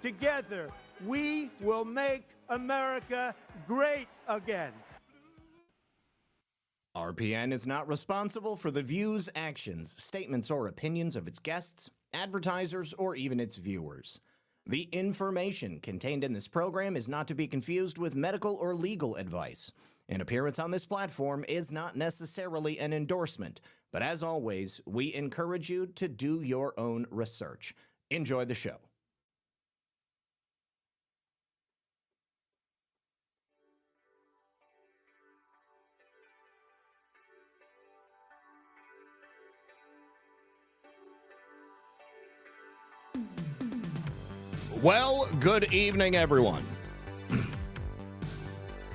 Together, we will make America great again. RPN is not responsible for the views, actions, statements, or opinions of its guests, advertisers, or even its viewers. The information contained in this program is not to be confused with medical or legal advice. An appearance on this platform is not necessarily an endorsement, but as always, we encourage you to do your own research. Enjoy the show. Well, good evening, everyone.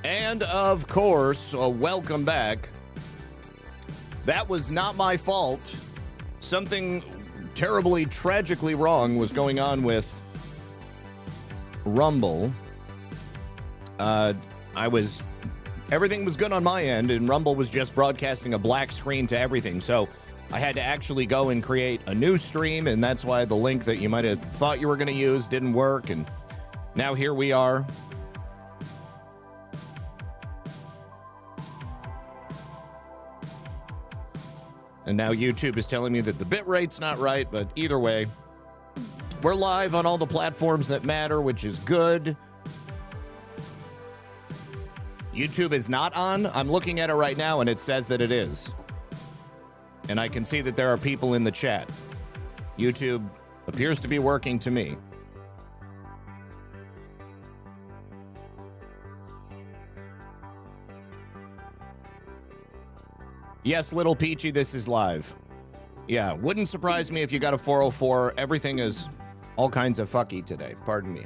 And, of course, welcome back. That was not my fault. Something terribly, tragically wrong was going on with Rumble. Everything was good on my end, and Rumble was just broadcasting a black screen to everything, so I had to actually go and create a new stream, and that's why the link that you might have thought you were going to use didn't work, and now here we are. And now YouTube is telling me that the bit rate's not right, but either way, we're live on all the platforms that matter, which is good. YouTube is not on. I'm looking at it right now, and it says that it is. And I can see that there are people in the chat. YouTube appears to be working to me. Yes, Little Peachy, this is live. Yeah, wouldn't surprise me if you got a 404. Everything is all kinds of fucky today. Pardon me.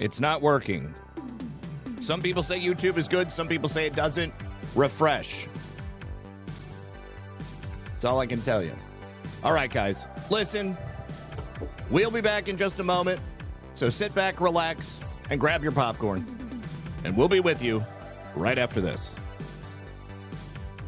It's not working. Some people say YouTube is good. Some people say it doesn't. Refresh. That's all I can tell you. All right, guys. Listen, we'll be back in just a moment. So sit back, relax, and grab your popcorn. And we'll be with you right after this.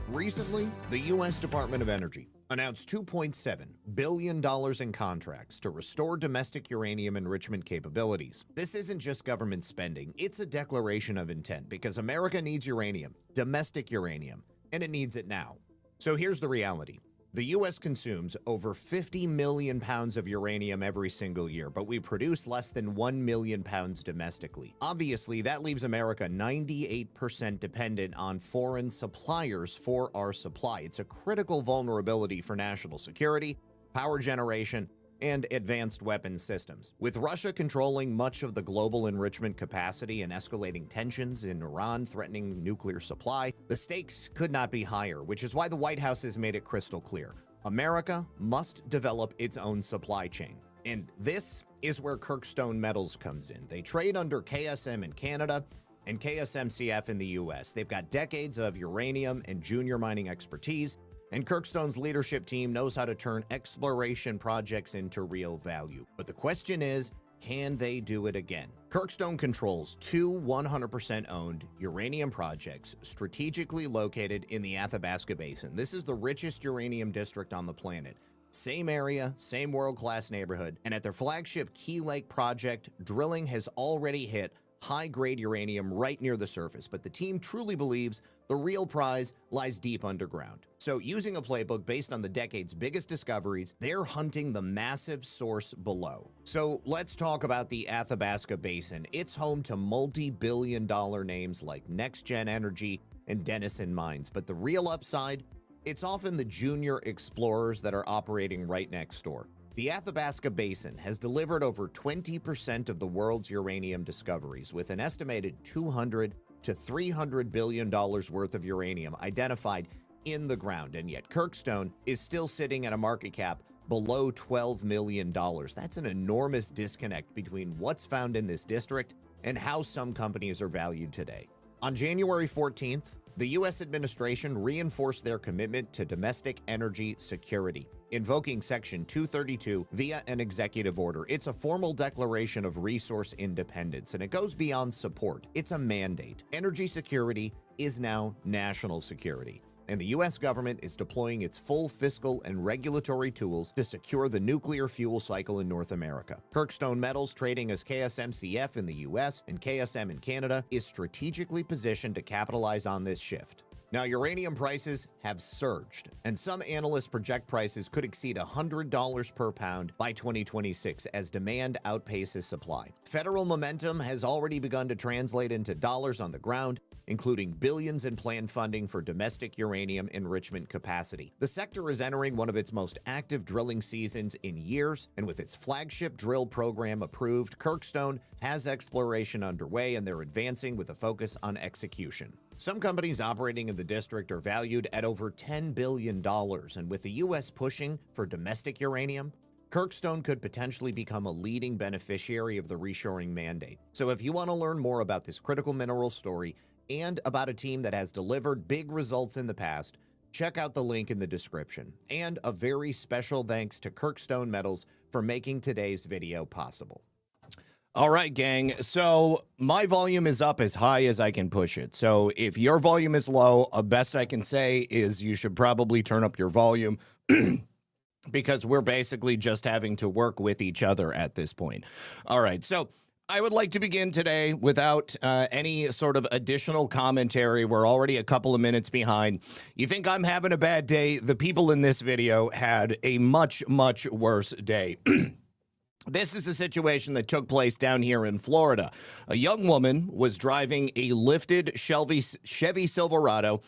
Recently, the U.S. Department of Energy announced $2.7 billion in contracts to restore domestic uranium enrichment capabilities. This isn't just government spending, it's a declaration of intent because America needs uranium, domestic uranium, and it needs it now. So here's the reality. The U.S. consumes over 50 million pounds of uranium every single year, but we produce less than 1 million pounds domestically. Obviously, that leaves America 98% dependent on foreign suppliers for our supply. It's a critical vulnerability for national security, power generation, and advanced weapons systems. With Russia controlling much of the global enrichment capacity and escalating tensions in Iran threatening nuclear supply, the stakes could not be higher, which is why the White House has made it crystal clear. America must develop its own supply chain. And this is where Kirkstone Metals comes in. They trade under KSM in Canada and KSMCF in the US. They've got decades of uranium and junior mining expertise, and Kirkstone's leadership team knows how to turn exploration projects into real value. But the question is, can they do it again? Kirkstone controls two 100% owned uranium projects strategically located in the Athabasca Basin. This is the richest uranium district on the planet. Same area, same world-class neighborhood, and at their flagship Key Lake project, drilling has already hit high-grade uranium right near the surface, but the team truly believes the real prize lies deep underground. So using a playbook based on the decade's biggest discoveries, they're hunting the massive source below. So let's talk about the Athabasca Basin. It's home to multi-billion-dollar names like NextGen Energy and Denison Mines, but the real upside, it's often the junior explorers that are operating right next door. The Athabasca Basin has delivered over 20% of the world's uranium discoveries, with an estimated $200 to $300 billion worth of uranium identified in the ground, and yet Kirkstone is still sitting at a market cap below $12 million. That's an enormous disconnect between what's found in this district and how some companies are valued today. On January 14th, the U.S. administration reinforced their commitment to domestic energy security, invoking Section 232 via an executive order. It's a formal declaration of resource independence, and it goes beyond support. It's a mandate. Energy security is now national security, and the U.S. government is deploying its full fiscal and regulatory tools to secure the nuclear fuel cycle in North America. Kirkstone Metals, trading as KSMCF in the U.S. and KSM in Canada, is strategically positioned to capitalize on this shift. Now, uranium prices have surged, and some analysts project prices could exceed $100 per pound by 2026 as demand outpaces supply. Federal momentum has already begun to translate into dollars on the ground, including billions in planned funding for domestic uranium enrichment capacity. The sector is entering one of its most active drilling seasons in years, and with its flagship drill program approved, Kirkstone has exploration underway, and they're advancing with a focus on execution. Some companies operating in the district are valued at over $10 billion, and with the U.S. pushing for domestic uranium, Kirkstone could potentially become a leading beneficiary of the reshoring mandate. So if you want to learn more about this critical mineral story and about a team that has delivered big results in the past, check out the link in the description. And a very special thanks to Kirkstone Metals for making today's video possible. All right, gang. So my volume is up as high as I can push it. So if your volume is low, best I can say is you should probably turn up your volume because we're basically just having to work with each other at this point. All right. So I would like to begin today without any sort of additional commentary. We're already a couple of minutes behind. You think I'm having a bad day? The people in this video had a much, much worse day. This is a situation that took place down here in Florida. A young woman was driving a lifted Chevy Silverado,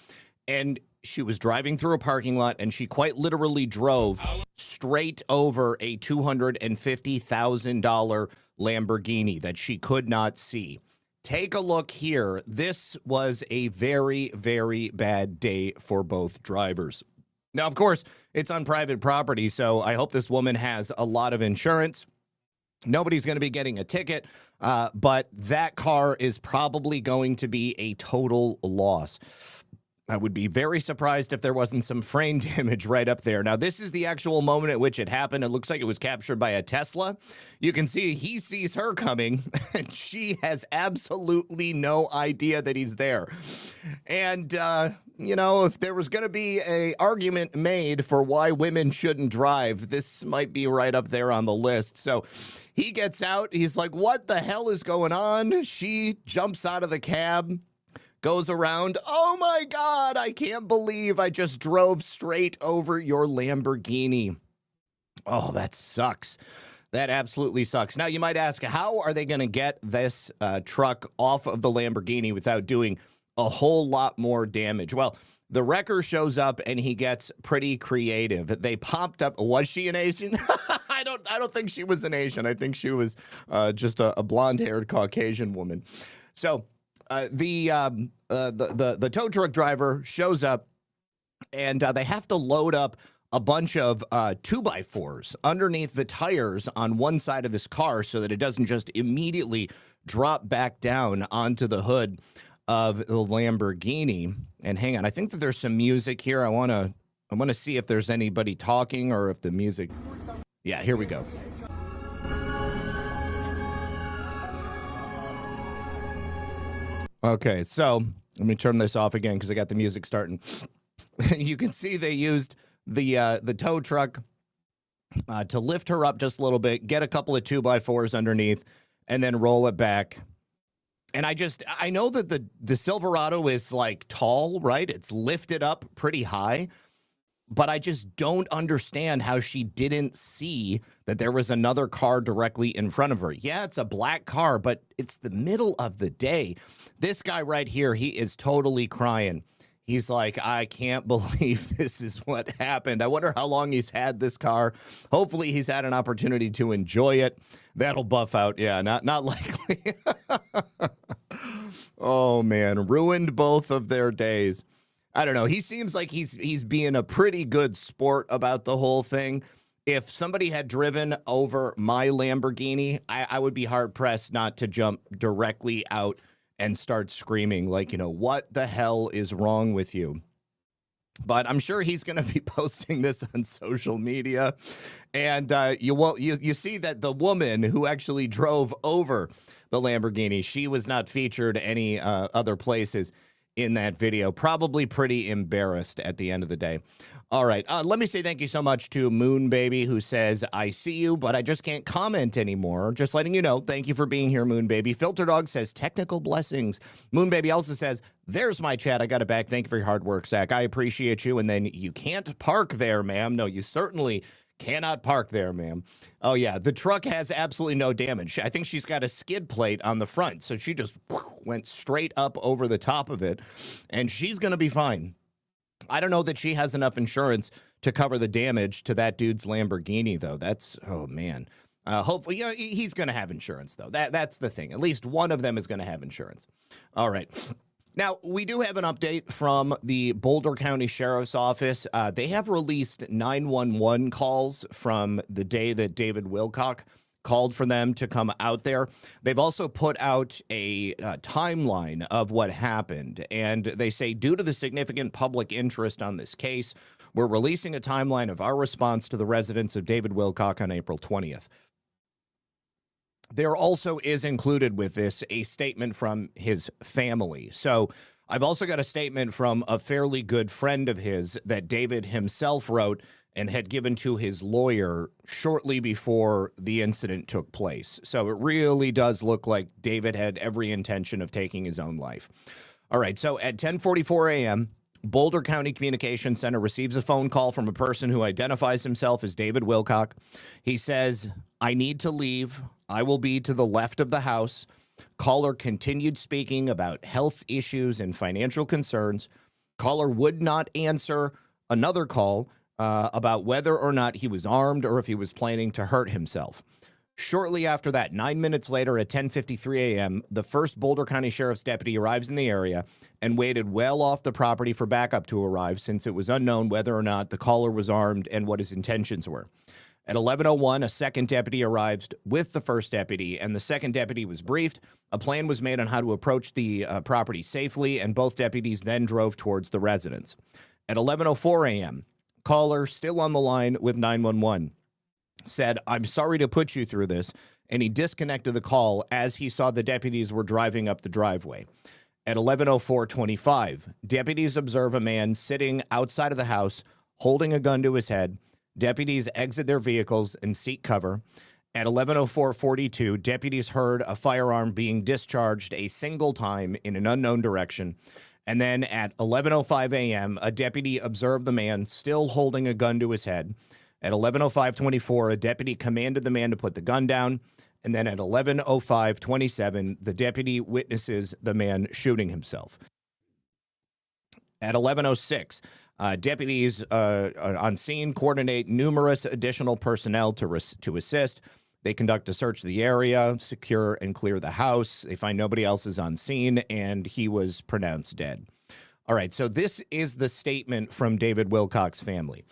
and she was driving through a parking lot, and she quite literally drove straight over a $250,000 Lamborghini that she could not see. Take a look here. This was a very, very bad day for both drivers. Now, of course, it's on private property, so I hope this woman has a lot of insurance. Nobody's going to be getting a ticket, but that car is probably going to be a total loss. I would be very surprised if there wasn't some frame damage right up there. Now, this is the actual moment at which it happened. It looks like it was captured by a Tesla. You can see he sees her coming, and she has absolutely no idea that he's there. And, you know, if there was going to be an argument made for why women shouldn't drive, this might be right up there on the list. So he gets out. He's like, what the hell is going on? She jumps out of the cab, goes around. Oh, my God, I can't believe I just drove straight over your Lamborghini. Oh, that sucks. That absolutely sucks. Now, you might ask, how are they going to get this truck off of the Lamborghini without doing a whole lot more damage? Well, the wrecker shows up and he gets pretty creative. They popped up. Was she an Asian? I don't think she was an Asian. I think she was just a blonde-haired Caucasian woman. So the tow truck driver shows up, and they have to load up a bunch of 2x4s underneath the tires on one side of this car so that it doesn't just immediately drop back down onto the hood of the Lamborghini. And hang on, I think that there's some music here. I want to see if there's anybody talking or if the music. Yeah, here we go. Okay, so let me turn this off again because I got the music starting. You can see they used the tow truck to lift her up just a little bit, get a couple of 2x4s underneath, and then roll it back. And I know that the Silverado is like tall, right? It's lifted up pretty high, but I just don't understand how she didn't see that there was another car directly in front of her. Yeah, it's a black car, but it's the middle of the day. This guy right here, he is totally crying. He's like, I can't believe this is what happened. I wonder how long he's had this car. Hopefully he's had an opportunity to enjoy it. That'll buff out. Yeah, not likely. Oh, man. Ruined both of their days. I don't know. He seems like he's being a pretty good sport about the whole thing. If somebody had driven over my Lamborghini, I would be hard-pressed not to jump directly out and start screaming like, what the hell is wrong with you? But I'm sure he's going to be posting this on social media. And you see that the woman who actually drove over the Lamborghini, she was not featured any other places in that video. Probably pretty embarrassed at the end of the day. All right. Let me say thank you so much to Moon Baby, who says, I see you, but I just can't comment anymore. Just letting you know. Thank you for being here, Moon Baby. Filter Dog says, technical blessings. Moon Baby also says, there's my chat. I got it back. Thank you for your hard work, Zach. I appreciate you. And then you can't park there, ma'am. No, you certainly cannot park there, ma'am. Oh, yeah. The truck has absolutely no damage. I think she's got a skid plate on the front. So she just went straight up over the top of it. And she's going to be fine. I don't know that she has enough insurance to cover the damage to that dude's Lamborghini, though. Oh, man. Hopefully, he's going to have insurance, though. That's the thing. At least one of them is going to have insurance. All right. Now, we do have an update from the Boulder County Sheriff's Office. They have released 911 calls from the day that David Wilcock called for them to come out there. They've also put out a timeline of what happened, and they say, due to the significant public interest on this case, we're releasing a timeline of our response to the residents of David Wilcock on April 20th. There also is included with this a statement from his family. So I've also got a statement from a fairly good friend of his that David himself wrote and had given to his lawyer shortly before the incident took place. So it really does look like David had every intention of taking his own life. All right, so at 10:44 a.m., Boulder County Communications Center receives a phone call from a person who identifies himself as David Wilcock. He says, I need to leave. I will be to the left of the house. Caller continued speaking about health issues and financial concerns. Caller would not answer another call about whether or not he was armed or if he was planning to hurt himself. Shortly after that, 9 minutes later at 10:53 a.m., the first Boulder County Sheriff's deputy arrives in the area and waited well off the property for backup to arrive, since it was unknown whether or not the caller was armed and what his intentions were. At 11:01, a second deputy arrived with the first deputy, and the second deputy was briefed. A plan was made on how to approach the property safely, and both deputies then drove towards the residence. At 11:04 a.m., caller, still on the line with 911, said, I'm sorry to put you through this, and he disconnected the call as he saw the deputies were driving up the driveway. At 11:04:25, deputies observe a man sitting outside of the house holding a gun to his head. Deputies exit their vehicles and seek cover. At 11:04:42, deputies heard a firearm being discharged a single time in an unknown direction. And then at 11:05 a.m., a deputy observed the man still holding a gun to his head. At 11:05:24, a deputy commanded the man to put the gun down. And then at 11:05:27, the deputy witnesses the man shooting himself. At 11:06, deputies on scene coordinate numerous additional personnel to assist. They conduct a search of the area, secure and clear the house. They find nobody else is on scene, and he was pronounced dead. All right, so this is the statement from David Wilcock's family.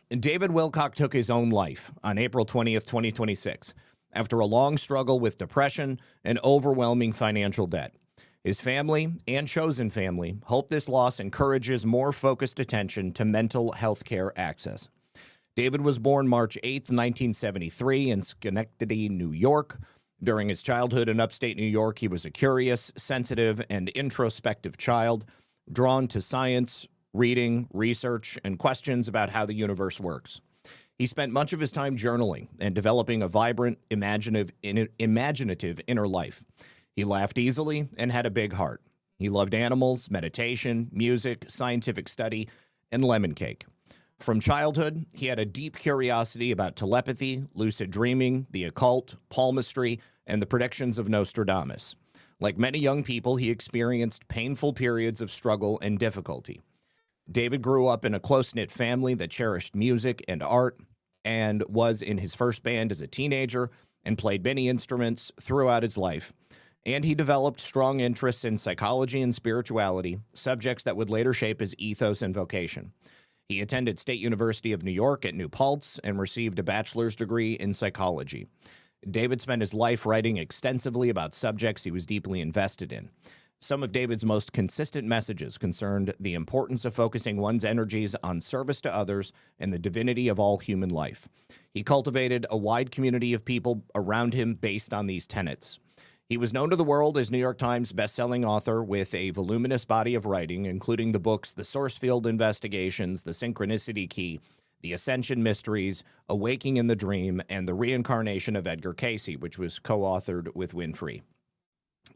David Wilcock took his own life on April 20th, 2026, after a long struggle with depression and overwhelming financial debt. His family and chosen family hope this loss encourages more focused attention to mental health care access. David was born March 8th, 1973 in Schenectady, New York. During his childhood in upstate New York, he was a curious, sensitive, and introspective child, drawn to science, reading, research, and questions about how the universe works. He spent much of his time journaling and developing a vibrant, imaginative inner life. He laughed easily and had a big heart. He loved animals, meditation, music, scientific study, and lemon cake. From childhood, he had a deep curiosity about telepathy, lucid dreaming, the occult, palmistry, and the predictions of Nostradamus. Like many young people, he experienced painful periods of struggle and difficulty. David grew up in a close-knit family that cherished music and art, and was in his first band as a teenager and played many instruments throughout his life. And he developed strong interests in psychology and spirituality, subjects that would later shape his ethos and vocation. He attended State University of New York at New Paltz and received a bachelor's degree in psychology. David spent his life writing extensively about subjects he was deeply invested in. Some of David's most consistent messages concerned the importance of focusing one's energies on service to others and the divinity of all human life. He cultivated a wide community of people around him based on these tenets. He was known to the world as New York Times bestselling author with a voluminous body of writing, including the books The Source Field Investigations, The Synchronicity Key, The Ascension Mysteries, Awaking in the Dream, and The Reincarnation of Edgar Cayce, which was co-authored with Winfrey.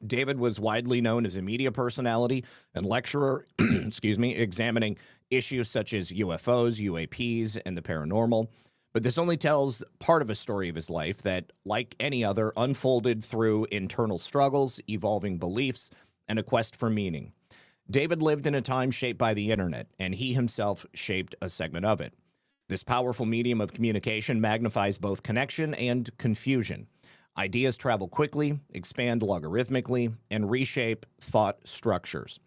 David was widely known as a media personality and lecturer, examining issues such as UFOs, UAPs, and the paranormal. But this only tells part of a story of his life that, like any other, unfolded through internal struggles, evolving beliefs, and a quest for meaning. David lived in a time shaped by the internet, and he himself shaped a segment of it. This powerful medium of communication magnifies both connection and confusion. Ideas travel quickly, expand logarithmically, and reshape thought structures.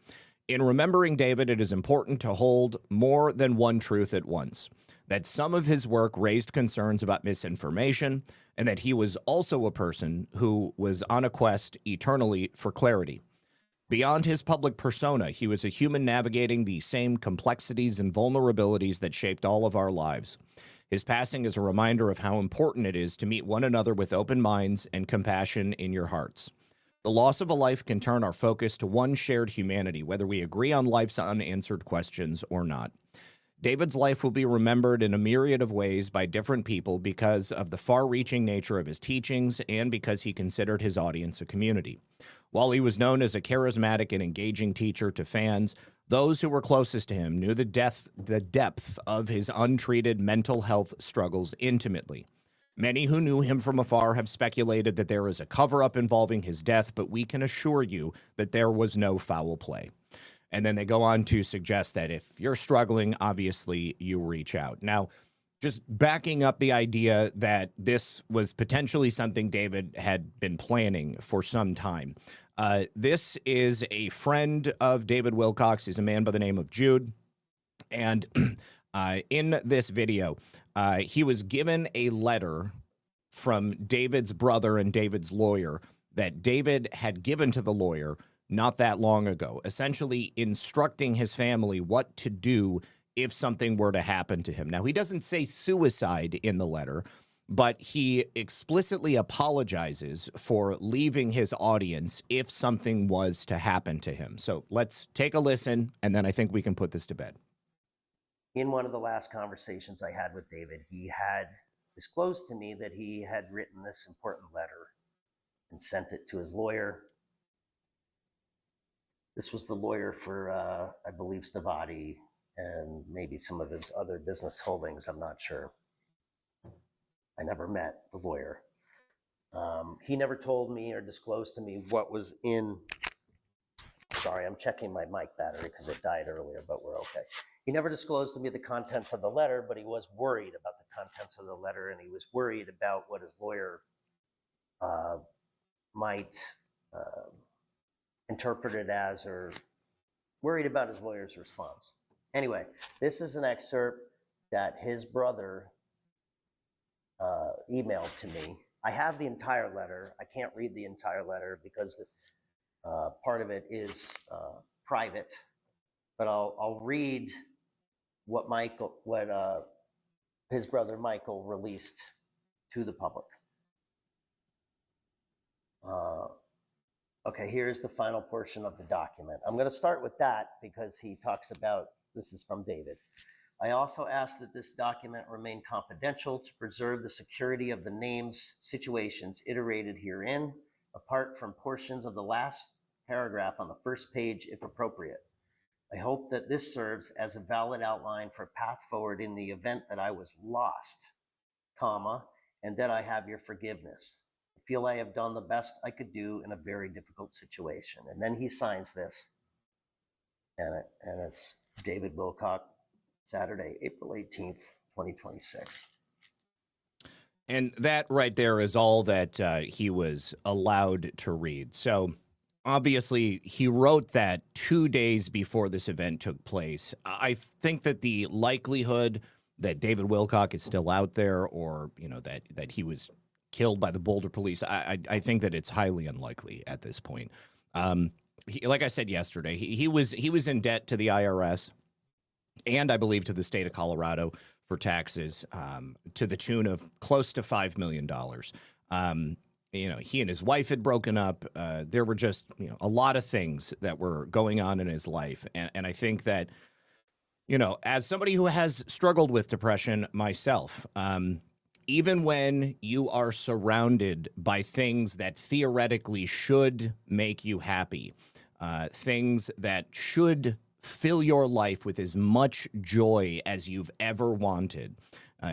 In remembering David, it is important to hold more than one truth at once. That some of his work raised concerns about misinformation, and that he was also a person who was on a quest eternally for clarity. Beyond his public persona, he was a human navigating the same complexities and vulnerabilities that shaped all of our lives. His passing is a reminder of how important it is to meet one another with open minds and compassion in your hearts. The loss of a life can turn our focus to one shared humanity, whether we agree on life's unanswered questions or not. David's life will be remembered in a myriad of ways by different people because of the far-reaching nature of his teachings and because he considered his audience a community. While he was known as a charismatic and engaging teacher to fans, those who were closest to him knew the depth of his untreated mental health struggles intimately. Many who knew him from afar have speculated that there is a cover-up involving his death, but we can assure you that there was no foul play. And then they go on to suggest that if you're struggling, obviously you reach out. Now, just backing up the idea that this was potentially something David had been planning for some time. This is a friend of David Wilcock's. He's a man by the name of Jude. And in this video, he was given a letter from David's brother and David's lawyer that David had given to the lawyer not that long ago, essentially instructing his family what to do if something were to happen to him. Now, he doesn't say suicide in the letter, but he explicitly apologizes for leaving his audience if something was to happen to him. So let's take a listen, and then I think we can put this to bed. In one of the last conversations I had with David, he had disclosed to me that he had written this important letter and sent it to his lawyer. This was the lawyer for, I believe, Stavati and maybe some of his other business holdings. I'm not sure. I never met the lawyer. He never told me or disclosed to me what was in. Sorry, I'm checking my mic battery because it died earlier, but we're okay. He never disclosed to me the contents of the letter, but he was worried about the contents of the letter, and he was worried about what his lawyer might interpret it as, or worried about his lawyer's response. Anyway, this is an excerpt that his brother emailed to me. I have the entire letter. I can't read the entire letter because part of it is private, but I'll read what his brother Michael released to the public. Okay, here's the final portion of the document. I'm going to start with that because he talks about, this is from David. I also ask that this document remain confidential to preserve the security of the names, situations iterated herein, apart from portions of the last paragraph on the first page, if appropriate. I hope that this serves as a valid outline for path forward in the event that I was lost, comma, and that I have your forgiveness. I feel I have done the best I could do in a very difficult situation. And then he signs this, and it's David Wilcock, Saturday, April 18th, 2026. And that right there is all that he was allowed to read. So obviously, he wrote that 2 days before this event took place. I think that the likelihood that David Wilcock is still out there, or that he was killed by the Boulder police, I think that it's highly unlikely at this point. Like I said yesterday, he was in debt to the IRS and I believe to the state of Colorado for taxes to the tune of close to $5 million. He and his wife had broken up. There were just a lot of things that were going on in his life. And I think that, as somebody who has struggled with depression myself, even when you are surrounded by things that theoretically should make you happy, things that should fill your life with as much joy as you've ever wanted,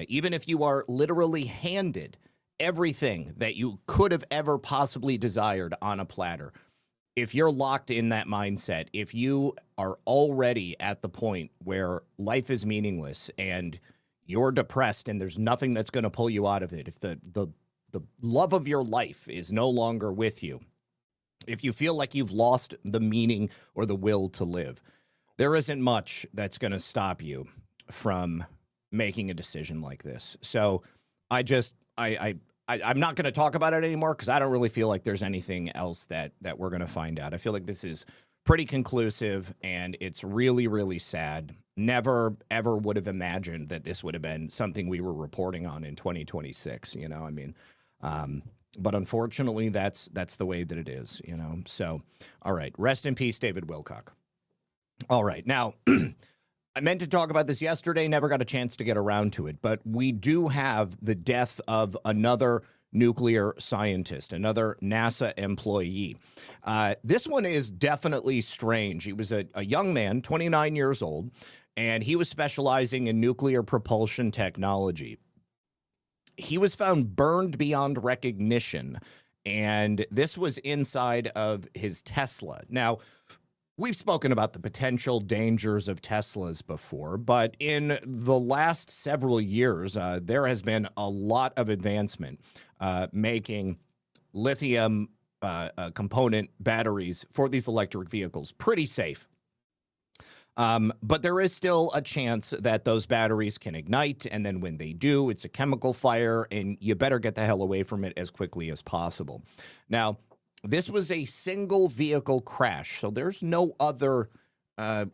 even if you are literally handed everything that you could have ever possibly desired on a platter, if you're locked in that mindset, if you are already at the point where life is meaningless and you're depressed and there's nothing that's going to pull you out of it, if the love of your life is no longer with you, if you feel like you've lost the meaning or the will to live, there isn't much that's going to stop you from making a decision like this. So I'm not going to talk about it anymore because I don't really feel like there's anything else that we're going to find out. I feel like this is pretty conclusive and it's really, really sad. Never, ever would have imagined that this would have been something we were reporting on in 2026, but unfortunately that's the way that it is, So, all right. Rest in peace, David Wilcock. All right. Now, I meant to talk about this yesterday, never got a chance to get around to it, but we do have the death of another nuclear scientist, another NASA employee. This one is definitely strange. He was a young man, 29 years old, and he was specializing in nuclear propulsion technology. He was found burned beyond recognition, and this was inside of his Tesla. Now, we've spoken about the potential dangers of Teslas before, but in the last several years, there has been a lot of advancement making lithium component batteries for these electric vehicles pretty safe. But there is still a chance that those batteries can ignite, and then when they do, it's a chemical fire, and you better get the hell away from it as quickly as possible. Now, this was a single vehicle crash, so there's no other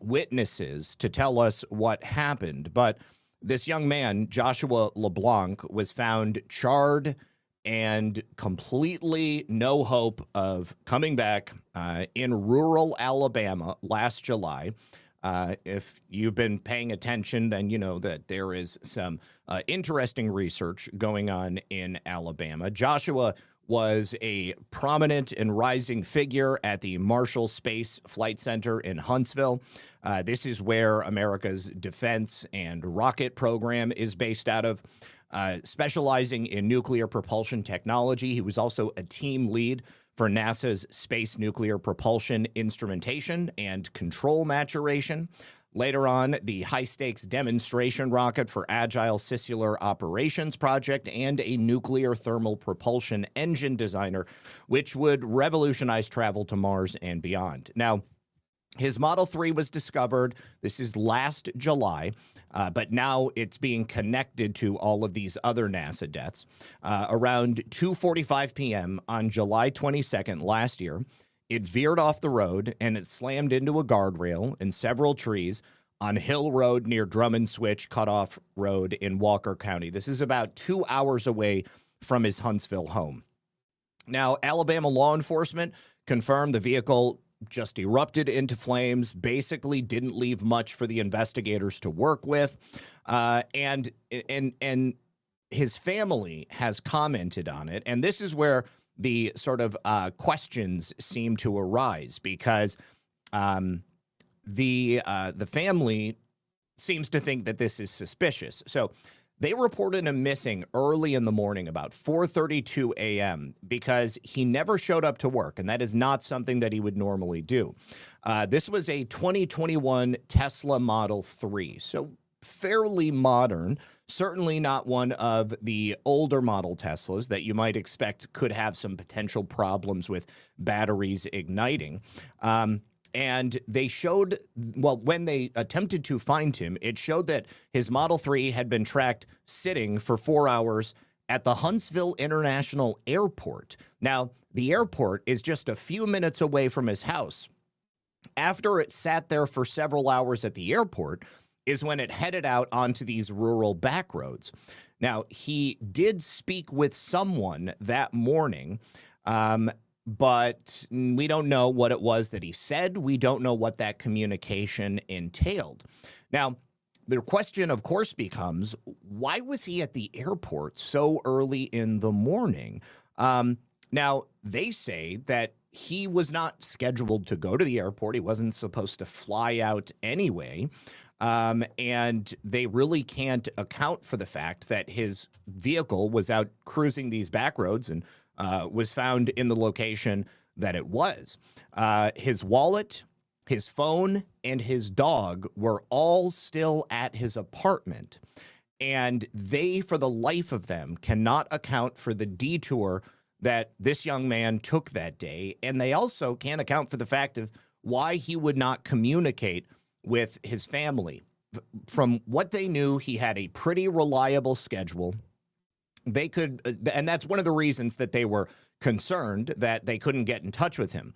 witnesses to tell us what happened. But this young man, Joshua LeBlanc, was found charred and completely no hope of coming back in rural Alabama last July. If you've been paying attention, then you know that there is some interesting research going on in Alabama. Joshua was a prominent and rising figure at the Marshall Space Flight Center in Huntsville. This is where America's defense and rocket program is based out of. Specializing in nuclear propulsion technology, he was also a team lead for NASA's Space Nuclear Propulsion Instrumentation and Control Maturation. Later on, the high-stakes demonstration rocket for Agile Sissular Operations Project and a nuclear thermal propulsion engine designer, which would revolutionize travel to Mars and beyond. Now, his Model 3 was discovered, this is last July, but now it's being connected to all of these other NASA deaths. Around 2:45 p.m. on July 22nd last year, it veered off the road and it slammed into a guardrail and several trees on Hill Road near Drummond Switch Cutoff Road in Walker County. This is about 2 hours away from his Huntsville home. Now, Alabama law enforcement confirmed the vehicle just erupted into flames, basically didn't leave much for the investigators to work with. And his family has commented on it. And this is where the sort of questions seem to arise, because the family seems to think that this is suspicious. So they reported him missing early in the morning, about 4:32 a.m., because he never showed up to work, and that is not something that he would normally do. This was a 2021 Tesla Model 3, so fairly modern, certainly not one of the older model Teslas that you might expect could have some potential problems with batteries igniting. And they showed, well, when they attempted to find him, it showed that his Model 3 had been tracked sitting for 4 hours at the Huntsville International Airport. Now, the airport is just a few minutes away from his house. After it sat there for several hours at the airport is when it headed out onto these rural back roads. Now, he did speak with someone that morning, but we don't know what it was that he said. We don't know what that communication entailed. Now, the question, of course, becomes, why was he at the airport so early in the morning? Now, they say that he was not scheduled to go to the airport. He wasn't supposed to fly out anyway. And they really can't account for the fact that his vehicle was out cruising these back roads and was found in the location that it was. His wallet, his phone, and his dog were all still at his apartment. And they, for the life of them, cannot account for the detour that this young man took that day. And they also can't account for the fact of why he would not communicate with his family. From what they knew, he had a pretty reliable schedule. They could, and that's one of the reasons that they were concerned that they couldn't get in touch with him.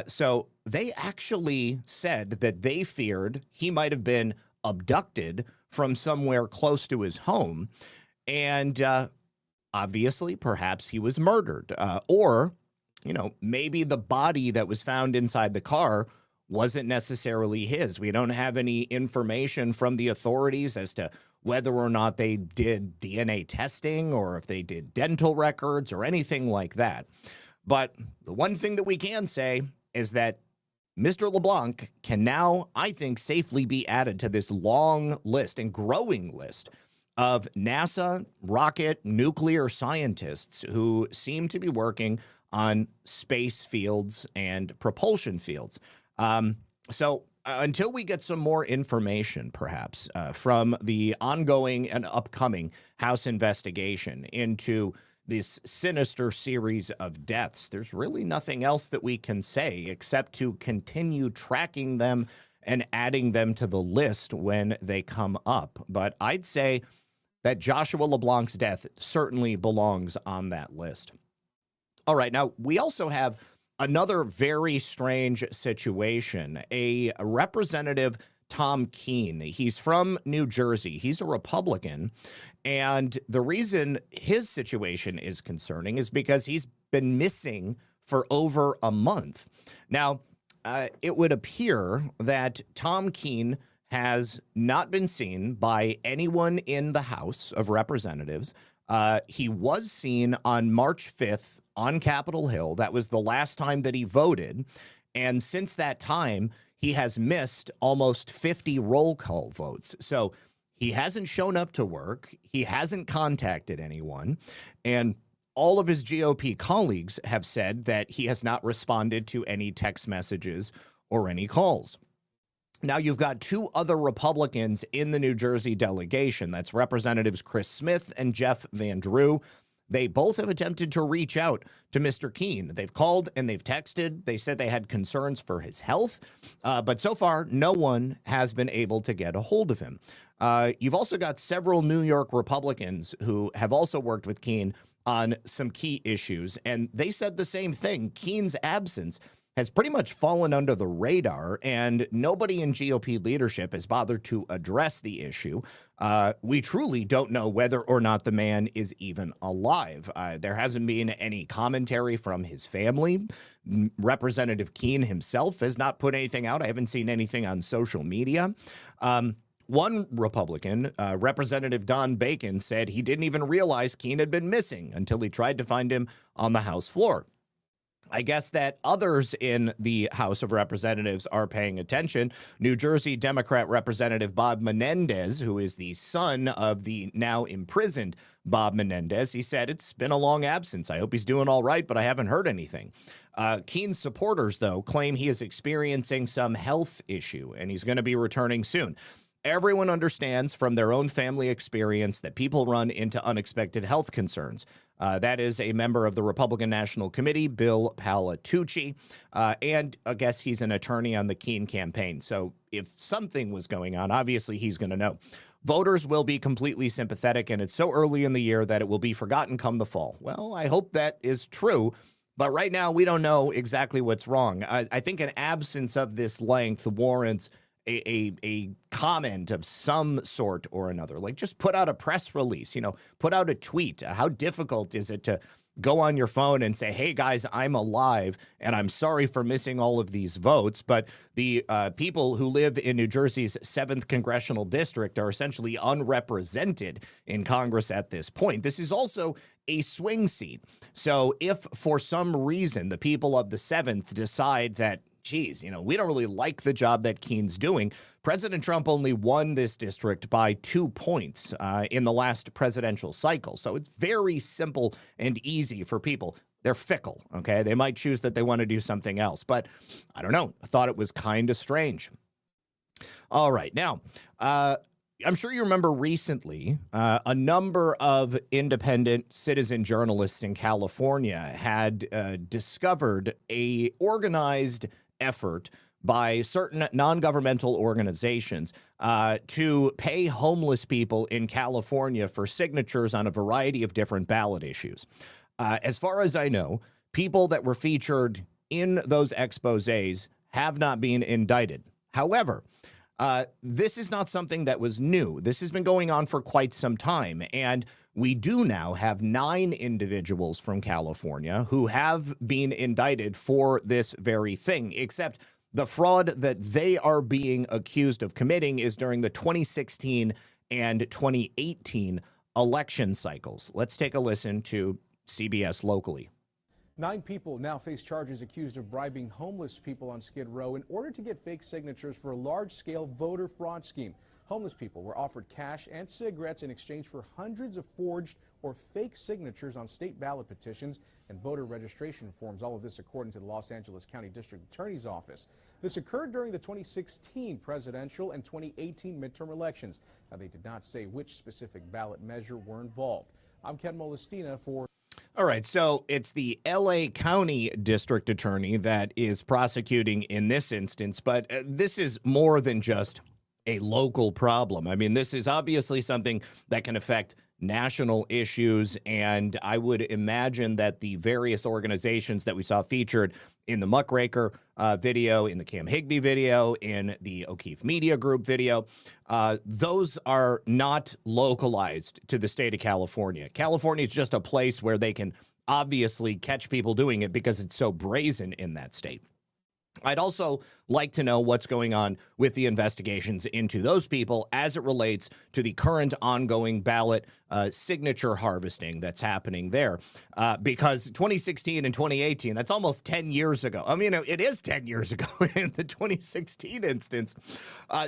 So they actually said that they feared he might have been abducted from somewhere close to his home. And obviously, perhaps he was murdered. Or, maybe the body that was found inside the car wasn't necessarily his. We don't have any information from the authorities as to whether or not they did DNA testing or if they did dental records or anything like that. But the one thing that we can say is that Mr. LeBlanc can now, I think, safely be added to this long list and growing list of NASA rocket nuclear scientists who seem to be working on space fields and propulsion fields. So until we get some more information, perhaps, from the ongoing and upcoming House investigation into this sinister series of deaths, there's really nothing else that we can say except to continue tracking them and adding them to the list when they come up. But I'd say that Joshua LeBlanc's death certainly belongs on that list. All right, now we also have another very strange situation. A Representative Tom Keene, he's from New Jersey. He's a Republican. And the reason his situation is concerning is because he's been missing for over a month. Now, it would appear that Tom Keene has not been seen by anyone in the House of Representatives. He was seen on March 5th on Capitol Hill. That was the last time that he voted. And since that time, he has missed almost 50 roll call votes. So he hasn't shown up to work. He hasn't contacted anyone. And all of his GOP colleagues have said that he has not responded to any text messages or any calls. Now, you've got two other Republicans in the New Jersey delegation. That's Representatives Chris Smith and Jeff Van Drew. They both have attempted to reach out to Mr. Keene. They've called and they've texted. They said they had concerns for his health, but so far, no one has been able to get a hold of him. You've also got several New York Republicans who have also worked with Keene on some key issues, and they said the same thing. Keene's absence has pretty much fallen under the radar, and nobody in GOP leadership has bothered to address the issue. We truly don't know whether or not the man is even alive. There hasn't been any commentary from his family. Representative Keene himself has not put anything out. I haven't seen anything on social media. One Republican, Representative Don Bacon, said he didn't even realize Keene had been missing until he tried to find him on the House floor. I guess that others in the House of Representatives are paying attention. New Jersey Democrat Representative Bob Menendez, who is the son of the now imprisoned Bob Menendez, he said, "It's been a long absence. I hope he's doing all right, but I haven't heard anything." Keene's supporters, though, claim he is experiencing some health issue and he's going to be returning soon. Everyone understands from their own family experience that people run into unexpected health concerns. That is a member of the Republican National Committee, Bill Palatucci, and I guess he's an attorney on the Keene campaign. So if something was going on, obviously he's going to know. voters will be completely sympathetic, and it's so early in the year that it will be forgotten come the fall. Well, I hope that is true. But right now, we don't know exactly what's wrong. I think an absence of this length warrants a comment of some sort or another. Like, just put out a press release, put out a tweet. How difficult is it to go on your phone and say, hey, guys, I'm alive, and I'm sorry for missing all of these votes. But the people who live in New Jersey's 7th congressional district are essentially unrepresented in Congress at this point. This is also a swing seat. So if for some reason the people of the 7th decide that, geez, we don't really like the job that Keene's doing, President Trump only won this district by 2 points in the last presidential cycle. So it's very simple and easy for people. They're fickle, okay? They might choose that they want to do something else, but I don't know. I thought it was kind of strange. All right. Now, I'm sure you remember recently a number of independent citizen journalists in California had discovered a organized effort by certain non-governmental organizations to pay homeless people in California for signatures on a variety of different ballot issues. As far as I know, people that were featured in those exposés have not been indicted. However, this is not something that was new. This has been going on for quite some time, and we do now have 9 individuals from California who have been indicted for this very thing, except the fraud that they are being accused of committing is during the 2016 and 2018 election cycles. Let's take a listen to CBS locally. 9 people now face charges accused of bribing homeless people on Skid Row in order to get fake signatures for a large-scale voter fraud scheme. Homeless people were offered cash and cigarettes in exchange for hundreds of forged or fake signatures on state ballot petitions and voter registration forms. All of this according to the Los Angeles County District Attorney's Office. This occurred during the 2016 presidential and 2018 midterm elections. Now, they did not say which specific ballot measure were involved. I'm Ken Molestina for... All right, so it's the L.A. County District Attorney that is prosecuting in this instance, but this is more than just a local problem. I mean, this is obviously something that can affect national issues, and I would imagine that the various organizations that we saw featured in the Muckraker video, in the Cam Higbee video, in the O'Keefe Media Group video, those are not localized to the state of California. California is just a place where they can obviously catch people doing it because it's so brazen in that state. I'd also like to know what's going on with the investigations into those people as it relates to the current ongoing ballot signature harvesting that's happening there. Because 2016 and 2018, that's almost 10 years ago. I mean, it is 10 years ago in the 2016 instance.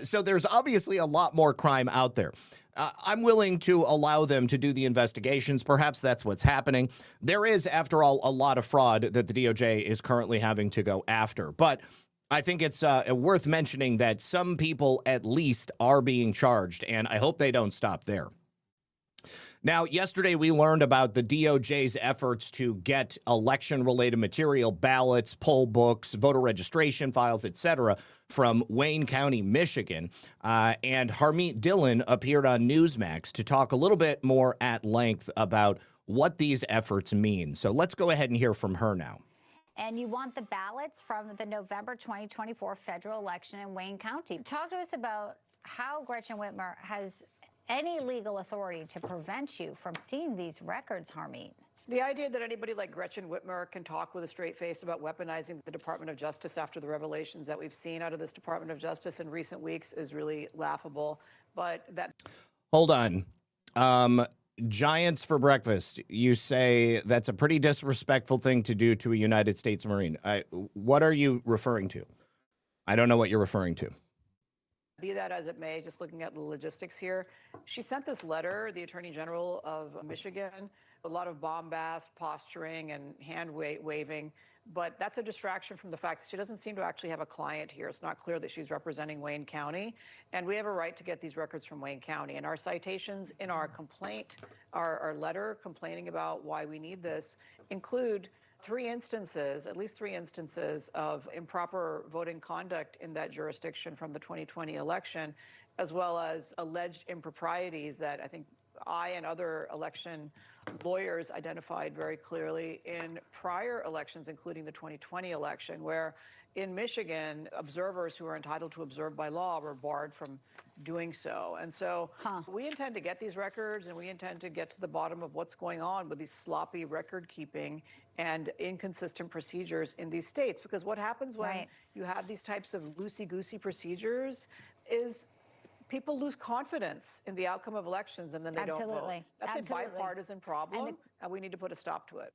So there's obviously a lot more crime out there. I'm willing to allow them to do the investigations. Perhaps that's what's happening. There is, after all, a lot of fraud that the DOJ is currently having to go after. But I think it's worth mentioning that some people at least are being charged, and I hope they don't stop there. Now, yesterday we learned about the DOJ's efforts to get election-related material, ballots, poll books, voter registration files, etc., from Wayne County, Michigan. And Harmeet Dillon appeared on Newsmax to talk a little bit more at length about what these efforts mean. So let's go ahead and hear from her now. And you want the ballots from the November 2024 federal election in Wayne County. Talk to us about how Gretchen Whitmer has any legal authority to prevent you from seeing these records, Harmeet. The idea that anybody like Gretchen Whitmer can talk with a straight face about weaponizing the Department of Justice after the revelations that we've seen out of this Department of Justice in recent weeks is really laughable. But that... Hold on. Giants for breakfast. You say that's a pretty disrespectful thing to do to a United States Marine. What are you referring to? I don't know what you're referring to. Be that as it may, just looking at the logistics here, she sent this letter, the Attorney General of Michigan, a lot of bombast, posturing, and hand waving, but that's a distraction from the fact that she doesn't seem to actually have a client here. It's not clear that she's representing Wayne County, and we have a right to get these records from Wayne County. And our citations in our complaint, our letter complaining about why we need this, include at least three instances of improper voting conduct in that jurisdiction from the 2020 election. as well as alleged improprieties that I think I and other election lawyers identified very clearly in prior elections, including the 2020 election, where in Michigan, observers who are entitled to observe by law were barred from doing so. And so we intend to get these records, and we intend to get to the bottom of what's going on with these sloppy record keeping and inconsistent procedures in these states. Because what happens when you have these types of loosey-goosey procedures is people lose confidence in the outcome of elections, and then they don't vote. That's a bipartisan problem, and we need to put a stop to it.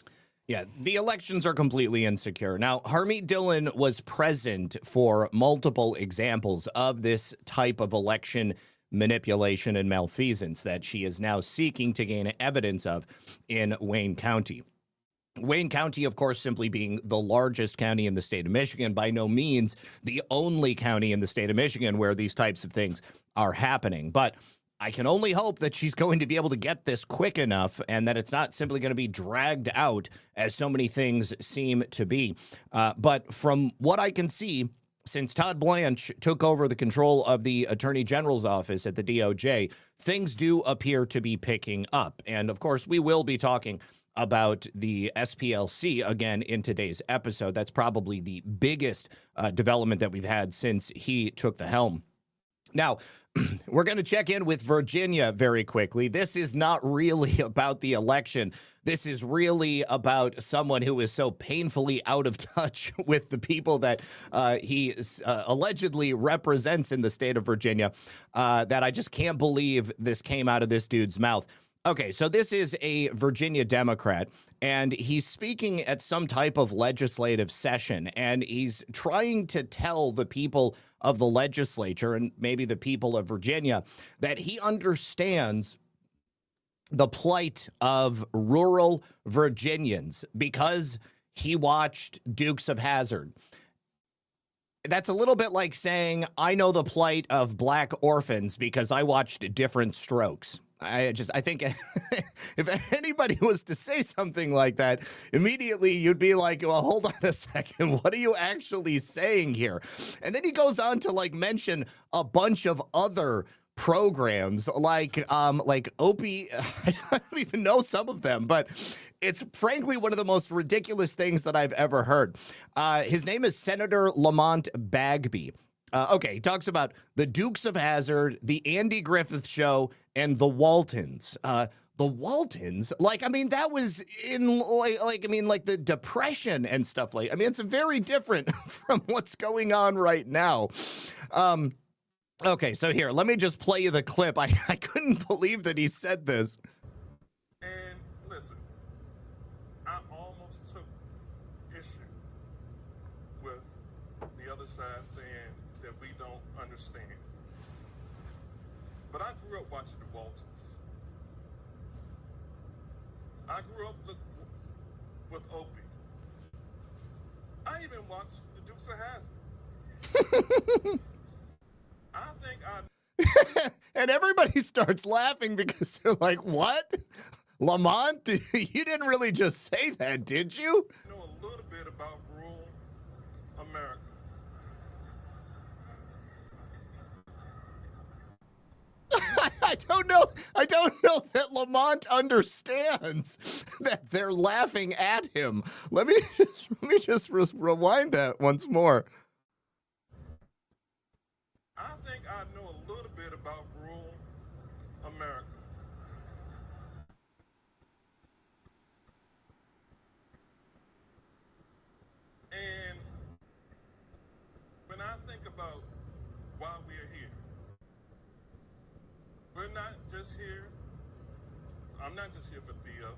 Yeah, the elections are completely insecure. Now, Harmeet Dillon was present for multiple examples of this type of election manipulation and malfeasance that she is now seeking to gain evidence of in Wayne County. Wayne County, of course, simply being the largest county in the state of Michigan, by no means the only county in the state of Michigan where these types of things are happening. But I can only hope that she's going to be able to get this quick enough and that it's not simply going to be dragged out as so many things seem to be. But from what I can see, since Todd Blanche took over the control of the Attorney General's office at the DOJ, things do appear to be picking up. And of course, we will be talking about the SPLC again in today's episode. That's probably the biggest development that we've had since he took the helm. Now, we're going to check in with Virginia very quickly. This is not really about the election. This is really about someone who is so painfully out of touch with the people that he allegedly represents in the state of Virginia that I just can't believe this came out of this dude's mouth. Okay, so this is a Virginia Democrat, and he's speaking at some type of legislative session, and he's trying to tell the people of the legislature and maybe the people of Virginia that he understands the plight of rural Virginians because he watched Dukes of Hazzard. That's a little bit like saying, I know the plight of black orphans because I watched Different Strokes. I think if anybody was to say something like that, immediately you'd be like, well, hold on a second. What are you actually saying here? And then he goes on to mention a bunch of other programs like Opie. I don't even know some of them, but it's frankly one of the most ridiculous things that I've ever heard. His name is Senator Lamont Bagby. Okay, he talks about the Dukes of Hazzard, the Andy Griffith Show, and the Waltons. The Waltons, that was in the Depression and stuff it's very different from what's going on right now. Okay, so here, let me just play you the clip. I couldn't believe that he said this. And listen, I almost took issue with the other side saying that we don't understand. But I grew up watching the Waltons. I grew up with Opie. I even watched the Dukes of Hazzard. I think I... And everybody starts laughing because they're like, what? Lamont, you didn't really just say that, did you? I know a little bit about rural America. I don't know that Lamont understands that they're laughing at him. Let me just rewind that once more. I think I know a little bit about rural America. And when I think about why we are here, we're not just here. I'm not just here for Theo.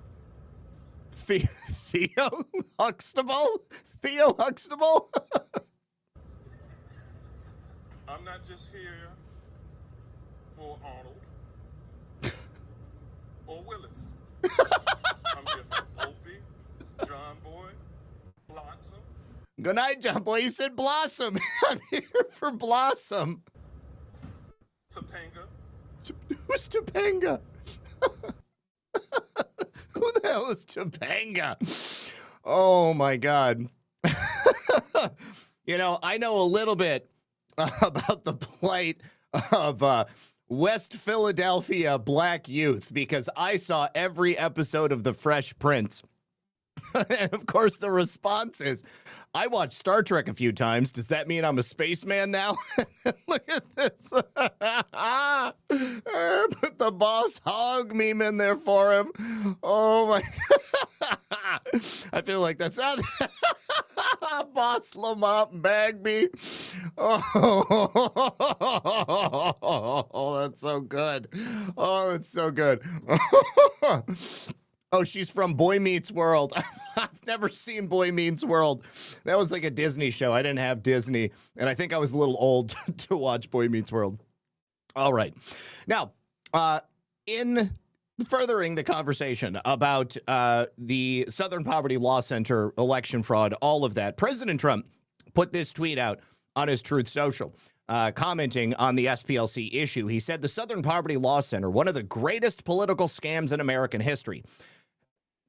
Theo Huxtable? Theo Huxtable? I'm not just here for Arnold or Willis. I'm here for Opie, John Boy, Blossom. Good night, John Boy. He said Blossom. I'm here for Blossom. Topanga. Who's Topanga? Who the hell is Topanga? Oh, my God. I know a little bit about the plight of West Philadelphia black youth because I saw every episode of The Fresh Prince. And of course, the response is, I watched Star Trek a few times. Does that mean I'm a spaceman now? Look at this. Put the Boss Hog meme in there for him. Oh, my. I feel like that's not Boss Lamont Bagby. Oh, that's so good. Oh, that's so good. Oh, she's from Boy Meets World. I've never seen Boy Meets World. That was like a Disney show. I didn't have Disney, and I think I was a little old to watch Boy Meets World. All right. Now, in furthering the conversation about the Southern Poverty Law Center election fraud, all of that, President Trump put this tweet out on his Truth Social. Commenting on the SPLC issue, he said the Southern Poverty Law Center, one of the greatest political scams in American history,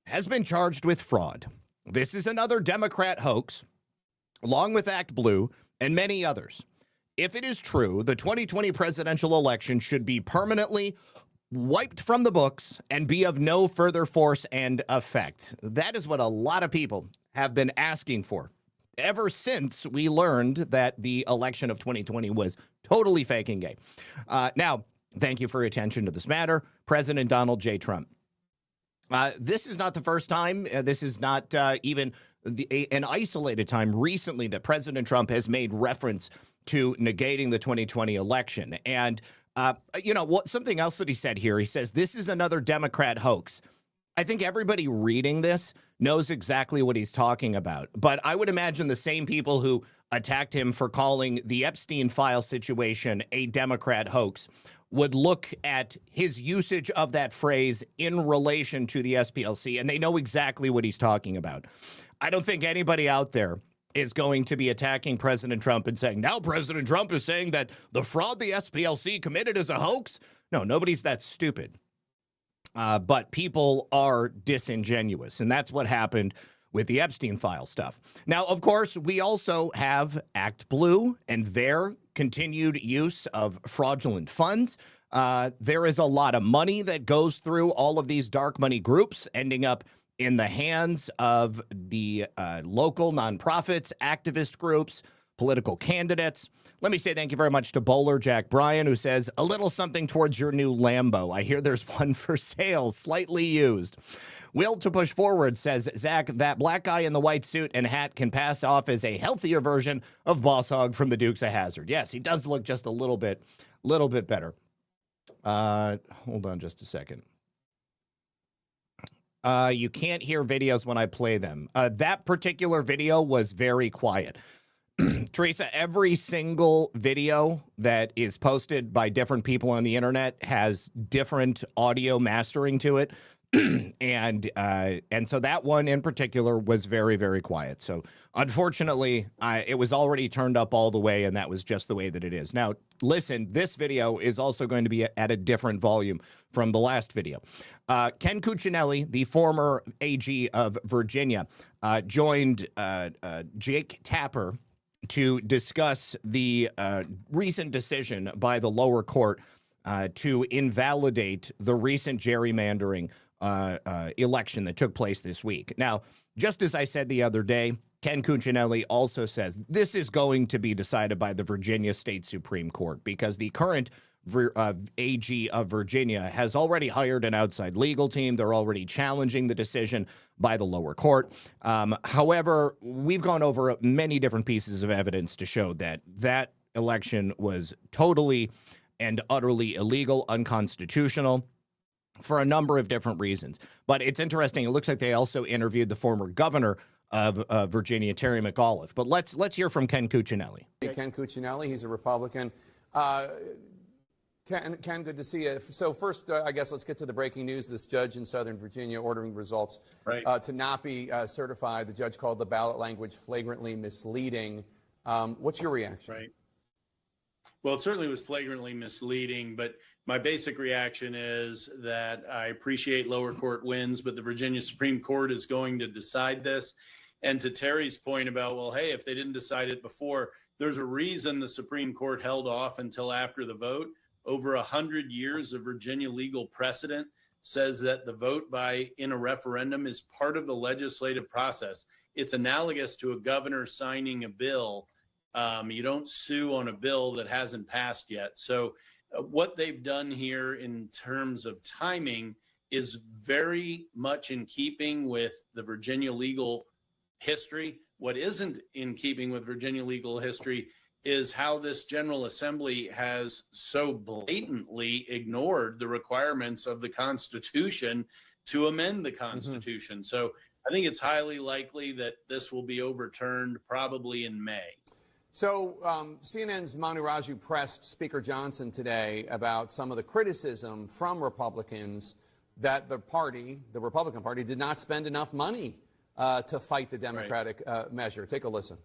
has been charged with fraud. This is another Democrat hoax, along with Act Blue and many others. If it is true, the 2020 presidential election should be permanently wiped from the books and be of no further force and effect. That is what a lot of people have been asking for ever since we learned that the election of 2020 was totally fake and gay. Now, thank you for your attention to this matter, President Donald J. Trump. This is not the first time. This is not even an isolated time recently that President Trump has made reference to negating the 2020 election. And, something else that he said here, he says, this is another Democrat hoax. I think everybody reading this knows exactly what he's talking about. But I would imagine the same people who attacked him for calling the Epstein file situation a Democrat hoax would look at his usage of that phrase in relation to the SPLC, and they know exactly what he's talking about. I don't think anybody out there is going to be attacking President Trump and saying, now President Trump is saying that the fraud the SPLC committed is a hoax. No, nobody's that stupid. But people are disingenuous, and that's what happened with the Epstein file stuff. Now, of course, we also have Act Blue and their continued use of fraudulent funds. There is a lot of money that goes through all of these dark money groups, ending up in the hands of the local nonprofits, activist groups, political candidates. Let me say thank you very much to Bowler Jack Bryan, who says, a little something towards your new Lambo. I hear there's one for sale, slightly used. Will to Push Forward says, Zach, that black guy in the white suit and hat can pass off as a healthier version of Boss Hog from the Dukes of Hazzard. Yes, he does look just a little bit better. Hold on just a second. You can't hear videos when I play them. That particular video was very quiet. Teresa, every single video that is posted by different people on the internet has different audio mastering to it. And so that one in particular was very, very quiet. So unfortunately, it was already turned up all the way, and that was just the way that it is. Now, listen, this video is also going to be at a different volume from the last video. Ken Cuccinelli, the former AG of Virginia, joined Jake Tapper to discuss the recent decision by the lower court to invalidate the recent gerrymandering election that took place this week. Now, just as I said the other day, Ken Cuccinelli also says this is going to be decided by the Virginia State Supreme Court because the current AG of Virginia has already hired an outside legal team. They're already challenging the decision by the lower court. However, we've gone over many different pieces of evidence to show that that election was totally and utterly illegal, unconstitutional, for a number of different reasons. But it's interesting. It looks like they also interviewed the former governor of Virginia, Terry McAuliffe. But let's hear from Ken Cuccinelli. Ken Cuccinelli, he's a Republican. Ken, good to see you. So first, I guess let's get to the breaking news. This judge in Southern Virginia ordering results to not be certified. The judge called the ballot language flagrantly misleading. What's your reaction? Right. Well, it certainly was flagrantly misleading, but my basic reaction is that I appreciate lower court wins, but the Virginia Supreme Court is going to decide this. And to Terry's point about, well, hey, if they didn't decide it before, there's a reason the Supreme Court held off until after the vote. Over 100 years of Virginia legal precedent says that the vote in a referendum is part of the legislative process. It's analogous to a governor signing a bill. You don't sue on a bill that hasn't passed yet. So what they've done here in terms of timing is very much in keeping with the Virginia legal history. What isn't in keeping with Virginia legal history is how this General Assembly has so blatantly ignored the requirements of the Constitution to amend the Constitution. So I think it's highly likely that this will be overturned probably in May. So CNN's Manu Raju pressed Speaker Johnson today about some of the criticism from Republicans that the Republican Party, did not spend enough money to fight the Democratic measure. Take a listen.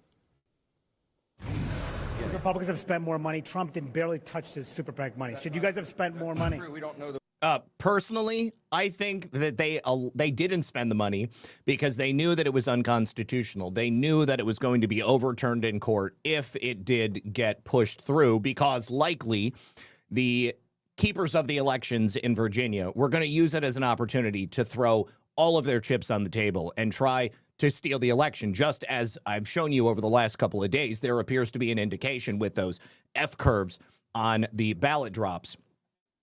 Republicans have spent more money. Trump didn't barely touch his super PAC money. Should you guys have spent more money? We don't know personally, I think that they didn't spend the money because they knew that it was unconstitutional. They knew that it was going to be overturned in court if it did get pushed through, because likely the keepers of the elections in Virginia were going to use it as an opportunity to throw all of their chips on the table and try to steal the election. Just as I've shown you over the last couple of days, there appears to be an indication with those F curves on the ballot drops.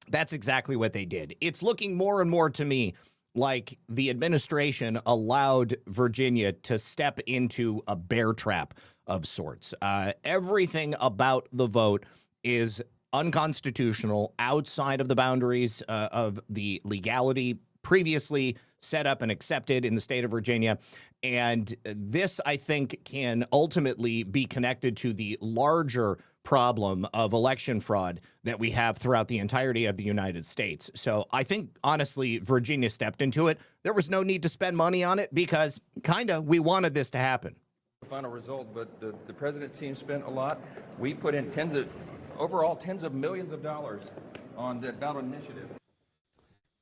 That's exactly what they did. It's looking more and more to me like the administration allowed Virginia to step into a bear trap of sorts. Everything about the vote is unconstitutional, outside of the boundaries of the legality previously set up and accepted in the state of Virginia. And this, I think, can ultimately be connected to the larger problem of election fraud that we have throughout the entirety of the United States. So I think, honestly, Virginia stepped into it. There was no need to spend money on it because, we wanted this to happen. Final result, but the president's team spent a lot. We put in tens of millions of dollars on that ballot initiative.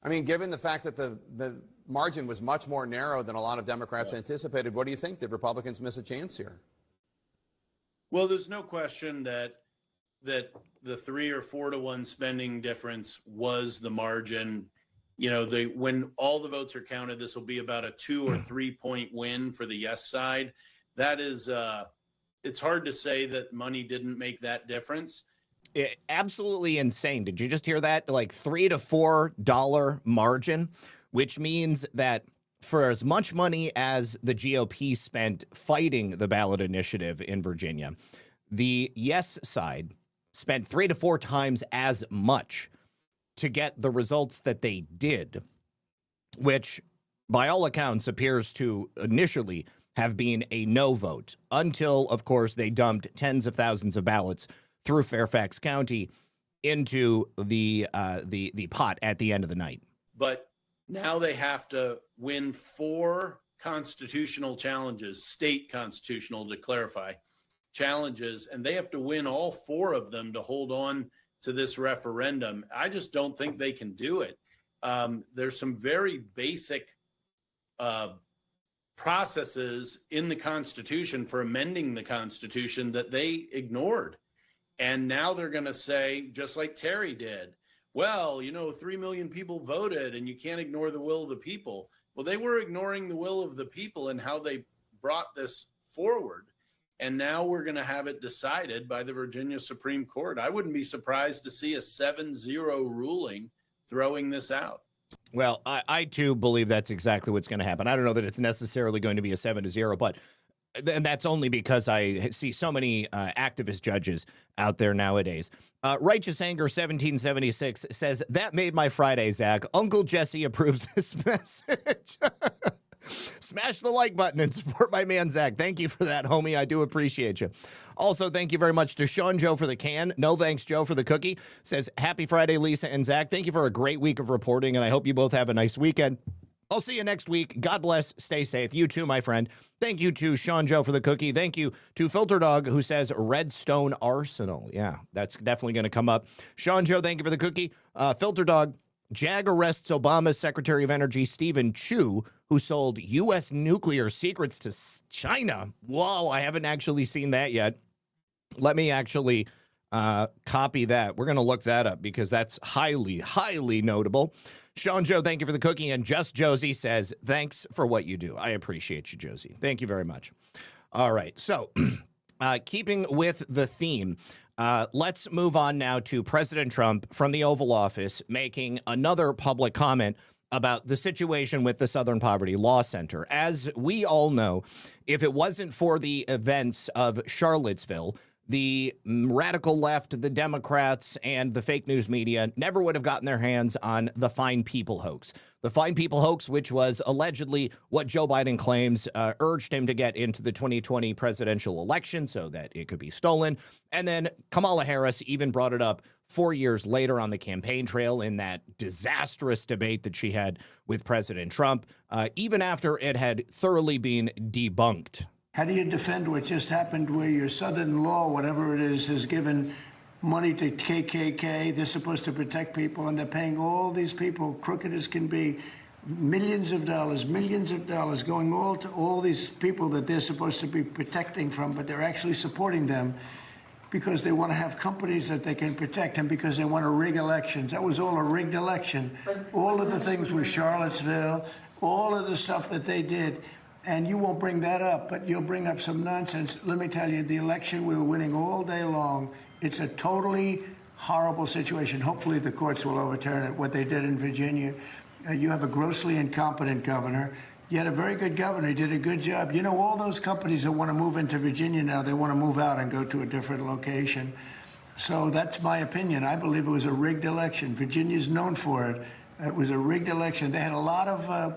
I mean, given the fact that the margin was much more narrow than a lot of Democrats anticipated, what do you think? Did Republicans miss a chance here? Well, there's no question that the 3 or 4 to 1 spending difference was the margin. You know, when all the votes are counted, this will be about a 2 or 3 point win for the yes side. That is, it's hard to say that money didn't make that difference. Absolutely insane. Did you just hear that? Like $3 to $4 margin, which means that for as much money as the GOP spent fighting the ballot initiative in Virginia, the yes side spent 3 to 4 times as much to get the results that they did, which by all accounts appears to initially have been a no vote until, of course, they dumped tens of thousands of ballots through Fairfax County into the pot at the end of the night. But now they have to win 4 constitutional challenges, state constitutional, to clarify, challenges, and they have to win all 4 of them to hold on to this referendum. I just don't think they can do it. There's some very basic processes in the Constitution for amending the Constitution that they ignored. And now they're going to say, just like Terry did, well, 3 million people voted and you can't ignore the will of the people. Well, they were ignoring the will of the people and how they brought this forward. And now we're going to have it decided by the Virginia Supreme Court. I wouldn't be surprised to see a 7-0 ruling throwing this out. Well, I too believe that's exactly what's going to happen. I don't know that it's necessarily going to be a 7-0, but and that's only because I see so many activist judges out there nowadays. Righteous Anger 1776 says, that made my Friday, Zach. Uncle Jesse approves this message. Smash the like button and support my man, Zach. Thank you for that, homie. I do appreciate you. Also, thank you very much to Sean Joe for the can. No thanks, Joe, for the cookie. Says, happy Friday, Lisa and Zach. Thank you for a great week of reporting, and I hope you both have a nice weekend. I'll see you next week. God bless. Stay safe. You too, my friend. Thank you to Sean Joe for the cookie. Thank you to Filter Dog, who says Redstone Arsenal. Yeah, that's definitely going to come up. Sean Joe, thank you for the cookie. Filter Dog, JAG arrests Obama's Secretary of Energy, Stephen Chu, who sold U.S. nuclear secrets to China. Whoa, I haven't actually seen that yet. Let me actually copy that. We're going to look that up because that's highly, highly notable. Sean Joe, thank you for the cookie. And Just Josie says, thanks for what you do. I appreciate you, Josie. Thank you very much. All right. So keeping with the theme, let's move on now to President Trump from the Oval Office making another public comment about the situation with the Southern Poverty Law Center. As we all know, if it wasn't for the events of Charlottesville, the radical left, the Democrats, and the fake news media never would have gotten their hands on the Fine People hoax. The Fine People hoax, which was allegedly what Joe Biden claims urged him to get into the 2020 presidential election so that it could be stolen. And then Kamala Harris even brought it up 4 years later on the campaign trail in that disastrous debate that she had with President Trump, even after it had thoroughly been debunked. How do you defend what just happened where your Southern law, whatever it is, has given money to KKK? They're supposed to protect people, and they're paying all these people, crooked as can be, millions of dollars going all to all these people that they're supposed to be protecting from, but they're actually supporting them because they want to have companies that they can protect and because they want to rig elections. That was all a rigged election. All of the things with Charlottesville, all of the stuff that they did. And you won't bring that up, but you'll bring up some nonsense. Let me tell you, the election, we were winning all day long. It's a totally horrible situation. Hopefully the courts will overturn it, what they did in Virginia. You have a grossly incompetent governor. You had a very good governor. He did a good job. You know, all those companies that want to move into Virginia now, they want to move out and go to a different location. So that's my opinion. I believe it was a rigged election. Virginia's known for it. It was a rigged election. They had a lot of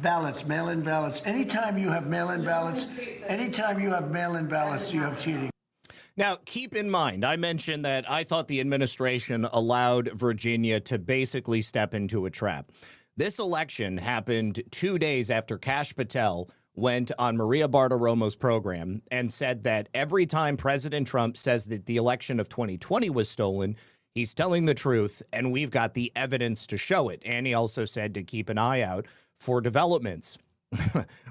ballots, mail-in ballots. Anytime you have mail-in ballots, you have cheating. Now, keep in mind, I mentioned that I thought the administration allowed Virginia to basically step into a trap. This election happened 2 days after Kash Patel went on Maria Bartiromo's program and said that every time President Trump says that the election of 2020 was stolen, he's telling the truth, and we've got the evidence to show it. And he also said to keep an eye out for developments.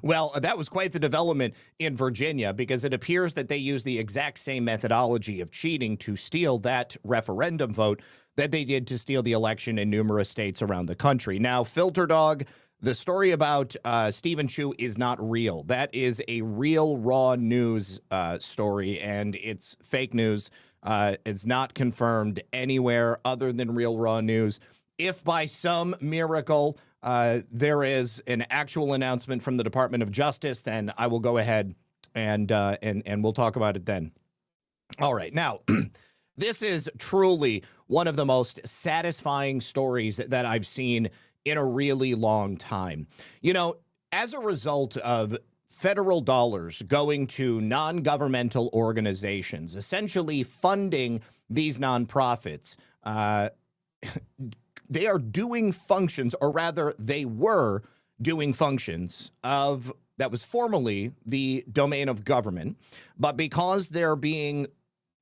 Well, that was quite the development in Virginia because it appears that they used the exact same methodology of cheating to steal that referendum vote that they did to steal the election in numerous states around the country. Now, Filter Dog, the story about Stephen Chu is not real. That is a real raw news story, and it's fake news. It's not confirmed anywhere other than real raw news. If by some miracle there is an actual announcement from the Department of Justice, then I will go ahead and we'll talk about it then. All right. Now, this is truly one of the most satisfying stories that I've seen in a really long time. You know, as a result of federal dollars going to non-governmental organizations, essentially funding these nonprofits, they are doing functions, or rather they were doing functions of that was formerly the domain of government, but because they're being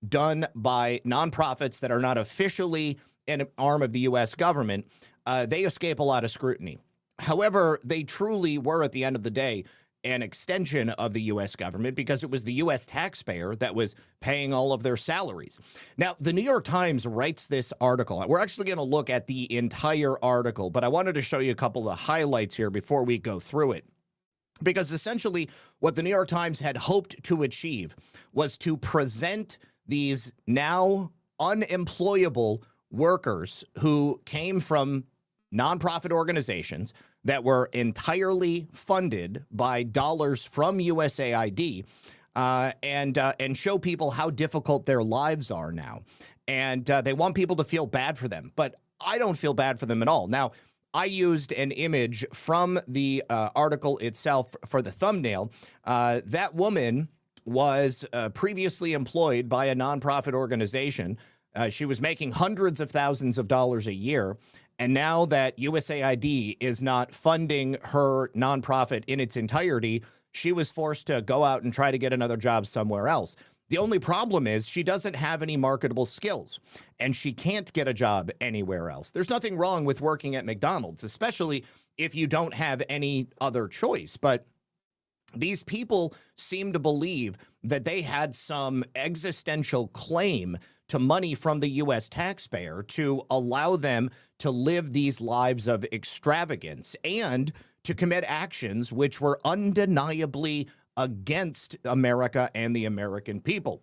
done by nonprofits that are not officially an arm of the U.S. government, they escape a lot of scrutiny. However, they truly were, at the end of the day, an extension of the U.S. government because it was the U.S. taxpayer that was paying all of their salaries. Now, the New York Times writes this article. We're actually going to look at the entire article, but I wanted to show you a couple of highlights here before we go through it. Because essentially what the New York Times had hoped to achieve was to present these now unemployable workers who came from nonprofit organizations that were entirely funded by dollars from USAID and show people how difficult their lives are now. And they want people to feel bad for them. But I don't feel bad for them at all. Now, I used an image from the article itself for the thumbnail. That woman was previously employed by a nonprofit organization. She was making hundreds of thousands of dollars a year. And now that USAID is not funding her nonprofit in its entirety, she was forced to go out and try to get another job somewhere else. The only problem is she doesn't have any marketable skills, and she can't get a job anywhere else. There's nothing wrong with working at McDonald's, especially if you don't have any other choice. But these people seem to believe that they had some existential claim to money from the U.S. taxpayer to allow them to live these lives of extravagance and to commit actions which were undeniably against America and the American people.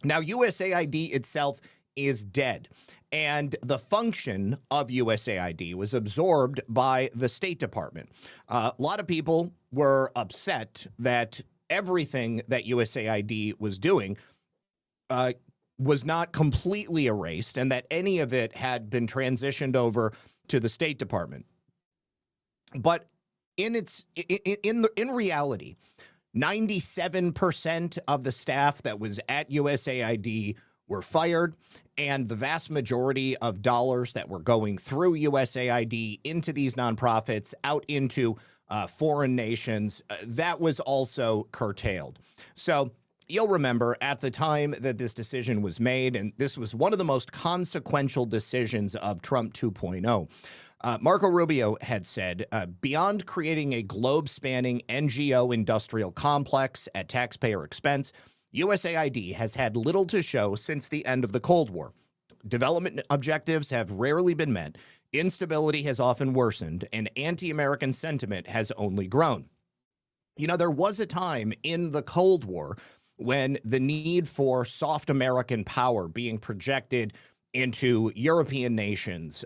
Now, USAID itself is dead, and the function of USAID was absorbed by the State Department. A lot of people were upset that everything that USAID was doing was not completely erased and that any of it had been transitioned over to the State Department. But in reality, 97% of the staff that was at USAID were fired, and the vast majority of dollars that were going through USAID into these nonprofits, out into foreign nations, that was also curtailed. So you'll remember at the time that this decision was made, and this was one of the most consequential decisions of Trump 2.0, Marco Rubio had said, beyond creating a globe-spanning NGO industrial complex at taxpayer expense, USAID has had little to show since the end of the Cold War. Development objectives have rarely been met, instability has often worsened, and anti-American sentiment has only grown. You know, there was a time in the Cold War when the need for soft American power being projected into European nations,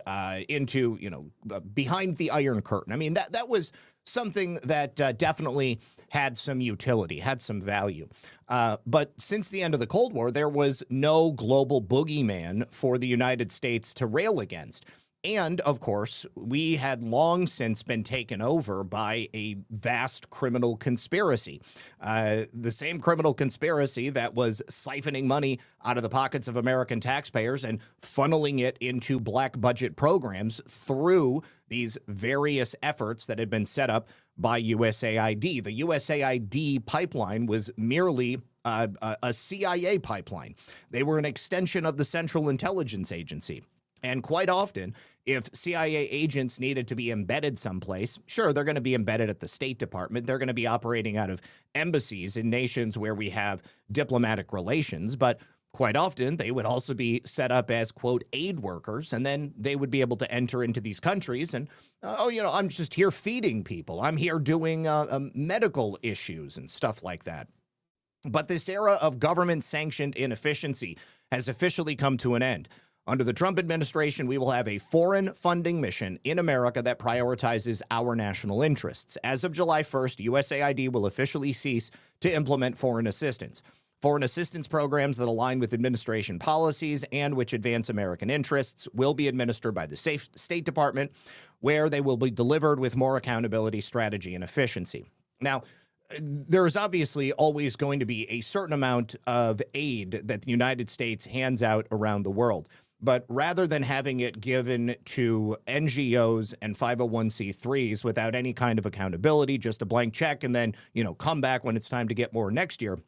into, behind the Iron Curtain. I mean, that was something that definitely had some utility, had some value. But since the end of the Cold War, there was no global boogeyman for the United States to rail against. And, of course, we had long since been taken over by a vast criminal conspiracy. The same criminal conspiracy that was siphoning money out of the pockets of American taxpayers and funneling it into black budget programs through these various efforts that had been set up by USAID. The USAID pipeline was merely a CIA pipeline. They were an extension of the Central Intelligence Agency. And quite often, if CIA agents needed to be embedded someplace, sure, they're going to be embedded at the State Department. They're going to be operating out of embassies in nations where we have diplomatic relations. But quite often, they would also be set up as, quote, aid workers. And then they would be able to enter into these countries and, I'm just here feeding people. I'm here doing medical issues and stuff like that. But this era of government-sanctioned inefficiency has officially come to an end. Under the Trump administration, we will have a foreign funding mission in America that prioritizes our national interests. As of July 1st, USAID will officially cease to implement foreign assistance. Foreign assistance programs that align with administration policies and which advance American interests will be administered by the State Department, where they will be delivered with more accountability, strategy, and efficiency. Now, there is obviously always going to be a certain amount of aid that the United States hands out around the world. But rather than having it given to NGOs and 501c3s without any kind of accountability, just a blank check, and then, come back when it's time to get more next year,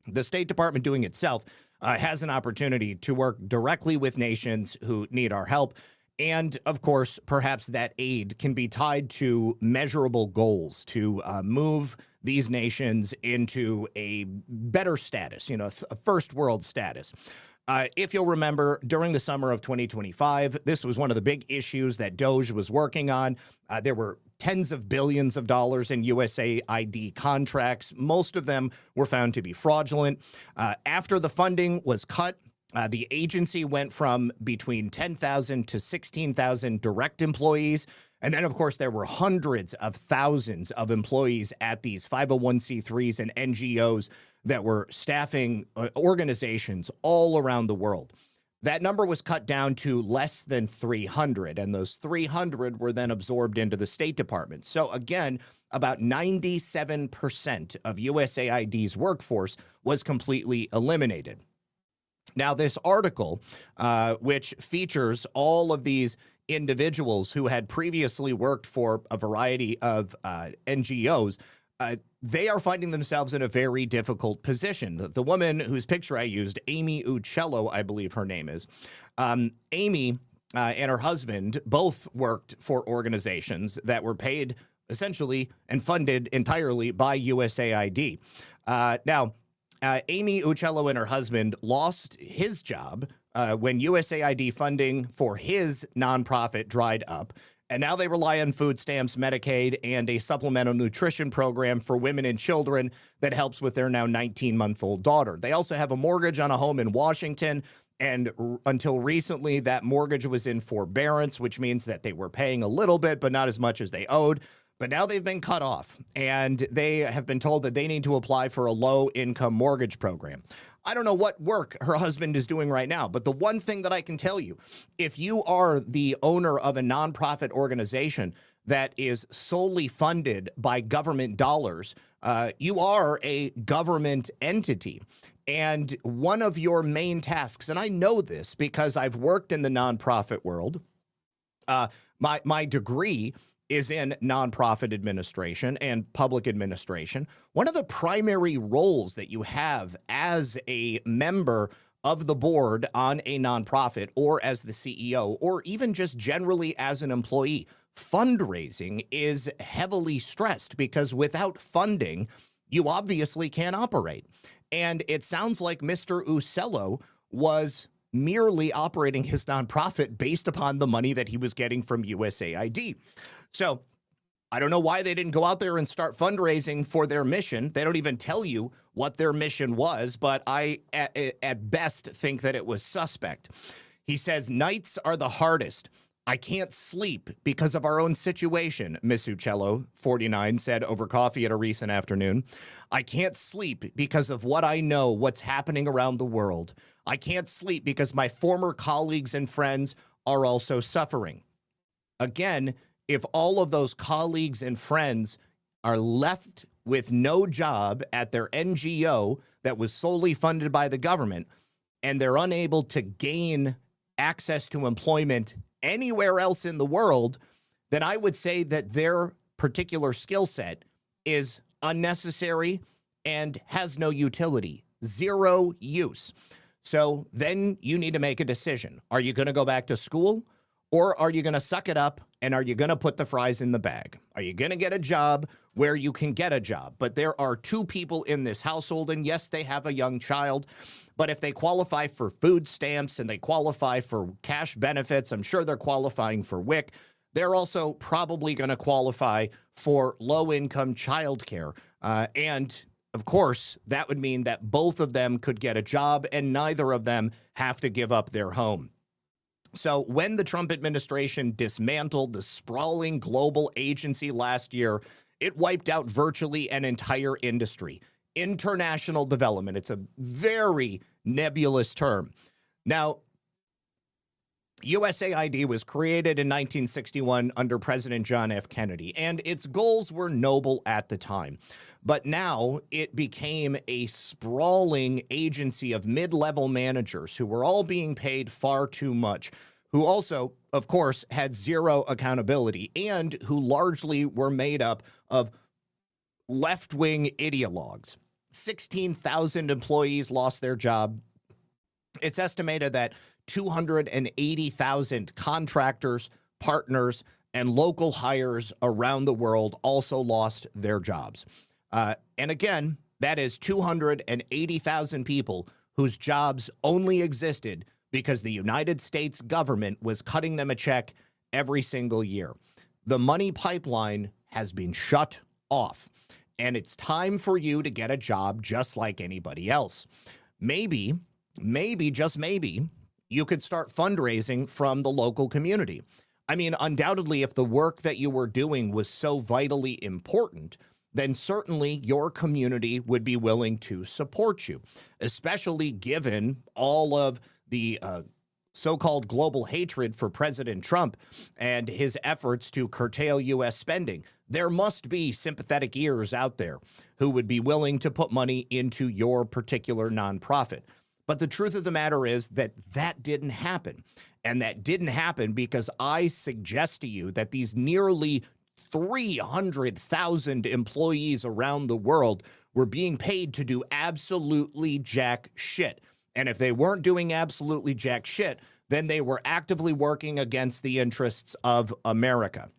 the State Department doing itself has an opportunity to work directly with nations who need our help. And, of course, perhaps that aid can be tied to measurable goals to move these nations into a better status, a first world status. If you'll remember, during the summer of 2025, this was one of the big issues that DOGE was working on. There were tens of billions of dollars in USAID contracts. Most of them were found to be fraudulent. After the funding was cut, the agency went from between 10,000 to 16,000 direct employees. And then, of course, there were hundreds of thousands of employees at these 501c3s and NGOs that were staffing organizations all around the world. That number was cut down to less than 300, and those 300 were then absorbed into the State Department. So again, about 97% of USAID's workforce was completely eliminated. Now, this article, which features all of these individuals who had previously worked for a variety of NGOs, they are finding themselves in a very difficult position. The woman whose picture I used, Amy Uccello, I believe her name is, Amy and her husband both worked for organizations that were paid essentially and funded entirely by USAID. Now, Amy Uccello and her husband lost his job when USAID funding for his nonprofit dried up. And now they rely on food stamps, Medicaid, and a supplemental nutrition program for women and children that helps with their now 19-month-old daughter. They also have a mortgage on a home in Washington. And until recently, that mortgage was in forbearance, which means that they were paying a little bit, but not as much as they owed. But now they've been cut off, and they have been told that they need to apply for a low-income mortgage program. I don't know what work her husband is doing right now, but the one thing that I can tell you, if you are the owner of a nonprofit organization that is solely funded by government dollars, you are a government entity. And one of your main tasks, and I know this because I've worked in the nonprofit world, my degree is in nonprofit administration and public administration. One of the primary roles that you have as a member of the board on a nonprofit, or as the CEO, or even just generally as an employee, fundraising is heavily stressed because without funding, you obviously can't operate. And it sounds like Mr. Uccello was merely operating his nonprofit based upon the money that he was getting from USAID. So I don't know why they didn't go out there and start fundraising for their mission. They don't even tell you what their mission was, but I, at best, think that it was suspect. He says, nights are the hardest. I can't sleep because of our own situation, Miss Uccello, 49, said over coffee at a recent afternoon. I can't sleep because of what I know, what's happening around the world. I can't sleep because my former colleagues and friends are also suffering. Again, if all of those colleagues and friends are left with no job at their NGO that was solely funded by the government, and they're unable to gain access to employment anywhere else in the world, then I would say that their particular skill set is unnecessary and has no utility, zero use. So then you need to make a decision. Are you going to go back to school, or are you going to suck it up and are you going to put the fries in the bag? Are you going to get a job where you can get a job? But there are two people in this household, and yes, they have a young child. But if they qualify for food stamps and they qualify for cash benefits, I'm sure they're qualifying for WIC. They're also probably going to qualify for low-income childcare. And, of course, that would mean that both of them could get a job and neither of them have to give up their home. So when the Trump administration dismantled the sprawling global agency last year, it wiped out virtually an entire industry. International development. It's a very nebulous term. Now, USAID was created in 1961 under President John F. Kennedy, and its goals were noble at the time. But now it became a sprawling agency of mid-level managers who were all being paid far too much, who also, of course, had zero accountability, and who largely were made up of left-wing ideologues. 16,000 employees lost their job. It's estimated that 280,000 contractors, partners, and local hires around the world also lost their jobs. And again, that is 280,000 people whose jobs only existed because the United States government was cutting them a check every single year. The money pipeline has been shut off, and it's time for you to get a job just like anybody else. Maybe, just maybe, you could start fundraising from the local community. I mean, undoubtedly, if the work that you were doing was so vitally important, then certainly your community would be willing to support you, especially given all of the so-called global hatred for President Trump and his efforts to curtail U.S. spending. There must be sympathetic ears out there who would be willing to put money into your particular nonprofit. But the truth of the matter is that that didn't happen. And that didn't happen because I suggest to you that these nearly 300,000 employees around the world were being paid to do absolutely jack shit. And if they weren't doing absolutely jack shit, then they were actively working against the interests of America.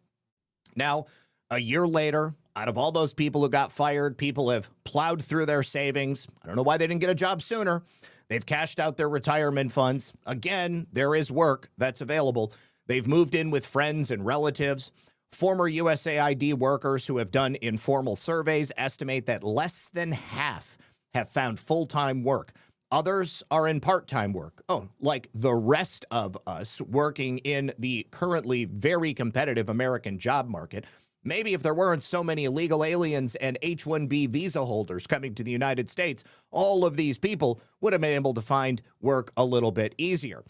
Now, a year later, out of all those people who got fired, people have plowed through their savings. I don't know why they didn't get a job sooner. They've cashed out their retirement funds. Again, there is work that's available. They've moved in with friends and relatives. Former USAID workers who have done informal surveys estimate that less than half have found full-time work. Others are in part-time work. Oh, like the rest of us working in the currently very competitive American job market. Maybe if there weren't so many illegal aliens and H-1B visa holders coming to the United States, all of these people would have been able to find work a little bit easier.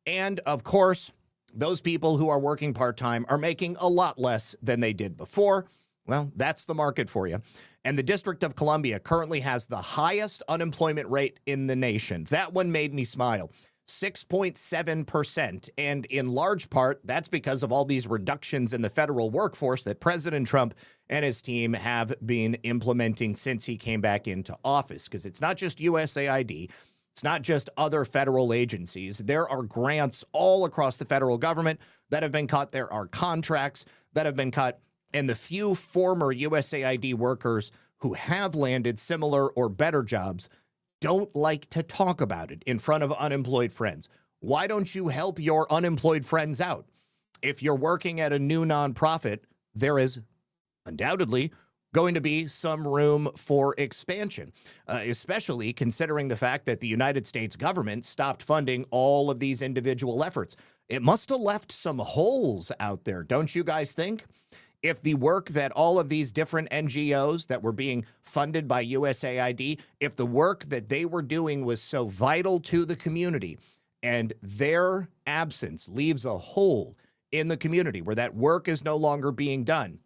And of course, those people who are working part-time are making a lot less than they did before. Well, that's the market for you. And the District of Columbia currently has the highest unemployment rate in the nation. That one made me smile. 6.7%. And in large part, that's because of all these reductions in the federal workforce that President Trump and his team have been implementing since he came back into office. Because it's not just USAID. It's not just other federal agencies. There are grants all across the federal government that have been cut. There are contracts that have been cut. And the few former USAID workers who have landed similar or better jobs don't like to talk about it in front of unemployed friends. Why don't you help your unemployed friends out? If you're working at a new nonprofit, there is undoubtedly going to be some room for expansion, especially considering the fact that the United States government stopped funding all of these individual efforts. It must have left some holes out there, don't you guys think? If the work that all of these different NGOs that were being funded by USAID, if the work that they were doing was so vital to the community and their absence leaves a hole in the community where that work is no longer being done,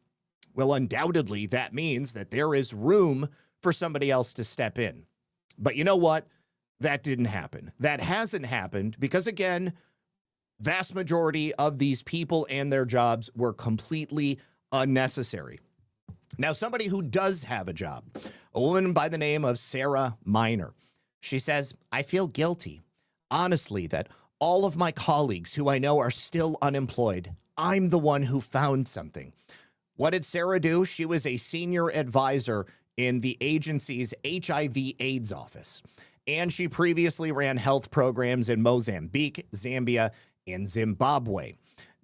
well, undoubtedly that means that there is room for somebody else to step in. But you know what? That didn't happen. That hasn't happened because, again, vast majority of these people and their jobs were completely unnecessary. Now, somebody who does have a job, a woman by the name of Sarah Miner, she says, I feel guilty, honestly, that all of my colleagues who I know are still unemployed, I'm the one who found something. What did Sarah do? She was a senior advisor in the agency's HIV/AIDS office, and she previously ran health programs in Mozambique, Zambia, and Zimbabwe.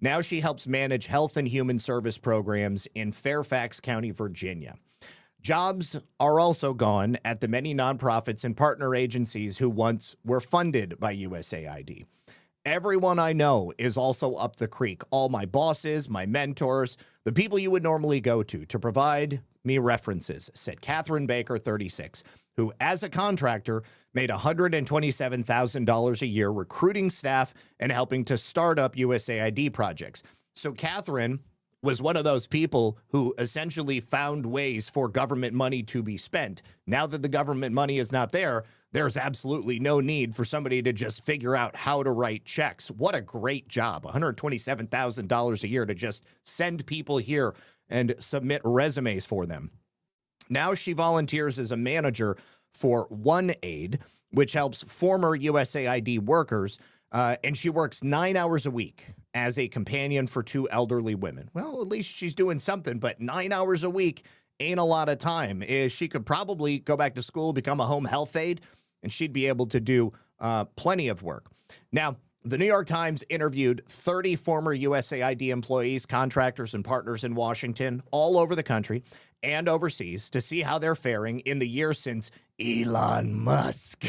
Now she helps manage health and human service programs in Fairfax County, Virginia. Jobs are also gone at the many nonprofits and partner agencies who once were funded by USAID. Everyone I know is also up the creek. All my bosses, my mentors, the people you would normally go to provide me references, said Catherine Baker, 36, who, as a contractor, made $127,000 a year recruiting staff and helping to start up USAID projects. So Catherine was one of those people who essentially found ways for government money to be spent. Now that the government money is not there, there's absolutely no need for somebody to just figure out how to write checks. What a great job. $127,000 a year to just send people here and submit resumes for them. Now she volunteers as a manager for USAID, which helps former USAID workers, and she works 9 hours a week as a companion for 2 elderly women. Well, at least she's doing something, but 9 hours a week ain't a lot of time. She could probably go back to school, become a home health aide, and she'd be able to do plenty of work. Now, the New York Times interviewed 30 former USAID employees, contractors, and partners in Washington, all over the country and overseas, to see how they're faring in the year since Elon Musk,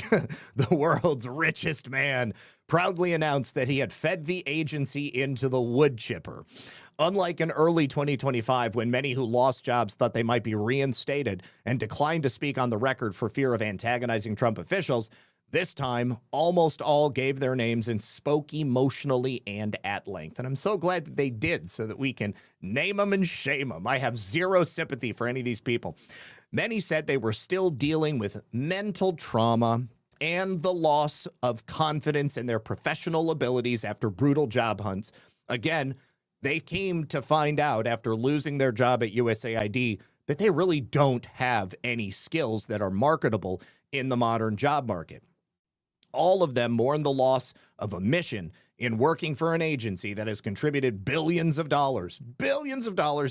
the world's richest man, proudly announced that he had fed the agency into the wood chipper. Unlike in early 2025, when many who lost jobs thought they might be reinstated and declined to speak on the record for fear of antagonizing Trump officials, this time, almost all gave their names and spoke emotionally and at length. And I'm so glad that they did so that we can name them and shame them. I have zero sympathy for any of these people. Many said they were still dealing with mental trauma and the loss of confidence in their professional abilities after brutal job hunts. Again, They came to find out after losing their job at USAID that they really don't have any skills that are marketable in the modern job market. All of them mourn the loss of a mission in working for an agency that has contributed billions of dollars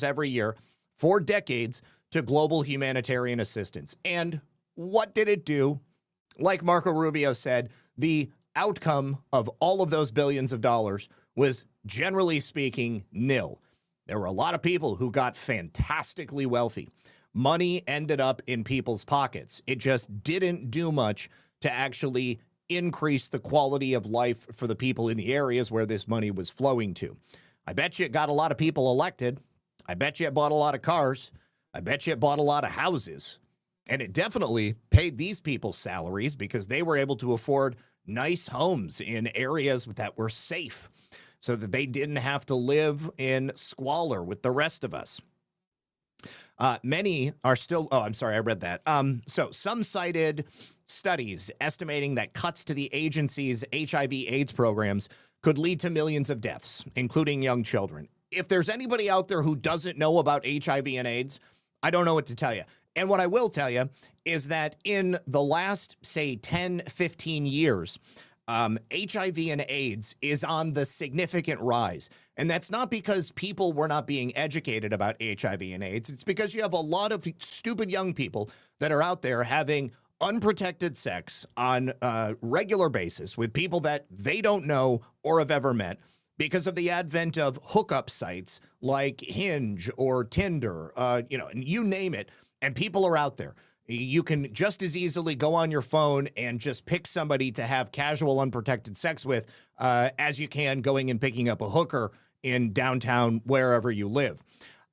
every year for decades to global humanitarian assistance. And what did it do? Like Marco Rubio said, the outcome of all of those billions of dollars was, generally speaking, nil. There were a lot of people who got fantastically wealthy. Money ended up in people's pockets. It just didn't do much to actually increase the quality of life for the people in the areas where this money was flowing to. I bet you it got a lot of people elected. I bet you it bought a lot of cars. I bet you it bought a lot of houses. And it definitely paid these people's salaries because they were able to afford nice homes in areas that were safe so that they didn't have to live in squalor with the rest of us. Many are still, I read that. So some cited studies estimating that cuts to the agency's HIV/AIDS programs could lead to millions of deaths, including young children. If there's anybody out there who doesn't know about HIV and AIDS, I don't know what to tell you. And what I will tell you is that in the last, say, 10, 15 years, HIV and AIDS is on the significant rise. And that's not because people were not being educated about HIV and AIDS. It's because you have a lot of stupid young people that are out there having unprotected sex on a regular basis with people that they don't know or have ever met because of the advent of hookup sites like Hinge or Tinder, and you name it. And people are out there. You can just as easily go on your phone and just pick somebody to have casual, unprotected sex with as you can going and picking up a hooker in downtown, wherever you live.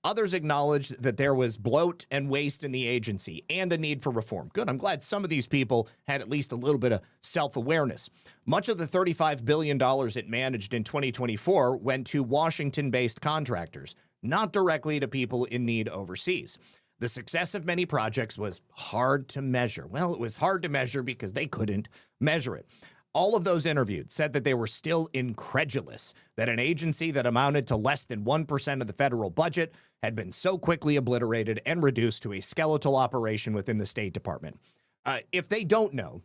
Others acknowledged that there was bloat and waste in the agency and a need for reform. Good. I'm glad some of these people had at least a little bit of self-awareness. Much of the $35 billion it managed in 2024 went to Washington-based contractors, not directly to people in need overseas. The success of many projects was hard to measure. Well, it was hard to measure because they couldn't measure it. All of those interviewed said that they were still incredulous that an agency that amounted to less than 1% of the federal budget had been so quickly obliterated and reduced to a skeletal operation within the State Department. If they don't know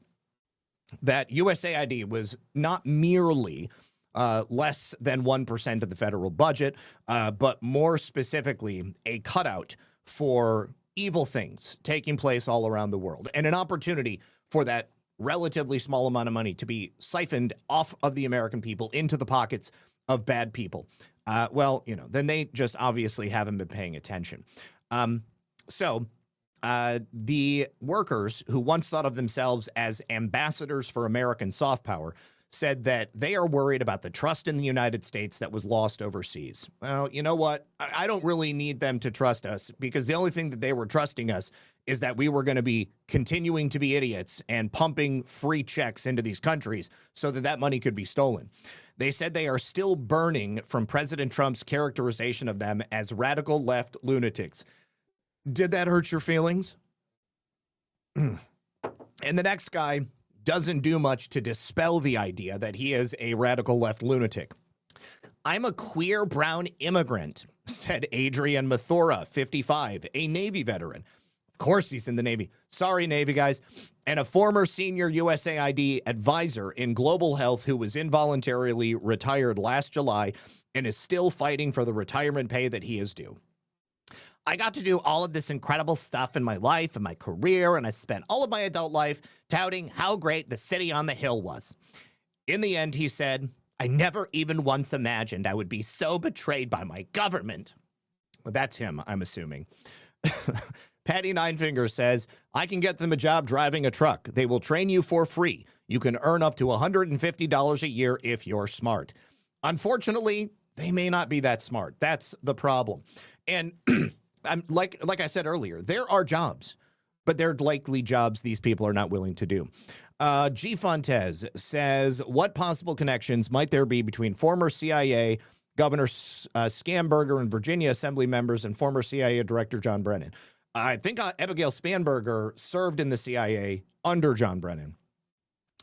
that USAID was not merely less than 1% of the federal budget, but more specifically a cutout for evil things taking place all around the world and an opportunity for that relatively small amount of money to be siphoned off of the American people into the pockets of bad people, then they just obviously haven't been paying attention. So the workers who once thought of themselves as ambassadors for American soft power said that they are worried about the trust in the United States that was lost overseas. Well, you know what? I don't really need them to trust us because the only thing that they were trusting us is that we were going to be continuing to be idiots and pumping free checks into these countries so that that money could be stolen. They said they are still burning from President Trump's characterization of them as radical left lunatics. Did that hurt your feelings? And the next guy doesn't do much to dispel the idea that he is a radical left lunatic. I'm a queer brown immigrant, said Adrian Mathura, 55, a Navy veteran. Of course he's in the Navy. Sorry, Navy guys. And a former senior USAID advisor in global health who was involuntarily retired last July and is still fighting for the retirement pay that he is due. I got to do all of this incredible stuff in my life and my career, and I spent all of my adult life touting how great the city on the hill was. In the end, he said, I never even once imagined I would be so betrayed by my government. Well, that's him, I'm assuming. Patty Ninefinger says, I can get them a job driving a truck. They will train you for free. You can earn up to $150 a year if you're smart. Unfortunately, they may not be that smart. That's the problem. And like I said earlier, there are jobs, but they're likely jobs these people are not willing to do. G. Fontes says, what possible connections might there be between former CIA Governor Scamberger and Virginia Assembly members and former CIA Director John Brennan? I think Abigail Spanberger served in the CIA under John Brennan.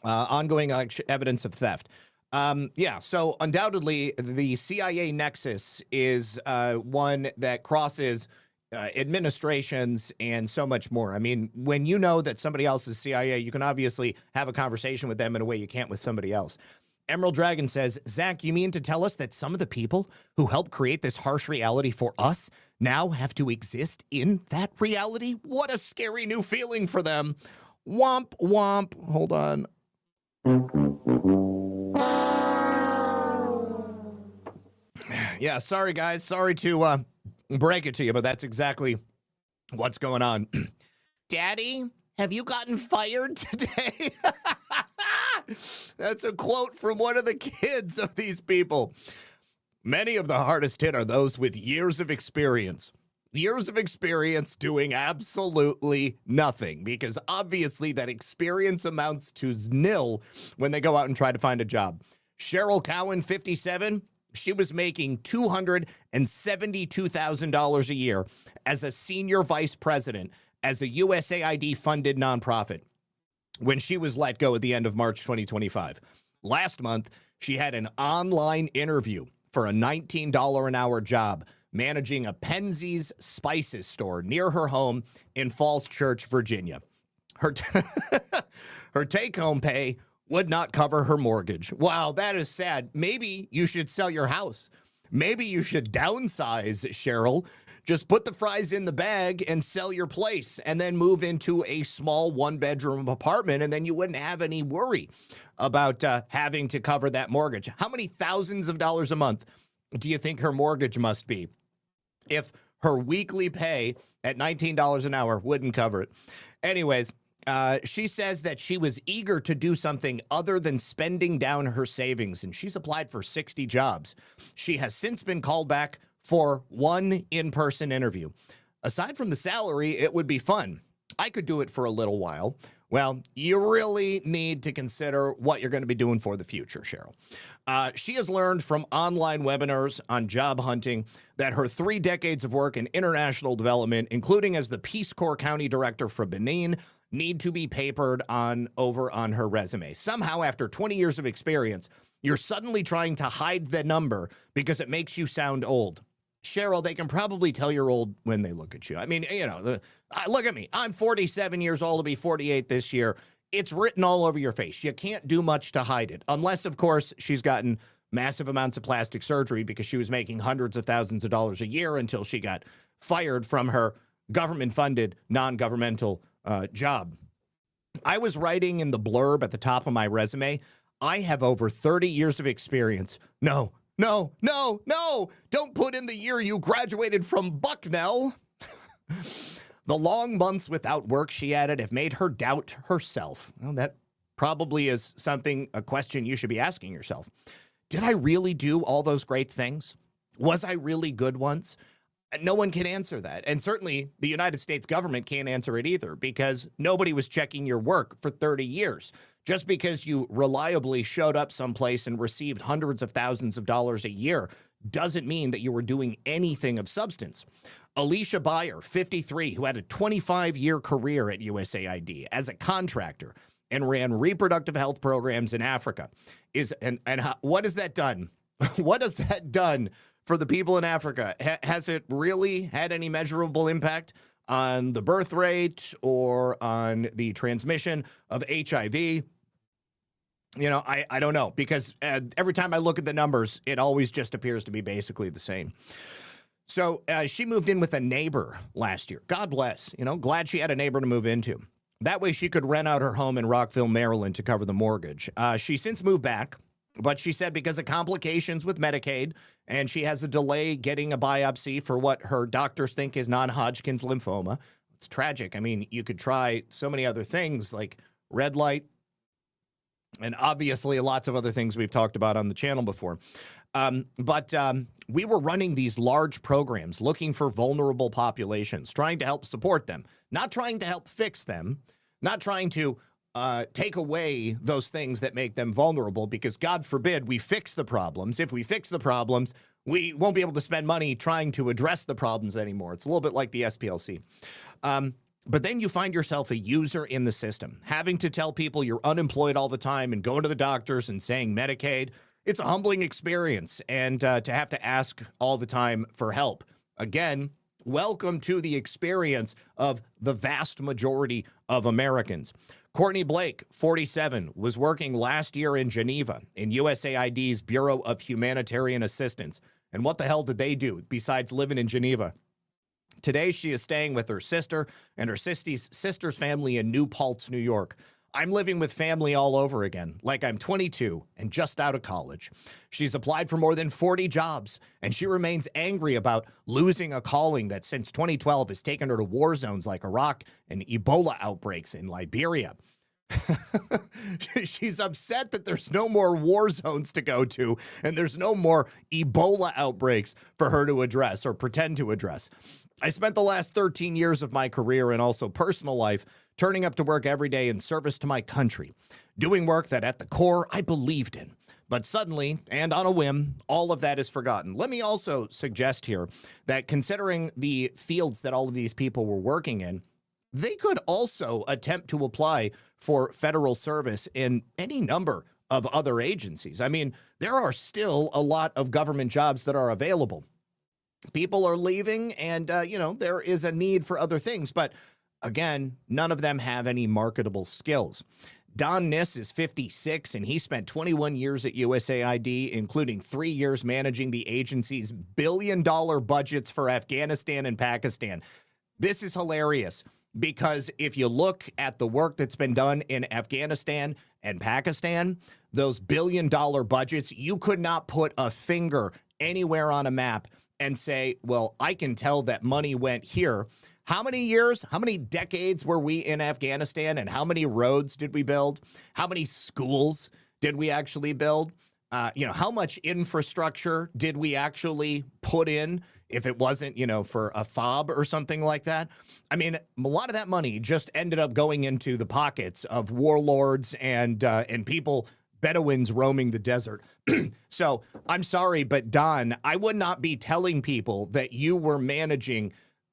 Ongoing evidence of theft. Yeah, so undoubtedly the CIA nexus is one that crosses administrations and so much more. I mean, when you know that somebody else is CIA, you can obviously have a conversation with them in a way you can't with somebody else. Emerald Dragon says, Zach, you mean to tell us that some of the people who helped create this harsh reality for us now have to exist in that reality? What a scary new feeling for them. Womp, womp. Hold on. Yeah, sorry, guys. Sorry to break it to you, but that's exactly what's going on. Daddy, have you gotten fired today? That's a quote from one of the kids of these people. Many of the hardest hit are those with years of experience. Years of experience doing absolutely nothing, because obviously that experience amounts to nil when they go out and try to find a job. Cheryl Cowan, 57, she was making $272,000 a year as a senior vice president as a USAID-funded nonprofit when she was let go at the end of March 2025. Last month, she had an online interview for a $19 an hour job managing a Penzeys spices store near her home in Falls Church, Virginia. Her take-home pay would not cover her mortgage. Wow, that is sad. Maybe you should sell your house. Maybe you should downsize, Cheryl. Just put the fries in the bag and sell your place and then move into a small one-bedroom apartment, and then you wouldn't have any worry about having to cover that mortgage. How many thousands of dollars a month do you think her mortgage must be if her weekly pay at $19 an hour wouldn't cover it? Anyways, she says that she was eager to do something other than spending down her savings, and she's applied for 60 jobs. She has since been called back for one in-person interview. Aside from the salary, it would be fun. I could do it for a little while. Well, you really need to consider what you're going to be doing for the future, Cheryl. She has learned from online webinars on job hunting that her 3 decades of work in international development, including as the Peace Corps County Director for Benin, need to be papered over on her resume. Somehow, after 20 years of experience, you're suddenly trying to hide the number because it makes you sound old. Cheryl, they can probably tell you're old when they look at you. I mean, you know, look at me. I'm 47 years old. I'll be 48 this year. It's written all over your face. You can't do much to hide it. Unless, of course, she's gotten massive amounts of plastic surgery because she was making hundreds of thousands of dollars a year until she got fired from her government-funded, non-governmental job. I was writing in the blurb at the top of my resume, I have over 30 years of experience. No. Don't put in the year you graduated from Bucknell. The long months without work, she added, have made her doubt herself. Well, that probably is a question you should be asking yourself. Did I really do all those great things? Was I really good once? No one can answer that. And certainly the United States government can't answer it either, because nobody was checking your work for 30 years. Just because you reliably showed up someplace and received hundreds of thousands of dollars a year doesn't mean that you were doing anything of substance. Alicia Beyer, 53, who had a 25-year career at USAID as a contractor and ran reproductive health programs in Africa, what has that done? What has that done for the people in Africa? Has it really had any measurable impact on the birth rate or on the transmission of HIV? You know, I don't know, because every time I look at the numbers, it always just appears to be basically the same. So she moved in with a neighbor last year. God bless. You know, glad she had a neighbor to move into. That way she could rent out her home in Rockville, Maryland to cover the mortgage. She since moved back, but she said because of complications with Medicaid, and she has a delay getting a biopsy for what her doctors think is non-Hodgkin's lymphoma. It's tragic. I mean, you could try so many other things like red light and obviously lots of other things we've talked about on the channel before. But we were running these large programs looking for vulnerable populations, trying to help support them, not trying to help fix them, not trying to take away those things that make them vulnerable, because God forbid we fix the problems. If we fix the problems, we won't be able to spend money trying to address the problems anymore. It's a little bit like the SPLC. But then you find yourself a user in the system, having to tell people you're unemployed all the time and going to the doctors and saying Medicaid. It's a humbling experience, and to have to ask all the time for help. Again, welcome to the experience of the vast majority of Americans. Courtney Blake, 47, was working last year in Geneva in USAID's Bureau of Humanitarian Assistance. And what the hell did they do besides living in Geneva? Today, she is staying with her sister and her sister's family in New Paltz, New York. I'm living with family all over again, like I'm 22 and just out of college. She's applied for more than 40 jobs, and she remains angry about losing a calling that since 2012 has taken her to war zones like Iraq and Ebola outbreaks in Liberia. She's upset that there's no more war zones to go to, and there's no more Ebola outbreaks for her to address or pretend to address. I spent the last 13 years of my career and also personal life turning up to work every day in service to my country, doing work that at the core I believed in. But suddenly, and on a whim, all of that is forgotten. Let me also suggest here that considering the fields that all of these people were working in, they could also attempt to apply for federal service in any number of other agencies. I mean, there are still a lot of government jobs that are available. People are leaving and, there is a need for other things. But again, none of them have any marketable skills. Don Niss is 56, and he spent 21 years at USAID, including 3 years managing the agency's billion-dollar budgets for Afghanistan and Pakistan. This is hilarious because if you look at the work that's been done in Afghanistan and Pakistan, those billion-dollar budgets, you could not put a finger anywhere on a map and say, well, I can tell that money went here. How many years, how many decades were we in Afghanistan, and how many roads did we build? How many schools did we actually build? How much infrastructure did we actually put in if it wasn't, for a fob or something like that? I mean, a lot of that money just ended up going into the pockets of warlords and people, Bedouins roaming the desert. So I'm sorry, but Don, I would not be telling people that you were managing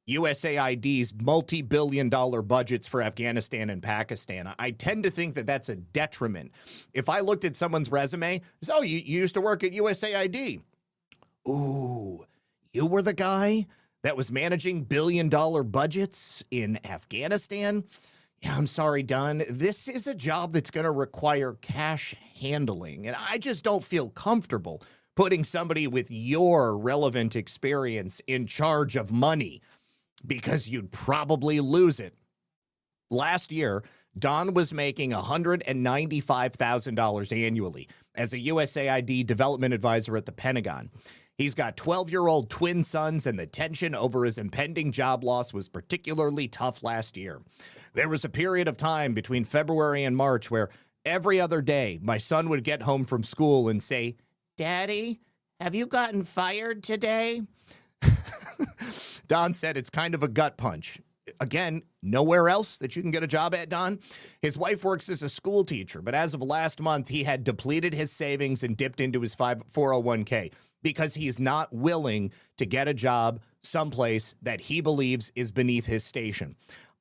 USAID's multi-billion-dollar budgets for Afghanistan and Pakistan. I tend to think that that's a detriment. If I looked at someone's resume, you used to work at USAID. Ooh, you were the guy that was managing billion-dollar budgets in Afghanistan? Yeah, I'm sorry, Don. This is a job that's going to require cash handling, and I just don't feel comfortable putting somebody with your relevant experience in charge of money because you'd probably lose it. Last year, Don was making $195,000 annually as a USAID development advisor at the Pentagon. He's got 12-year-old twin sons, and the tension over his impending job loss was particularly tough last year. There was a period of time between February and March where every other day my son would get home from school and say, "Daddy, have you gotten fired today?" Don said it's kind of a gut punch. Again, nowhere else that you can get a job at, Don. His wife works as a school teacher, but as of last month, he had depleted his savings and dipped into his 401k because he's not willing to get a job someplace that he believes is beneath his station.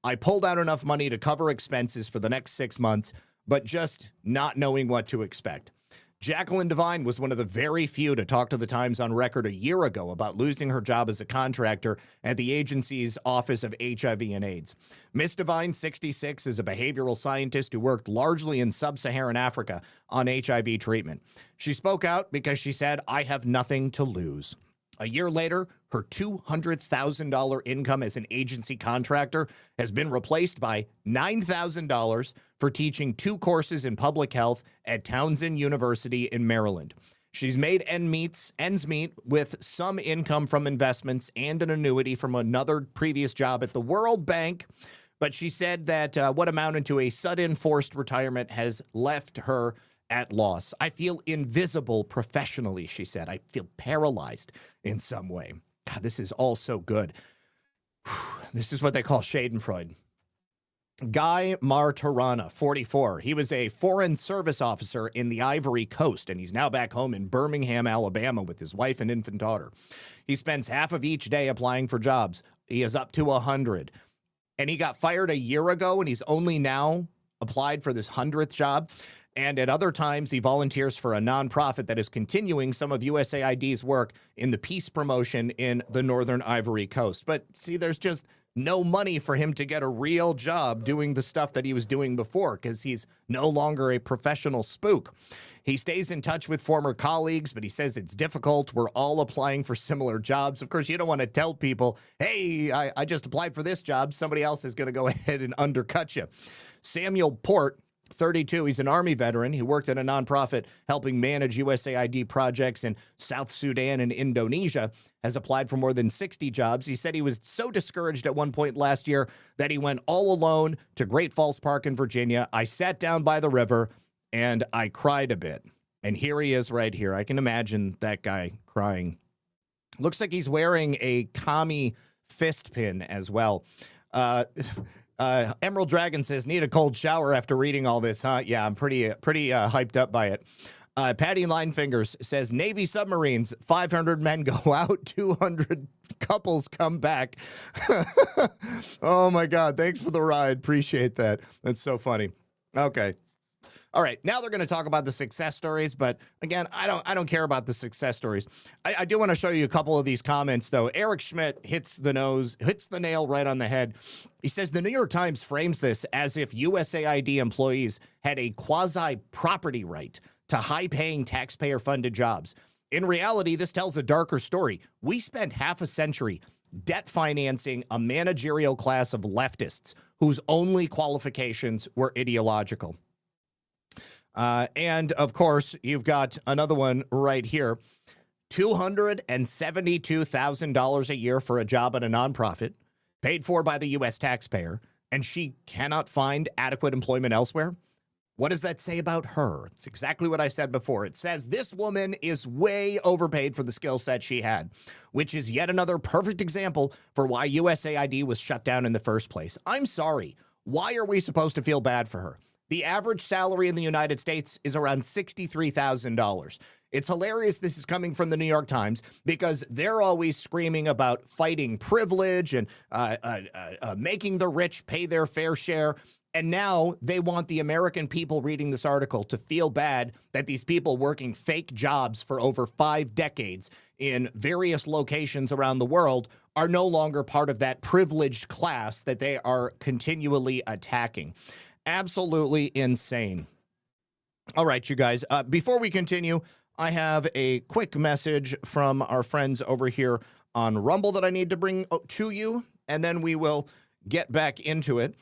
I pulled out enough money to cover expenses for the next 6 months, but just not knowing what to expect. Jacqueline Devine was one of the very few to talk to the Times on record a year ago about losing her job as a contractor at the agency's Office of HIV and AIDS. Miss Devine, 66, is a behavioral scientist who worked largely in sub-Saharan Africa on HIV treatment. She spoke out because she said, "I have nothing to lose." A year later, her $200,000 income as an agency contractor has been replaced by $9,000 for teaching 2 courses in public health at Townsend University in Maryland. She's made ends meet with some income from investments and an annuity from another previous job at the World Bank, but she said that what amounted to a sudden forced retirement has left her at loss. "I feel invisible professionally," she said. "I feel paralyzed in some way." God, this is all so good. This is what they call Schadenfreude. Guy Martorana, 44. He was a foreign service officer in the Ivory Coast, and he's now back home in Birmingham, Alabama with his wife and infant daughter. He spends half of each day applying for jobs. He is up to 100. and he got fired a year ago, and he's only now applied for this 100th job. And at other times, he volunteers for a nonprofit that is continuing some of USAID's work in the peace promotion in the Northern Ivory Coast. But see, there's just no money for him to get a real job doing the stuff that he was doing before because he's no longer a professional spook. He stays in touch with former colleagues, but he says it's difficult. We're all applying for similar jobs. Of course, you don't want to tell people, hey, I just applied for this job. Somebody else is going to go ahead and undercut you. Samuel Port, 32, he's an Army veteran. He worked at a nonprofit helping manage USAID projects in South Sudan and Indonesia, has applied for more than 60 jobs. He said he was so discouraged at one point last year that he went all alone to Great Falls Park in Virginia. I sat down by the river and I cried a bit. And here he is right here. I can imagine that guy crying. Looks like he's wearing a commie fist pin as well. Emerald Dragon says, need a cold shower after reading all this, huh? Yeah, I'm pretty hyped up by it. Patty Linefingers says, Navy submarines, 500 men go out, 200 couples come back. Oh, my God. Thanks for the ride. Appreciate that. That's so funny. Okay. All right, now they're going to talk about the success stories, but again, I don't care about the success stories. I do want to show you a couple of these comments, though. Eric Schmidt hits the nail right on the head. He says the New York Times frames this as if USAID employees had a quasi-property right to high-paying taxpayer-funded jobs. In reality, this tells a darker story. We spent half a century debt financing a managerial class of leftists whose only qualifications were ideological. And, of course, you've got another one right here. $272,000 a year for a job at a nonprofit, paid for by the U.S. taxpayer, and she cannot find adequate employment elsewhere. What does that say about her? It's exactly what I said before. It says this woman is way overpaid for the skill set she had, which is yet another perfect example for why USAID was shut down in the first place. I'm sorry. Why are we supposed to feel bad for her? The average salary in the United States is around $63,000. It's hilarious this is coming from the New York Times because they're always screaming about fighting privilege and making the rich pay their fair share. And now they want the American people reading this article to feel bad that these people working fake jobs for over 5 decades in various locations around the world are no longer part of that privileged class that they are continually attacking. Absolutely insane. All right, you guys, before we continue, I have a quick message from our friends over here on Rumble that I need to bring to you, and then we will get back into it.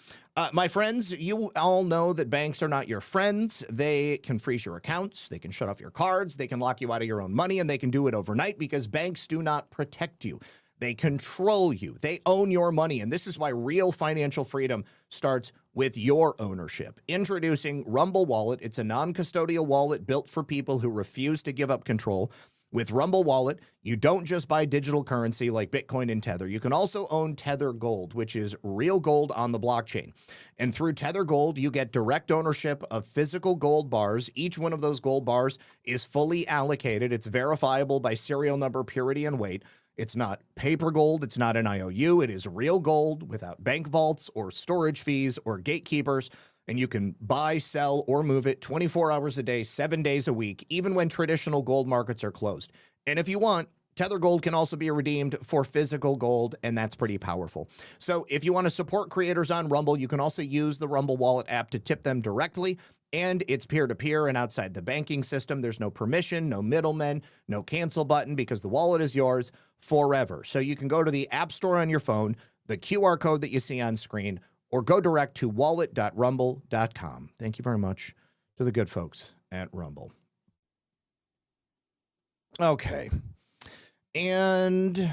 My friends, you all know that banks are not your friends. They can freeze your accounts, they can shut off your cards, they can lock you out of your own money, and they can do it overnight because banks do not protect you. They control you. They own your money. And this is why real financial freedom starts with your ownership. Introducing Rumble Wallet. It's a non-custodial wallet built for people who refuse to give up control. With Rumble Wallet, you don't just buy digital currency like Bitcoin and Tether. You can also own Tether Gold, which is real gold on the blockchain. And through Tether Gold, you get direct ownership of physical gold bars. Each one of those gold bars is fully allocated. It's verifiable by serial number, purity, and weight. It's not paper gold. It's not an IOU. It is real gold without bank vaults or storage fees or gatekeepers. And you can buy, sell, or move it 24 hours a day, 7 days a week, even when traditional gold markets are closed. And if you want, Tether Gold can also be redeemed for physical gold, and that's pretty powerful. So if you want to support creators on Rumble, you can also use the Rumble Wallet app to tip them directly. And it's peer-to-peer and outside the banking system. There's no permission, no middlemen, no cancel button because the wallet is yours forever. So you can go to the App Store on your phone, the QR code that you see on screen, or go direct to wallet.rumble.com. Thank you very much to the good folks at Rumble. Okay. And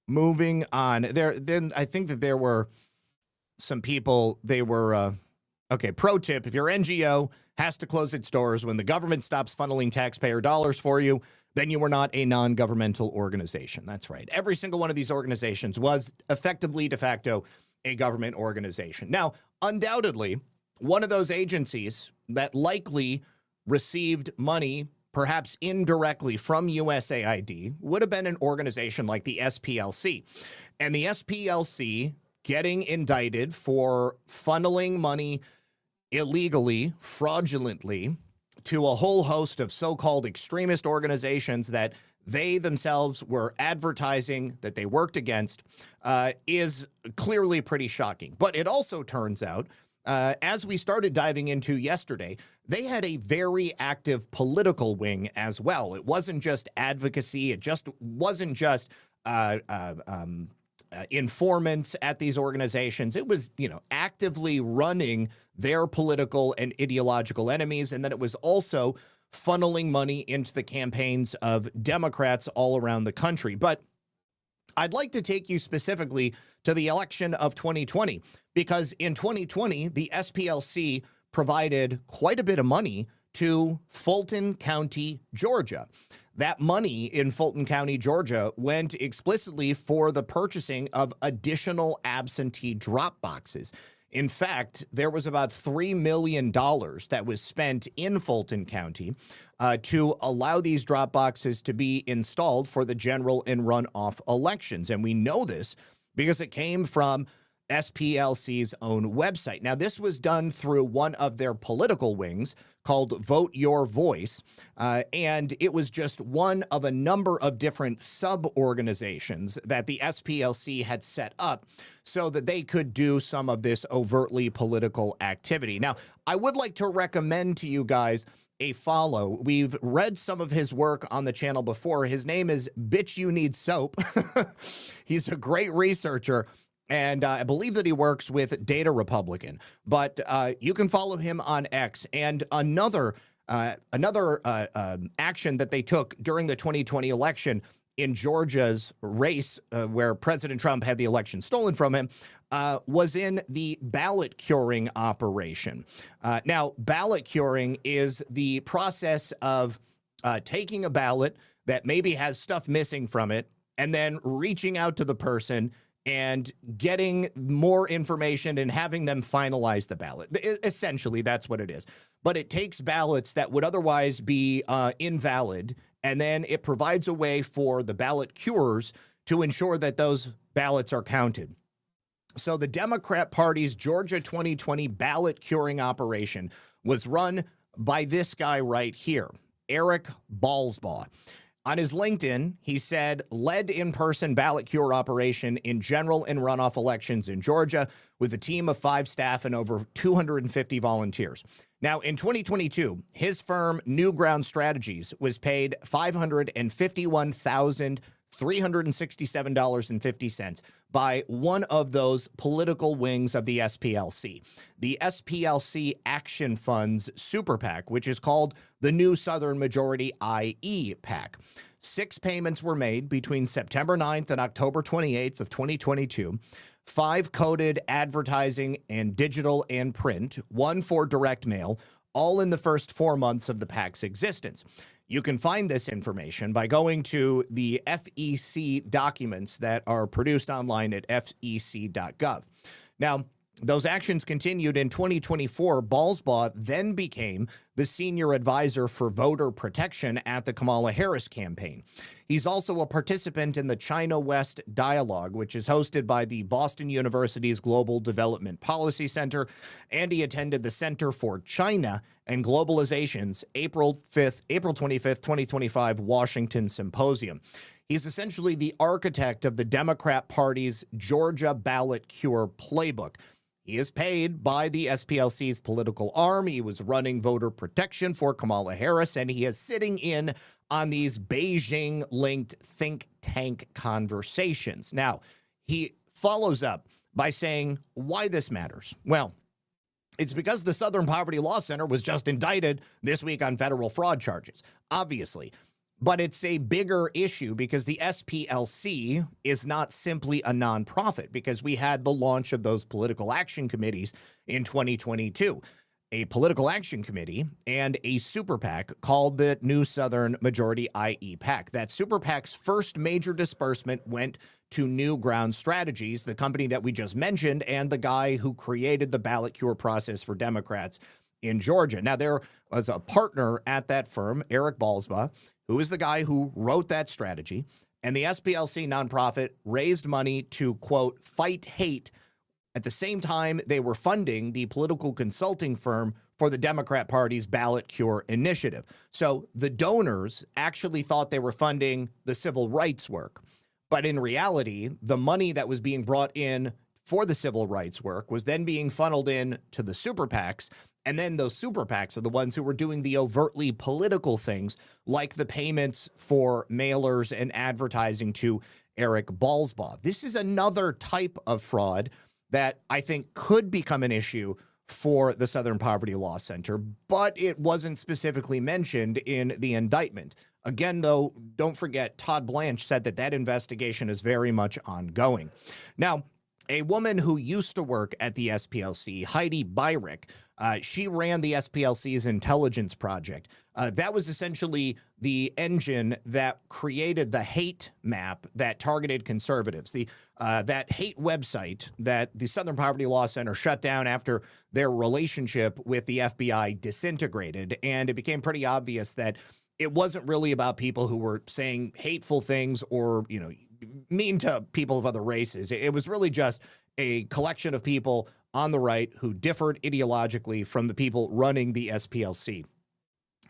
moving on. Then I think that there were some people, they were... Okay, pro tip, if your NGO has to close its doors when the government stops funneling taxpayer dollars for you, then you are not a non-governmental organization. That's right. Every single one of these organizations was effectively, de facto, a government organization. Now, undoubtedly, one of those agencies that likely received money, perhaps indirectly from USAID, would have been an organization like the SPLC. And the SPLC getting indicted for funneling money illegally, fraudulently, to a whole host of so-called extremist organizations that they themselves were advertising that they worked against, is clearly pretty shocking. But it also turns out, as we started diving into yesterday, they had a very active political wing as well. It wasn't just advocacy. It just wasn't just informants at these organizations. It was, actively running their political and ideological enemies. And then it was also funneling money into the campaigns of Democrats all around the country. But I'd like to take you specifically to the election of 2020, because in 2020, the SPLC provided quite a bit of money to Fulton County, Georgia. That money in Fulton County, Georgia, went explicitly for the purchasing of additional absentee drop boxes. In fact, there was about $3 million that was spent in Fulton County to allow these drop boxes to be installed for the general and runoff elections. And we know this because it came from SPLC's own website. Now, this was done through one of their political wings called Vote Your Voice, and it was just one of a number of different sub-organizations that the SPLC had set up so that they could do some of this overtly political activity. Now, I would like to recommend to you guys a follow. We've read some of his work on the channel before. His name is Bitch You Need Soap. He's a great researcher. And I believe that he works with Data Republican, but you can follow him on X. And another action that they took during the 2020 election in Georgia's race, where President Trump had the election stolen from him, was in the ballot curing operation. Now, ballot curing is the process of taking a ballot that maybe has stuff missing from it and then reaching out to the person and getting more information and having them finalize the ballot. Essentially, that's what it is. But it takes ballots that would otherwise be invalid, and then it provides a way for the ballot curers to ensure that those ballots are counted. So the Democrat Party's Georgia 2020 ballot curing operation was run by this guy right here, Eric Balsbaugh. On his LinkedIn, he said, led in-person ballot cure operation in general and runoff elections in Georgia with a team of 5 staff and over 250 volunteers. Now, in 2022, his firm, New Ground Strategies, was paid $551,367.50 by one of those political wings of the SPLC, the SPLC Action Fund's Super PAC, which is called the New Southern Majority IE PAC. 6 payments were made between September 9th and October 28th of 2022. 5 coded advertising and digital and print, 1 for direct mail, all in the first 4 months of the PAC's existence. You can find this information by going to the FEC documents that are produced online at fec.gov. Now, those actions continued in 2024. Balsbaugh then became the senior advisor for voter protection at the Kamala Harris campaign. He's also a participant in the China West Dialogue, which is hosted by the Boston University's Global Development Policy Center, and he attended the Center for China and Globalization's April 25th, 2025 Washington Symposium. He's essentially the architect of the Democrat Party's Georgia ballot cure playbook. He is paid by the SPLC's political arm. He was running voter protection for Kamala Harris, and he is sitting in on these Beijing-linked think tank conversations. Now, he follows up by saying why this matters. Well, it's because the Southern Poverty Law Center was just indicted this week on federal fraud charges, obviously. But it's a bigger issue because the SPLC is not simply a nonprofit, because we had the launch of those political action committees in 2022. A political action committee and a super PAC called the New Southern Majority IE PAC. That super PAC's first major disbursement went to New Ground Strategies, the company that we just mentioned, and the guy who created the ballot cure process for Democrats in Georgia. Now, there was a partner at that firm, Eric Balsbaugh, who is the guy who wrote that strategy, and the SPLC nonprofit raised money to, quote, fight hate At the same time, they were funding the political consulting firm for the Democrat Party's ballot cure initiative. So the donors actually thought they were funding the civil rights work. But in reality, the money that was being brought in for the civil rights work was then being funneled in to the super PACs. And then those super PACs are the ones who were doing the overtly political things, like the payments for mailers and advertising to Eric Balsbaugh. This is another type of fraud that I think could become an issue for the Southern Poverty Law Center, but it wasn't specifically mentioned in the indictment. Again, though, don't forget, Todd Blanche said that that investigation is very much ongoing. Now, a woman who used to work at the SPLC, Heidi Byrick, she ran the SPLC's intelligence project. That was essentially the engine that created the hate map that targeted conservatives. That hate website that the Southern Poverty Law Center shut down after their relationship with the FBI disintegrated. And it became pretty obvious that it wasn't really about people who were saying hateful things or, mean to people of other races. It was really just a collection of people on the right who differed ideologically from the people running the SPLC.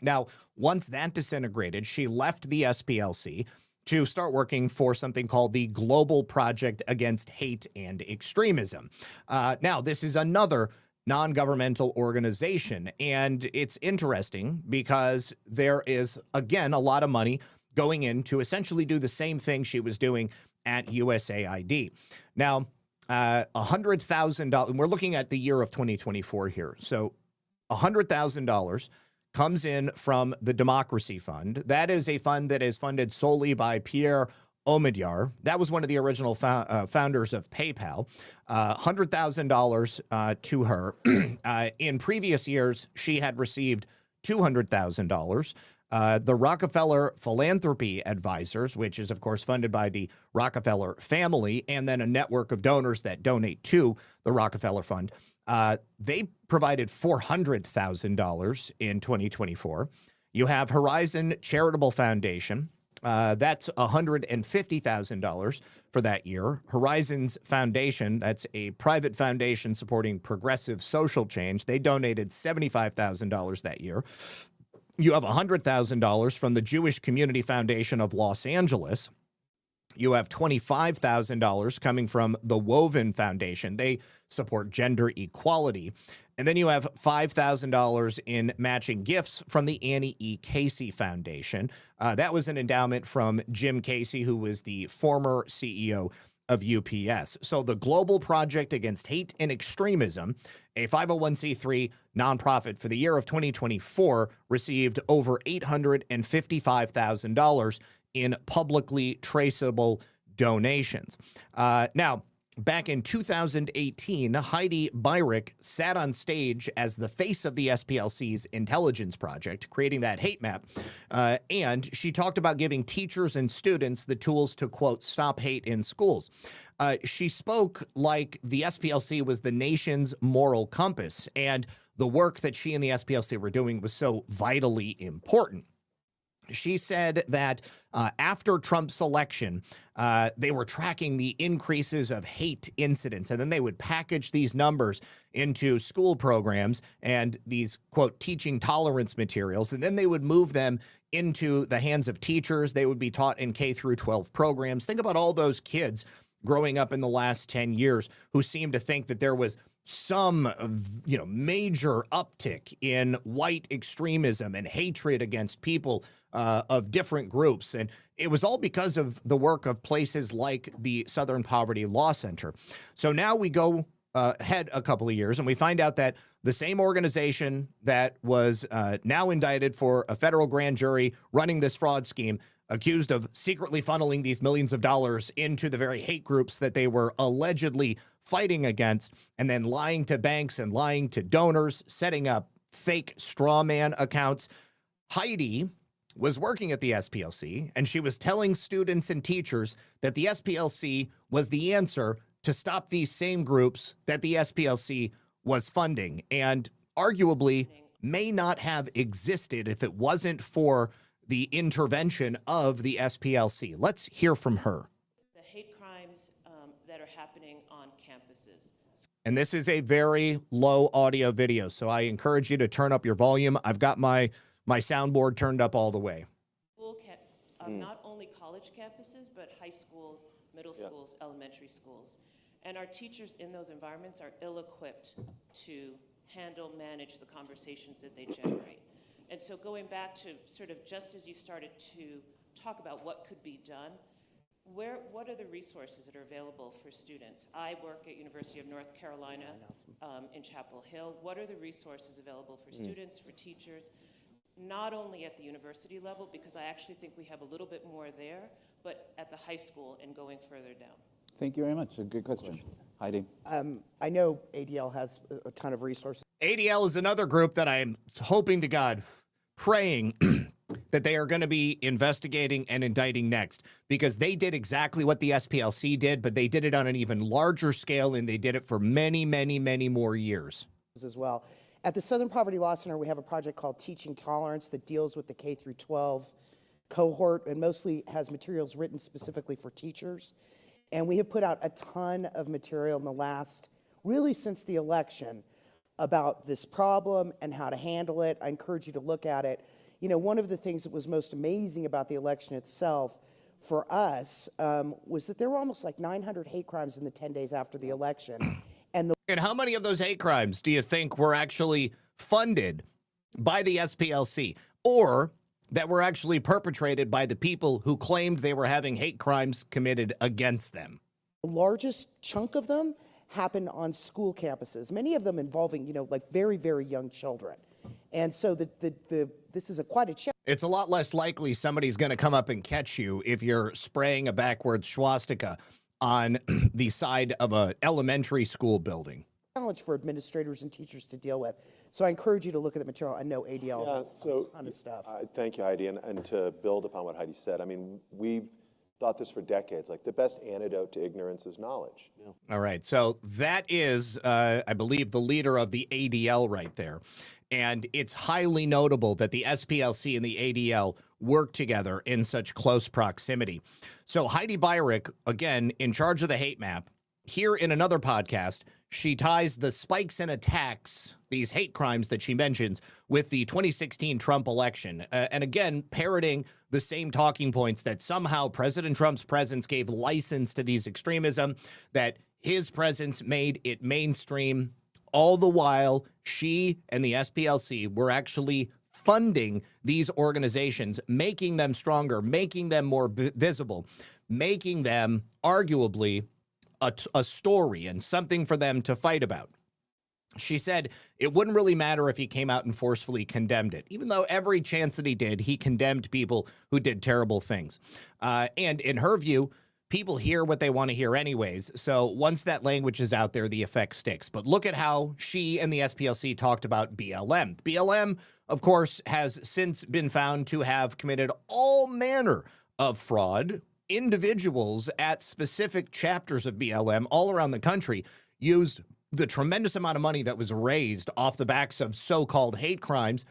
Now, once that disintegrated, she left the SPLC to start working for something called the Global Project Against Hate and Extremism. Now, this is another non-governmental organization, and it's interesting because there is, again, a lot of money going in to essentially do the same thing she was doing at USAID. Now, $100,000, we're looking at the year of 2024 here. So $100,000 comes in from the Democracy Fund. That is a fund that is funded solely by Pierre Omidyar. That was one of the original founders of PayPal. $100,000 to her. In previous years, she had received $200,000. The Rockefeller Philanthropy Advisors, which is, of course, funded by the Rockefeller family, and then a network of donors that donate to the Rockefeller Fund, they provided $400,000 in 2024. You have Horizon Charitable Foundation. That's $150,000 for that year. Horizons Foundation, that's a private foundation supporting progressive social change. They donated $75,000 that year. You have $100,000 from the Jewish Community Foundation of Los Angeles. You have $25,000 coming from the Woven Foundation. They support gender equality. And then you have $5,000 in matching gifts from the Annie E. Casey Foundation. That was an endowment from Jim Casey, who was the former CEO of UPS. So the Global Project Against Hate and Extremism, a 501c3 nonprofit for the year of 2024, received over $855,000 in publicly traceable donations. Now, back in 2018, Heidi Byrick sat on stage as the face of the SPLC's intelligence project, creating that hate map, and she talked about giving teachers and students the tools to, quote, stop hate in schools. She spoke like the SPLC was the nation's moral compass, and the work that she and the SPLC were doing was so vitally important. She said that after Trump's election, they were tracking the increases of hate incidents, and then they would package these numbers into school programs and these, quote, teaching tolerance materials, and then they would move them into the hands of teachers. They would be taught in K through 12 programs. Think about all those kids growing up in the last 10 years who seemed to think that there was some, major uptick in white extremism and hatred against people of different groups. And it was all because of the work of places like the Southern Poverty Law Center. So now we go ahead a couple of years and we find out that the same organization that was now indicted for a federal grand jury running this fraud scheme, accused of secretly funneling these millions of dollars into the very hate groups that they were allegedly fighting against, and then lying to banks and lying to donors, setting up fake straw man accounts. Heidi was working at the SPLC, and she was telling students and teachers that the SPLC was the answer to stop these same groups that the SPLC was funding, and arguably may not have existed if it wasn't for the intervention of the SPLC. Let's hear from her. The hate crimes that are happening on campuses. And this is a very low audio video, so I encourage you to turn up your volume. I've got my soundboard turned up all the way. Not only college campuses, but high schools, middle schools, elementary schools. And our teachers in those environments are ill-equipped to manage the conversations that they generate. And so going back to sort of just as you started to talk about what could be done, what are the resources that are available for students? I work at University of North Carolina in Chapel Hill. What are the resources available for students, for teachers, not only at the university level, because I actually think we have a little bit more there, but at the high school and going further down? Thank you very much. A good question. Heidi. I know ADL has a ton of resources. ADL is another group that I'm hoping to God, praying that they are going to be investigating and indicting next, because they did exactly what the SPLC did, but they did it on an even larger scale, and they did it for many, many, many more years. As well. At the Southern Poverty Law Center, we have a project called Teaching Tolerance that deals with the K through 12 cohort and mostly has materials written specifically for teachers. And we have put out a ton of material in the last, really since the election, about this problem and how to handle it. I encourage you to look at it. You know, one of the things that was most amazing about the election itself for us was that there were almost like 900 hate crimes in the 10 days after the election. And how many of those hate crimes do you think were actually funded by the SPLC, or that were actually perpetrated by the people who claimed they were having hate crimes committed against them? The largest chunk of them happened on school campuses, many of them involving, you know, like very, very young children. And so this is quite a challenge. It's a lot less likely somebody's going to come up and catch you if you're spraying a backwards swastika on the side of an elementary school building. Challenge for administrators and teachers to deal with. So I encourage you to look at the material. I know ADL has a ton of stuff. Thank you, Heidi. And to build upon what Heidi said, I mean, we've thought this for decades, like the best antidote to ignorance is knowledge. All right. So that is, I believe, the leader of the ADL right there. And it's highly notable that the SPLC and the ADL work together in such close proximity. So Heidi Beirich, again, in charge of the hate map, here in another podcast, she ties the spikes in attacks, these hate crimes that she mentions, with the 2016 Trump election. And again, parroting the same talking points that somehow President Trump's presence gave license to these extremism, that his presence made it mainstream. All the while, she and the SPLC were actually funding these organizations, making them stronger, making them more visible, making them arguably a story and something for them to fight about. She said it wouldn't really matter if he came out and forcefully condemned it, even though every chance that he did, he condemned people who did terrible things. And in her view, people hear what they want to hear anyways. So once that language is out there, the effect sticks. But look at how she and the SPLC talked about BLM. BLM, of course, has since been found to have committed all manner of fraud. Individuals at specific chapters of BLM all around the country used the tremendous amount of money that was raised off the backs of so-called hate crimes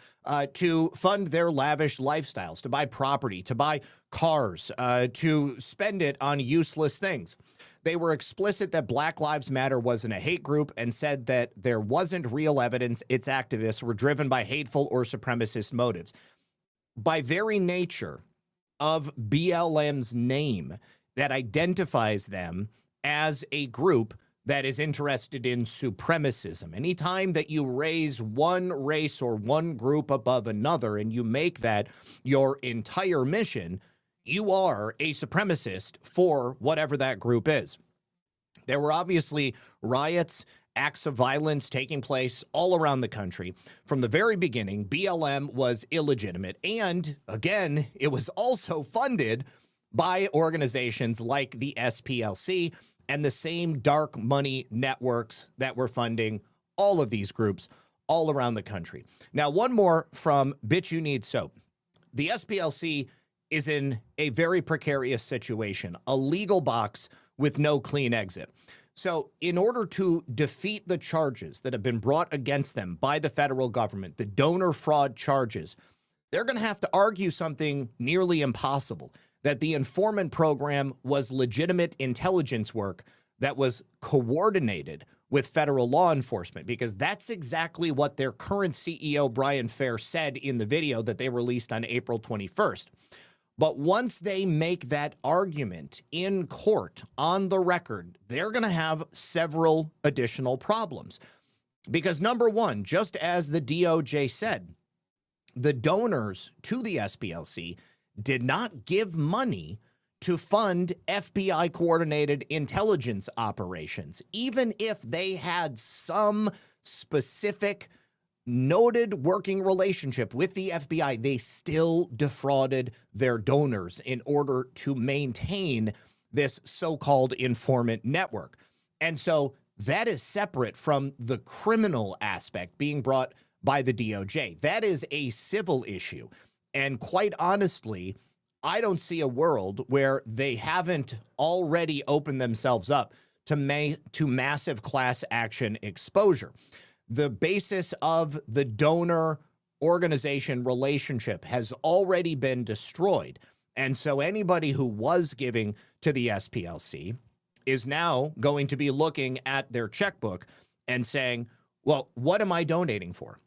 to fund their lavish lifestyles, to buy property, to buy cars, to spend it on useless things. They were explicit that Black Lives Matter wasn't a hate group and said that there wasn't real evidence its activists were driven by hateful or supremacist motives. By very nature of BLM's name, that identifies them as a group that is interested in supremacism. Anytime that you raise one race or one group above another and you make that your entire mission, you are a supremacist for whatever that group is. There were obviously riots, acts of violence taking place all around the country. From the very beginning, BLM was illegitimate. And again, it was also funded by organizations like the SPLC and the same dark money networks that were funding all of these groups all around the country. Now, one more from Bitch You Need Soap. The SPLC is in a very precarious situation, a legal box with no clean exit. So in order to defeat the charges that have been brought against them by the federal government, the donor fraud charges, they're going to have to argue something nearly impossible, that the informant program was legitimate intelligence work that was coordinated with federal law enforcement, because that's exactly what their current CEO, Brian Fair, said in the video that they released on April 21st. But once they make that argument in court on the record, they're going to have several additional problems. Because number one, just as the DOJ said, the donors to the SPLC did not give money to fund FBI-coordinated intelligence operations, even if they had some specific noted working relationship with the FBI. They still defrauded their donors in order to maintain this so-called informant network. And so that is separate from the criminal aspect being brought by the DOJ. That is a civil issue. And quite honestly, I don't see a world where they haven't already opened themselves up to massive class action exposure. The basis of the donor organization relationship has already been destroyed. And so anybody who was giving to the SPLC is now going to be looking at their checkbook and saying, well, what am I donating for?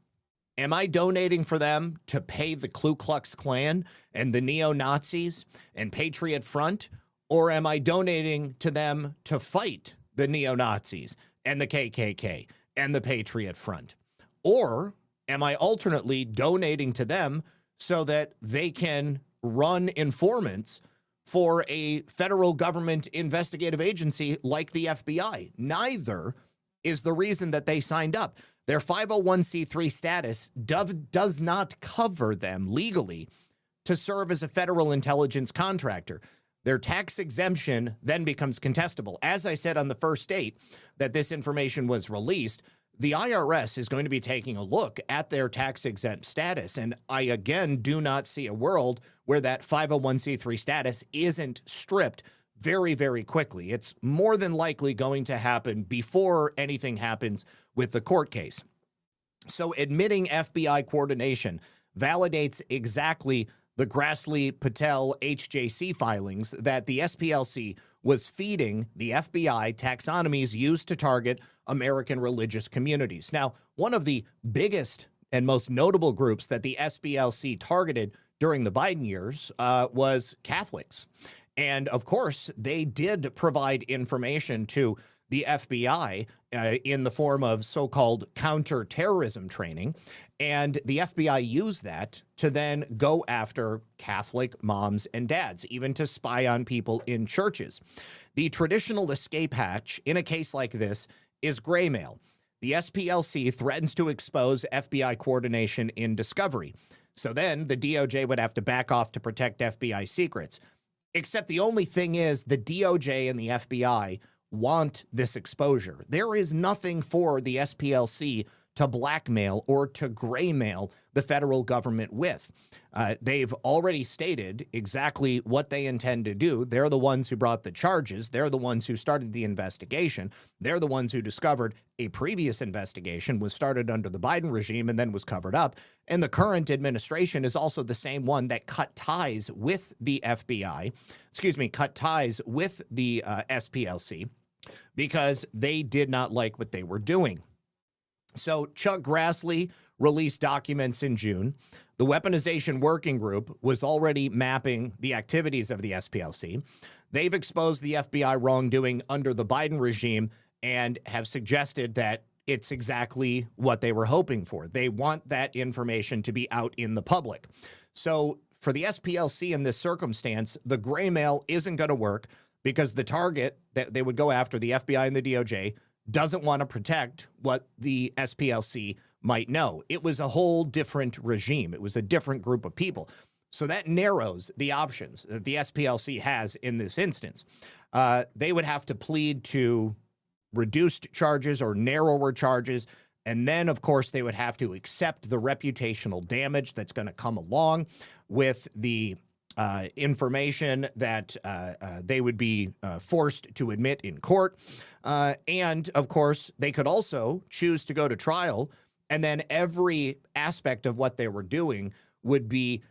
Am I donating for them to pay the Ku Klux Klan and the neo-Nazis and Patriot Front? Or am I donating to them to fight the neo-Nazis and the KKK and the Patriot Front? Or am I alternately donating to them so that they can run informants for a federal government investigative agency like the FBI? Neither is the reason that they signed up. Their 501c3 status does not cover them legally to serve as a federal intelligence contractor. Their tax exemption then becomes contestable. As I said on the first date that this information was released, the IRS is going to be taking a look at their tax exempt status. And I, again, do not see a world where that 501c3 status isn't stripped very, very quickly. It's more than likely going to happen before anything happens with the court case. So admitting FBI coordination validates exactly the Grassley Patel HJC filings that the SPLC was feeding the FBI taxonomies used to target American religious communities. Now, one of the biggest and most notable groups that the SPLC targeted during the Biden years was Catholics. And of course, they did provide information to the FBI in the form of so-called counterterrorism training. And the FBI used that to then go after Catholic moms and dads, even to spy on people in churches. The traditional escape hatch in a case like this is gray mail. The SPLC threatens to expose FBI coordination in discovery. So then the DOJ would have to back off to protect FBI secrets. Except the only thing is the DOJ and the FBI want this exposure. There is nothing for the SPLC to blackmail or to graymail the federal government with. They've already stated exactly what they intend to do. They're the ones who brought the charges. They're the ones who started the investigation. They're the ones who discovered a previous investigation was started under the Biden regime and then was covered up. And the current administration is also the same one that cut ties with the FBI, cut ties with the SPLC because they did not like what they were doing. So Chuck Grassley released documents in June. The Weaponization Working Group was already mapping the activities of the SPLC. They've exposed the FBI wrongdoing under the Biden regime and have suggested that it's exactly what they were hoping for. They want that information to be out in the public. So for the SPLC in this circumstance, the gray mail isn't going to work because the target that they would go after, the FBI and the DOJ, doesn't want to protect what the SPLC might know. It was a whole different regime. It was a different group of people. So that narrows the options that the SPLC has in this instance. They would have to plead to reduced charges or narrower charges. And then, of course, they would have to accept the reputational damage that's going to come along with the information that they would be forced to admit in court. And, of course, they could also choose to go to trial, and then every aspect of what they were doing would be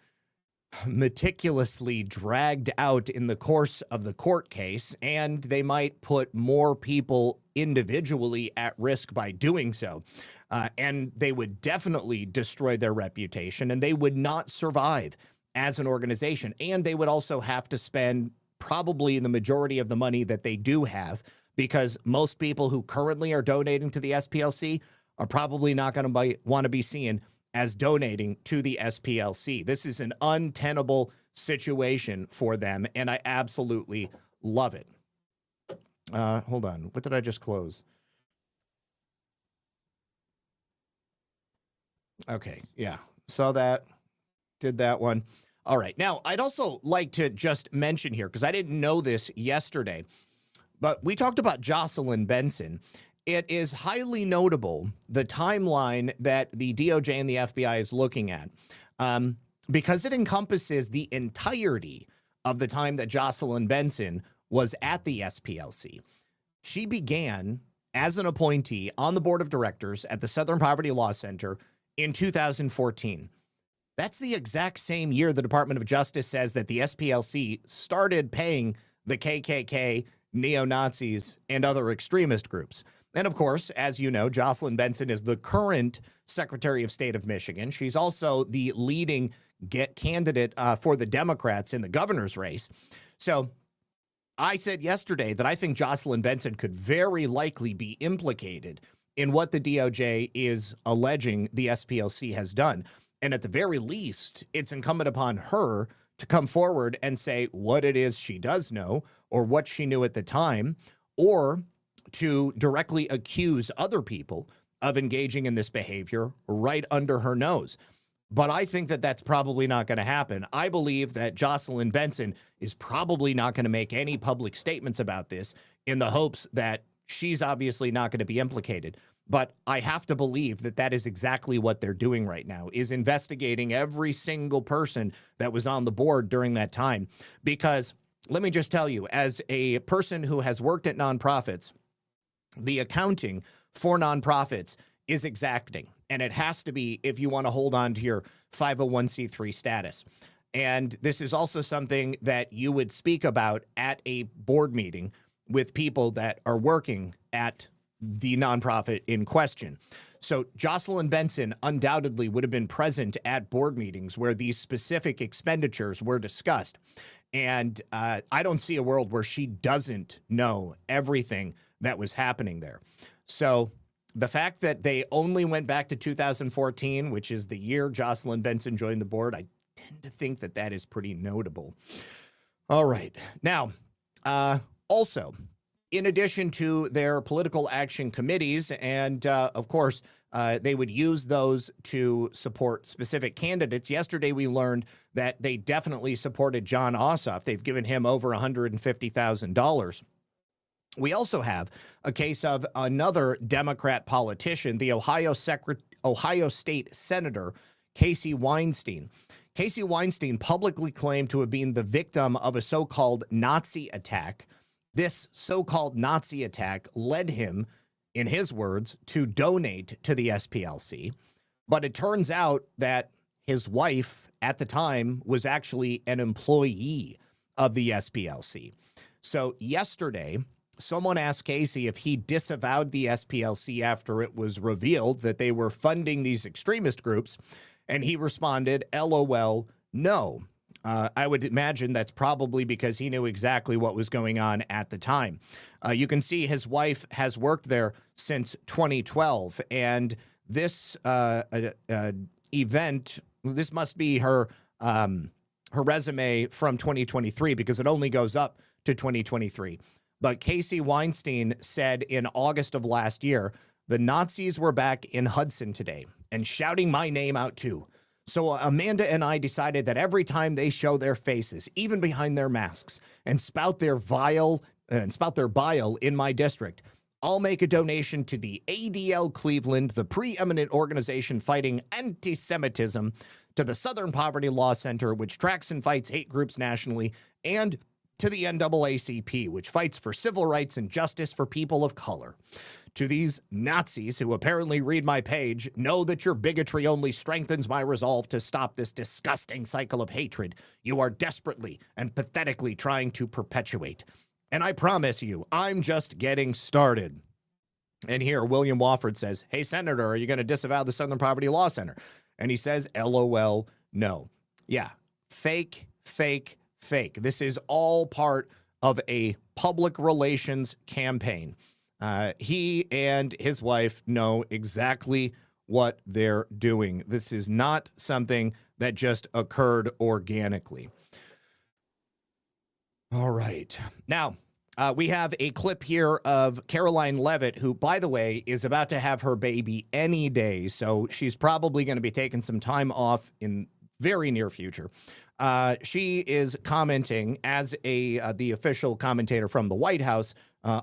meticulously dragged out in the course of the court case, and they might put more people individually at risk by doing so. And they would definitely destroy their reputation, and they would not survive as an organization. And they would also have to spend probably the majority of the money that they do have, because most people who currently are donating to the SPLC are probably not going to want to be seen as donating to the SPLC. This is an untenable situation for them, and I absolutely love it. Hold on. What did I just close? Okay, yeah. Saw that. Did that one. All right. Now, I'd also like to just mention here, because I didn't know this yesterday, but we talked about Jocelyn Benson. It is highly notable, the timeline that the DOJ and the FBI is looking at, because it encompasses the entirety of the time that Jocelyn Benson was at the SPLC. She began as an appointee on the board of directors at the Southern Poverty Law Center in 2014. That's the exact same year the Department of Justice says that the SPLC started paying the KKK, neo-Nazis, and other extremist groups. And of course, as you know, Jocelyn Benson is the current Secretary of State of Michigan. She's also the leading candidate for the Democrats in the governor's race. So I said yesterday that I think Jocelyn Benson could very likely be implicated in what the DOJ is alleging the SPLC has done. And at the very least, it's incumbent upon her to come forward and say what it is she does know, or what she knew at the time, or to directly accuse other people of engaging in this behavior right under her nose. But I think that that's probably not going to happen. I believe that Jocelyn Benson is probably not going to make any public statements about this, in the hopes that she's obviously not going to be implicated. But I have to believe that that is exactly what they're doing right now, is investigating every single person that was on the board during that time. Because let me just tell you, as a person who has worked at nonprofits, the accounting for nonprofits is exacting, and it has to be if you want to hold on to your 501c3 status. And this is also something that you would speak about at a board meeting with people that are working at the nonprofit in question. So Jocelyn Benson undoubtedly would have been present at board meetings where these specific expenditures were discussed. And I don't see a world where she doesn't know everything that was happening there. So the fact that they only went back to 2014, which is the year Jocelyn Benson joined the board, I tend to think that that is pretty notable. All right. Now, also, in addition to their political action committees, and of course, they would use those to support specific candidates. Yesterday, we learned that they definitely supported Jon Ossoff. They've given him over $150,000. We also have a case of another Democrat politician, the Ohio State Senator, Casey Weinstein. Casey Weinstein publicly claimed to have been the victim of a so-called Nazi attack. This so-called Nazi attack led him, in his words, to donate to the SPLC. But it turns out that his wife at the time was actually an employee of the SPLC. So yesterday, someone asked Casey if he disavowed the SPLC after it was revealed that they were funding these extremist groups. And he responded, LOL, no. I would imagine that's probably because he knew exactly what was going on at the time. You can see his wife has worked there since 2012, and this event, this must be her resume from 2023, because it only goes up to 2023. But Casey Weinstein said in August of last year, the Nazis were back in Hudson today and shouting my name out too. So Amanda and I decided that every time they show their faces, even behind their masks, and spout their bile in my district, I'll make a donation to the ADL Cleveland, the preeminent organization fighting anti-Semitism, to the Southern Poverty Law Center, which tracks and fights hate groups nationally, and to the NAACP, which fights for civil rights and justice for people of color. To these Nazis who apparently read my page, know that your bigotry only strengthens my resolve to stop this disgusting cycle of hatred you are desperately and pathetically trying to perpetuate. And I promise you, I'm just getting started. And here, William Wofford says, hey, Senator, are you going to disavow the Southern Poverty Law Center? And he says, LOL, no. Yeah, fake, fake, fake. This is all part of a public relations campaign. He and his wife know exactly what they're doing. This is not something that just occurred organically. All right. Now, we have a clip here of Caroline Leavitt, who, by the way, is about to have her baby any day. So she's probably going to be taking some time off in very near future. She is commenting as the official commentator from the White House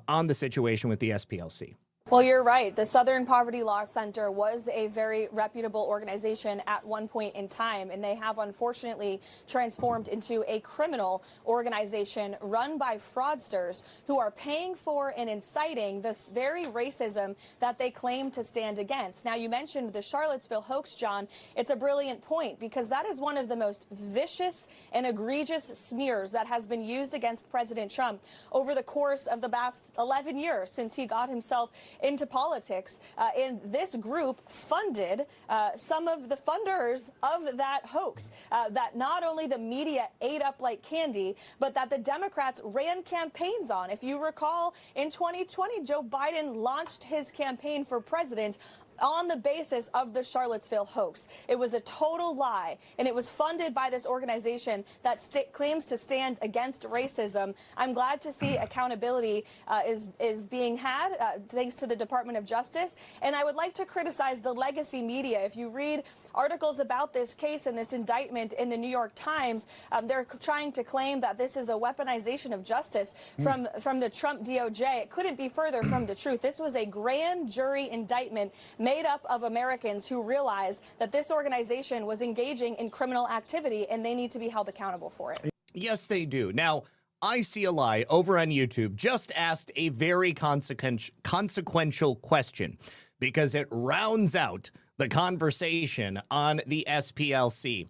on the situation with the SPLC. Well, you're right. The Southern Poverty Law Center was a very reputable organization at one point in time, and they have unfortunately transformed into a criminal organization run by fraudsters who are paying for and inciting this very racism that they claim to stand against. Now, you mentioned the Charlottesville hoax, John. It's a brilliant point because that is one of the most vicious and egregious smears that has been used against President Trump over the course of the past 11 years since he got himself into politics. And this group funded some of the funders of that hoax that not only the media ate up like candy, but that the Democrats ran campaigns on. If you recall, in 2020, Joe Biden launched his campaign for president on the basis of the Charlottesville hoax. It was a total lie, and it was funded by this organization that claims to stand against racism. I'm glad to see accountability is being had thanks to the Department of Justice, and I would like to criticize the legacy media. If you read articles about this case and this indictment in the New York Times, they're trying to claim that this is a weaponization of justice from the Trump DOJ. It couldn't be further from the truth. This was a grand jury indictment made up of Americans who realized that this organization was engaging in criminal activity, and they need to be held accountable for it. Yes, they do. Now, I See a Lie over on YouTube just asked a very consequential question because it rounds out the conversation on the SPLC.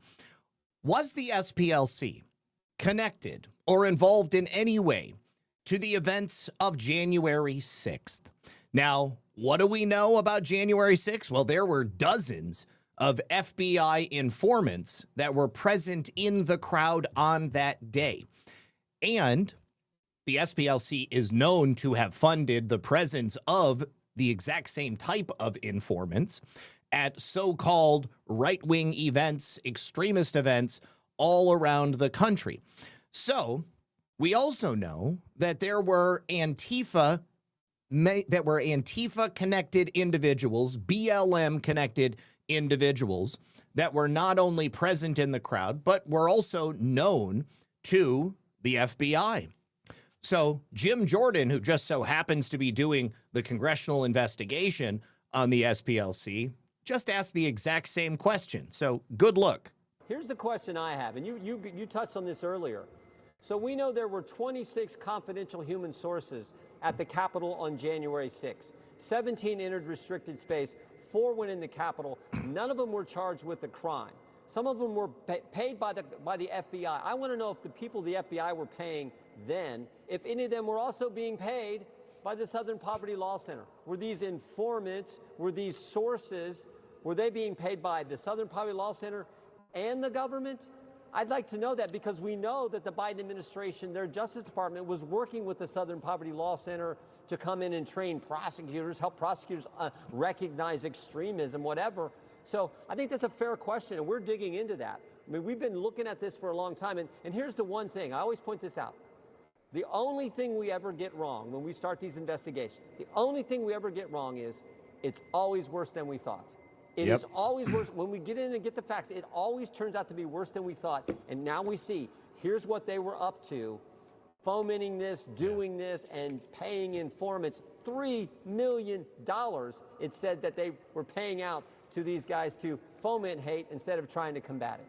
Was the SPLC connected or involved in any way to the events of January 6th? Now, what do we know about January 6th? Well, there were dozens of FBI informants that were present in the crowd on that day. And the SPLC is known to have funded the presence of the exact same type of informants at so-called right-wing events, extremist events all around the country. So we also know that there were Antifa-connected individuals, BLM-connected individuals that were not only present in the crowd, but were also known to the FBI. So Jim Jordan, who just so happens to be doing the congressional investigation on the SPLC, just asked the exact same question. So good look. Here's the question I have, and you touched on this earlier. So we know there were 26 confidential human sources at the Capitol on January 6th. 17 entered restricted space, 4 went in the Capitol. None of them were charged with a crime. Some of them were paid by the FBI. I want to know if the people the FBI were paying then, if any of them were also being paid by the Southern Poverty Law Center. Were these informants, were these sources, were they being paid by the Southern Poverty Law Center and the government? I'd like to know that because we know that the Biden administration, their Justice Department, was working with the Southern Poverty Law Center to come in and train prosecutors, help prosecutors recognize extremism, whatever. So I think that's a fair question, and we're digging into that. I mean, we've been looking at this for a long time, and here's the one thing. I always point this out. The only thing we ever get wrong when we start these investigations, the only thing we ever get wrong is it's always worse than we thought. It is always worse. When we get in and get the facts, it always turns out to be worse than we thought. And now we see, here's what they were up to, fomenting this, doing this, and paying informants $3 million. It said that they were paying out to these guys to foment hate instead of trying to combat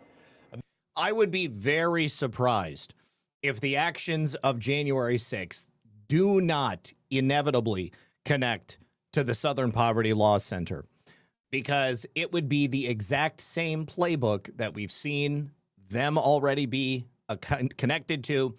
it. I would be very surprised if the actions of January 6th do not inevitably connect to the Southern Poverty Law Center, because it would be the exact same playbook that we've seen them already be connected to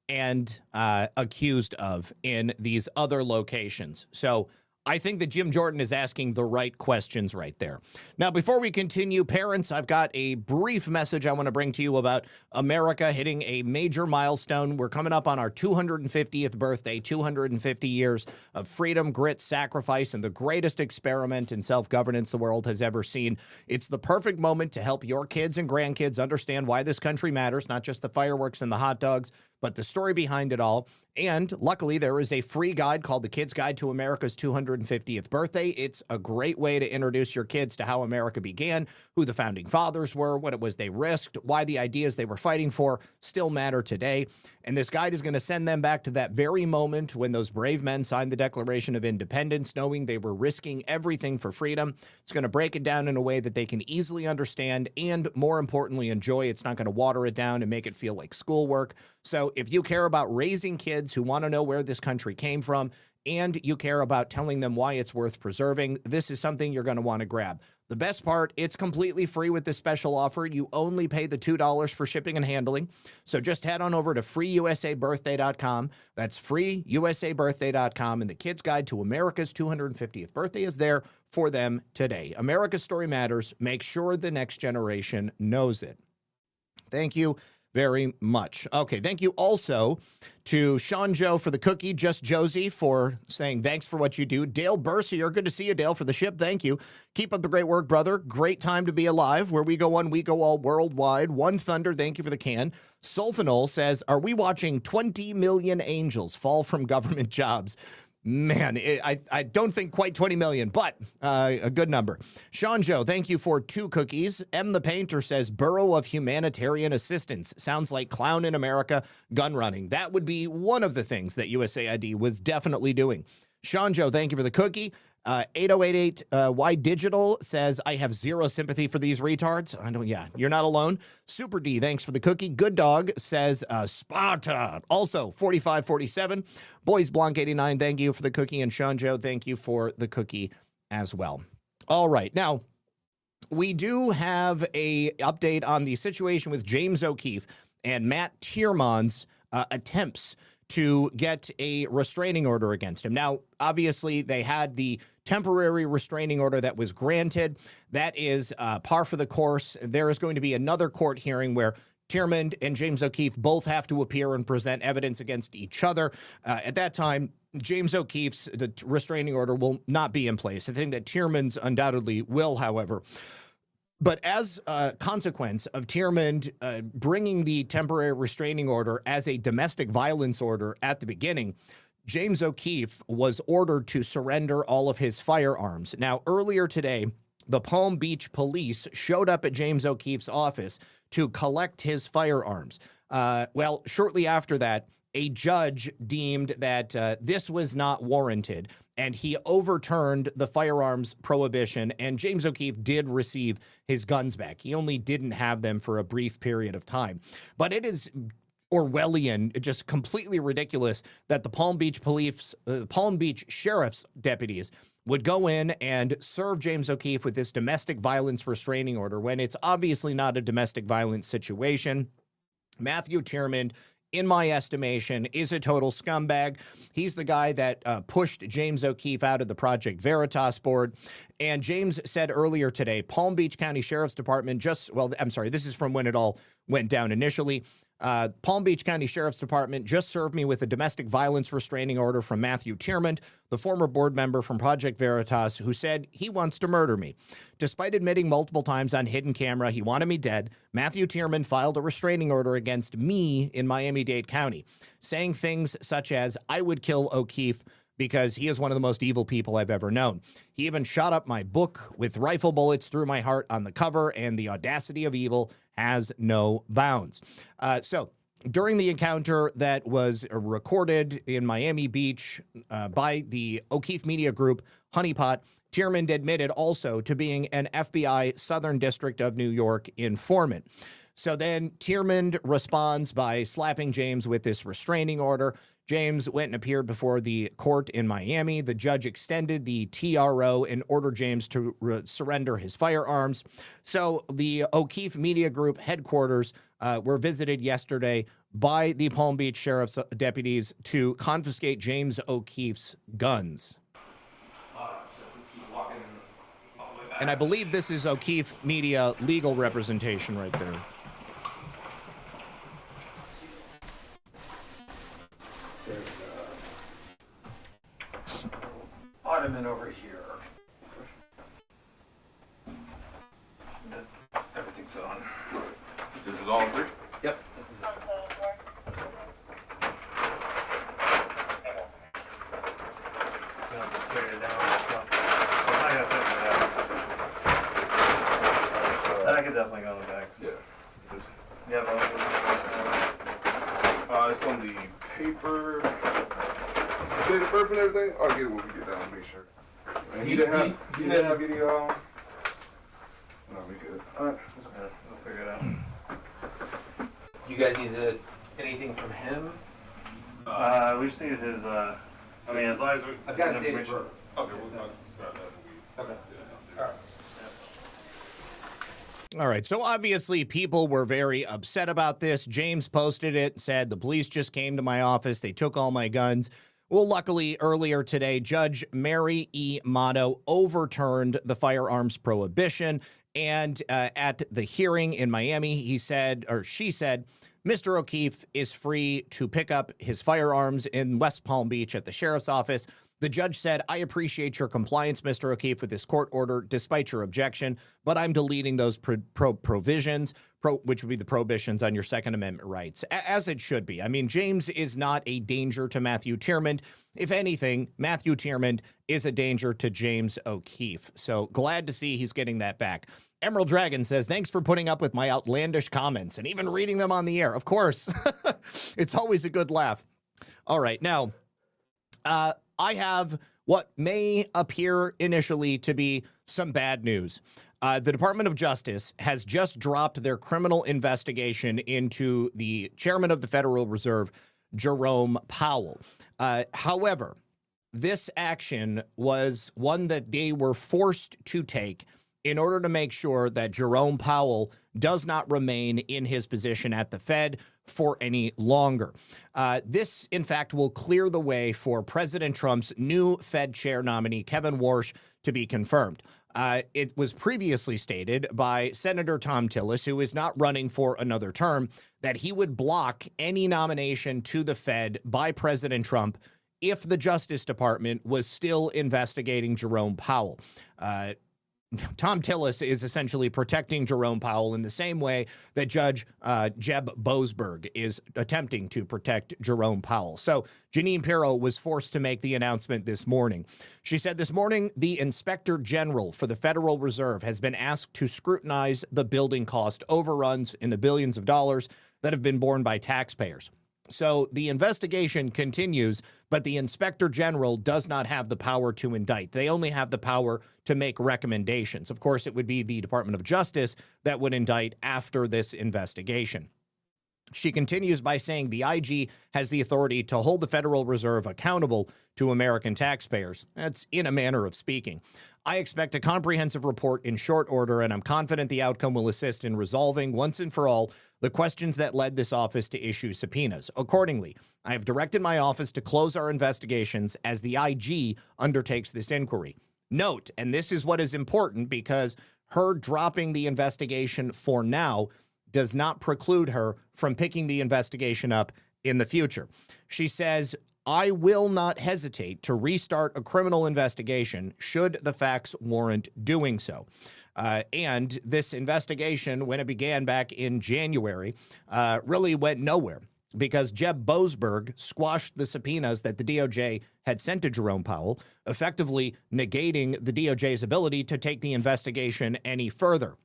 and accused of in these other locations. So I think that Jim Jordan is asking the right questions right there. Now, before we continue, parents, I've got a brief message I want to bring to you about America hitting a major milestone. We're coming up on our 250th birthday, 250 years of freedom, grit, sacrifice, and the greatest experiment in self-governance the world has ever seen. It's the perfect moment to help your kids and grandkids understand why this country matters, not just the fireworks and the hot dogs, but the story behind it all. And luckily, there is a free guide called The Kid's Guide to America's 250th Birthday. It's a great way to introduce your kids to how America began, who the founding fathers were, what it was they risked, why the ideas they were fighting for still matter today. And this guide is going to send them back to that very moment when those brave men signed the Declaration of Independence, knowing they were risking everything for freedom. It's going to break it down in a way that they can easily understand and, more importantly, enjoy. It's not going to water it down and make it feel like schoolwork. So if you care about raising kids who want to know where this country came from, and you care about telling them why it's worth preserving, this is something you're going to want to grab. The best part, it's completely free with this special offer. You only pay the $2 for shipping and handling. So just head on over to freeusabirthday.com. That's freeusabirthday.com. And the Kid's Guide to America's 250th Birthday is there for them today. America's story matters. Make sure the next generation knows it. Thank you very much. Okay, thank you also to Sean Joe for the cookie, Just Josie for saying thanks for what you do. Dale Bercier, good to see you, Dale, for the ship. Thank you. Keep up the great work, brother. Great time to be alive. Where we go one, we go all worldwide. One Thunder, thank you for the can. Sulfanol says, are we watching 20 million angels fall from government jobs? Man, I don't think quite 20 million, but a good number. Sean Joe, thank you for 2 cookies. M. the Painter says, Bureau of Humanitarian Assistance. Sounds like Clown in America gun running. That would be one of the things that USAID was definitely doing. Sean Joe, thank you for the cookie. 8088 Y Digital says, I have zero sympathy for these retards. I don't, yeah, you're not alone. Super D, thanks for the cookie. Good Dog says, Sparta. Also, 4547. Boys Blanc 89, thank you for the cookie. And Sean Joe, thank you for the cookie as well. All right. Now, we do have a update on the situation with James O'Keefe and Matt Tierman's attempts to get a restraining order against him. Now, obviously, they had the temporary restraining order that was granted. That is par for the course. There is going to be another court hearing where Tierman and James O'Keefe both have to appear and present evidence against each other. At that time, James O'Keefe's restraining order will not be in place. I think that Tierman's undoubtedly will, however. But as a consequence of Tierman bringing the temporary restraining order as a domestic violence order at the beginning, James O'Keefe was ordered to surrender all of his firearms. Now, earlier today, the Palm Beach police showed up at James O'Keefe's office to collect his firearms. Well, shortly after that, a judge deemed that this was not warranted, and he overturned the firearms prohibition, and James O'Keefe did receive his guns back. He only didn't have them for a brief period of time. But it is Orwellian, just completely ridiculous that the Palm Beach police, Palm Beach sheriff's deputies would go in and serve James O'Keefe with this domestic violence restraining order when it's obviously not a domestic violence situation. Matthew Tierman, in my estimation, is a total scumbag. He's the guy that pushed James O'Keefe out of the Project Veritas board. And James said earlier today, Palm Beach County Sheriff's Department this is from when it all went down initially. Palm Beach County Sheriff's Department just served me with a domestic violence restraining order from Matthew Tierman, the former board member from Project Veritas, who said he wants to murder me. Despite admitting multiple times on hidden camera he wanted me dead, Matthew Tierman filed a restraining order against me in Miami-Dade County, saying things such as, I would kill O'Keefe because he is one of the most evil people I've ever known. He even shot up my book with rifle bullets through my heart on the cover, and the audacity of evil has no bounds. So during the encounter that was recorded in Miami Beach by the O'Keefe Media Group, Honeypot, Tierman admitted also to being an FBI Southern District of New York informant. So then Tierman responds by slapping James with this restraining order. James went and appeared before the court in Miami. The judge extended the TRO and ordered James to surrender his firearms. So the O'Keefe Media Group headquarters were visited yesterday by the Palm Beach Sheriff's deputies to confiscate James O'Keefe's guns. And I believe this is O'Keefe Media legal representation right there. Ottoman over here. Everything's on. This is all three? Yep, this is it. I could definitely go in the back. Yeah. Yeah, It's on the paper. Date of birth and everything? I'll get it when we get down, make sure. And he didn't have any, no, we good. Alright. We'll figure it out. You guys need anything from him? We just need his, I mean, as long as we... I've got his date of information. birth. Okay, we'll grab that. Okay. Alright. All right, so obviously people were very upset about this. James posted it, said, the police just came to my office. They took all my guns. Well, luckily, earlier today, Judge Mary E. Motto overturned the firearms prohibition. And at the hearing in Miami, he said, or she said, Mr. O'Keefe is free to pick up his firearms in West Palm Beach at the sheriff's office. The judge said, I appreciate your compliance, Mr. O'Keefe, with this court order, despite your objection, but I'm deleting those provisions, which would be the prohibitions on your Second Amendment rights, as it should be. I mean, James is not a danger to Matthew Tierman. If anything, Matthew Tierman is a danger to James O'Keefe. So glad to see he's getting that back. Emerald Dragon says, thanks for putting up with my outlandish comments and even reading them on the air. Of course, it's always a good laugh. All right, now, I have what may appear initially to be some bad news. The Department of Justice has just dropped their criminal investigation into the chairman of the Federal Reserve, Jerome Powell. However, this action was one that they were forced to take in order to make sure that Jerome Powell does not remain in his position at the Fed for any longer. This, in fact, will clear the way for President Trump's new Fed chair nominee, Kevin Warsh, to be confirmed. It was previously stated by Senator Thom Tillis, who is not running for another term, that he would block any nomination to the Fed by President Trump if the Justice Department was still investigating Jerome Powell. Thom Tillis is essentially protecting Jerome Powell in the same way that Judge Jeb Boasberg is attempting to protect Jerome Powell. So Jeanine Pirro was forced to make the announcement this morning. She said this morning, the Inspector General for the Federal Reserve has been asked to scrutinize the building cost overruns in the billions of dollars that have been borne by taxpayers. So the investigation continues, but the Inspector General does not have the power to indict. They only have the power to make recommendations. Of course, it would be the Department of Justice that would indict after this investigation. She continues by saying the IG has the authority to hold the Federal Reserve accountable to American taxpayers. That's in a manner of speaking. I expect a comprehensive report in short order, and I'm confident the outcome will assist in resolving once and for all the questions that led this office to issue subpoenas. Accordingly, I have directed my office to close our investigations as the IG undertakes this inquiry. Note, and this is what is important because her dropping the investigation for now does not preclude her from picking the investigation up in the future. She says, I will not hesitate to restart a criminal investigation should the facts warrant doing so. And this investigation, when it began back in January, really went nowhere because Jeb Boasberg squashed the subpoenas that the DOJ had sent to Jerome Powell, effectively negating the DOJ's ability to take the investigation any further.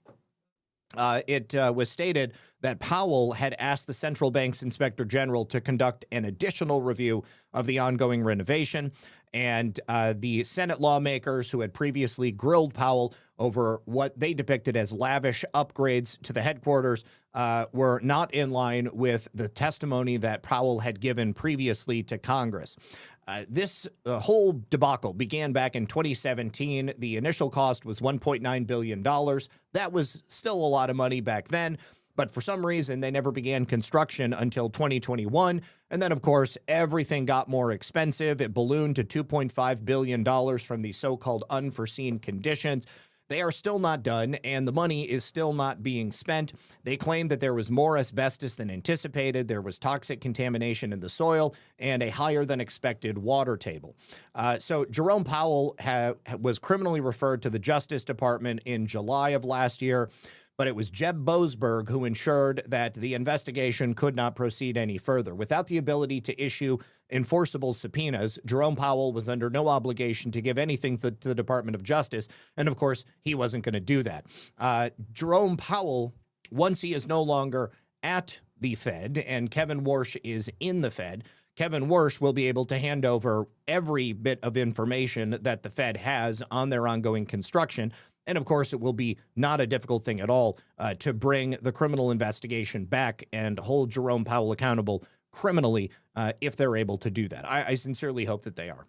It was stated that Powell had asked the central bank's inspector general to conduct an additional review of the ongoing renovation, and the Senate lawmakers who had previously grilled Powell over what they depicted as lavish upgrades to the headquarters were not in line with the testimony that Powell had given previously to Congress. This whole debacle began back in 2017. The initial cost was $1.9 billion. That was still a lot of money back then, but for some reason, they never began construction until 2021. And then, of course, everything got more expensive. It ballooned to $2.5 billion from the so-called unforeseen conditions. They are still not done, and the money is still not being spent. They claim that there was more asbestos than anticipated, there was toxic contamination in the soil, and a higher than expected water table. So Jerome Powell was criminally referred to the Justice Department in July of last year, but it was Jeb Boasberg who ensured that the investigation could not proceed any further. Without the ability to issue enforceable subpoenas, Jerome Powell was under no obligation to give anything to the Department of Justice, and of course, he wasn't going to do that. Jerome Powell, once he is no longer at the Fed and Kevin Warsh is in the Fed, Kevin Warsh will be able to hand over every bit of information that the Fed has on their ongoing construction. And of course, it will be not a difficult thing at all to bring the criminal investigation back and hold Jerome Powell accountable criminally if they're able to do that. I sincerely hope that they are.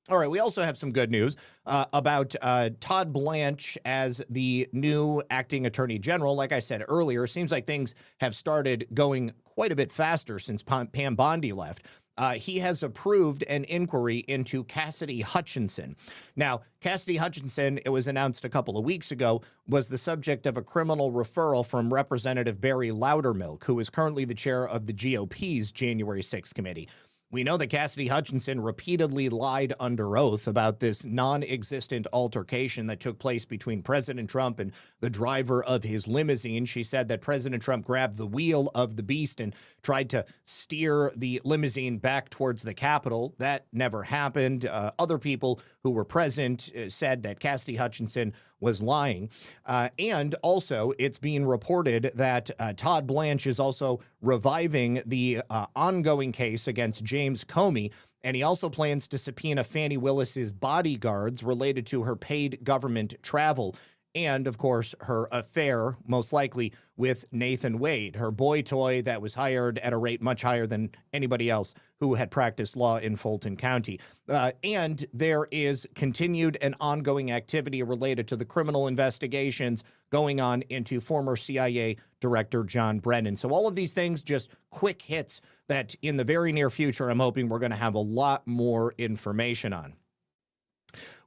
All right, we also have some good news about Todd Blanche as the new acting attorney general. Like I said earlier, it seems like things have started going quite a bit faster since Pam Bondi left. He has approved an inquiry into Cassidy Hutchinson. Now, Cassidy Hutchinson, it was announced a couple of weeks ago, was the subject of a criminal referral from Representative Barry Loudermilk, who is currently the chair of the GOP's January 6th committee. We know that Cassidy Hutchinson repeatedly lied under oath about this non-existent altercation that took place between President Trump and the driver of his limousine. She said that President Trump grabbed the wheel of the beast and tried to steer the limousine back towards the Capitol. That never happened. Other people who were present said that Cassidy Hutchinson was lying. And also, it's being reported that Todd Blanche is also reviving the ongoing case against James Comey, and he also plans to subpoena Fani Willis's bodyguards related to her paid government travel and, of course, her affair, most likely, with Nathan Wade, her boy toy that was hired at a rate much higher than anybody else who had practiced law in Fulton County. And there is continued and ongoing activity related to the criminal investigations going on into former CIA Director John Brennan. So all of these things, just quick hits that in the very near future, I'm hoping we're going to have a lot more information on.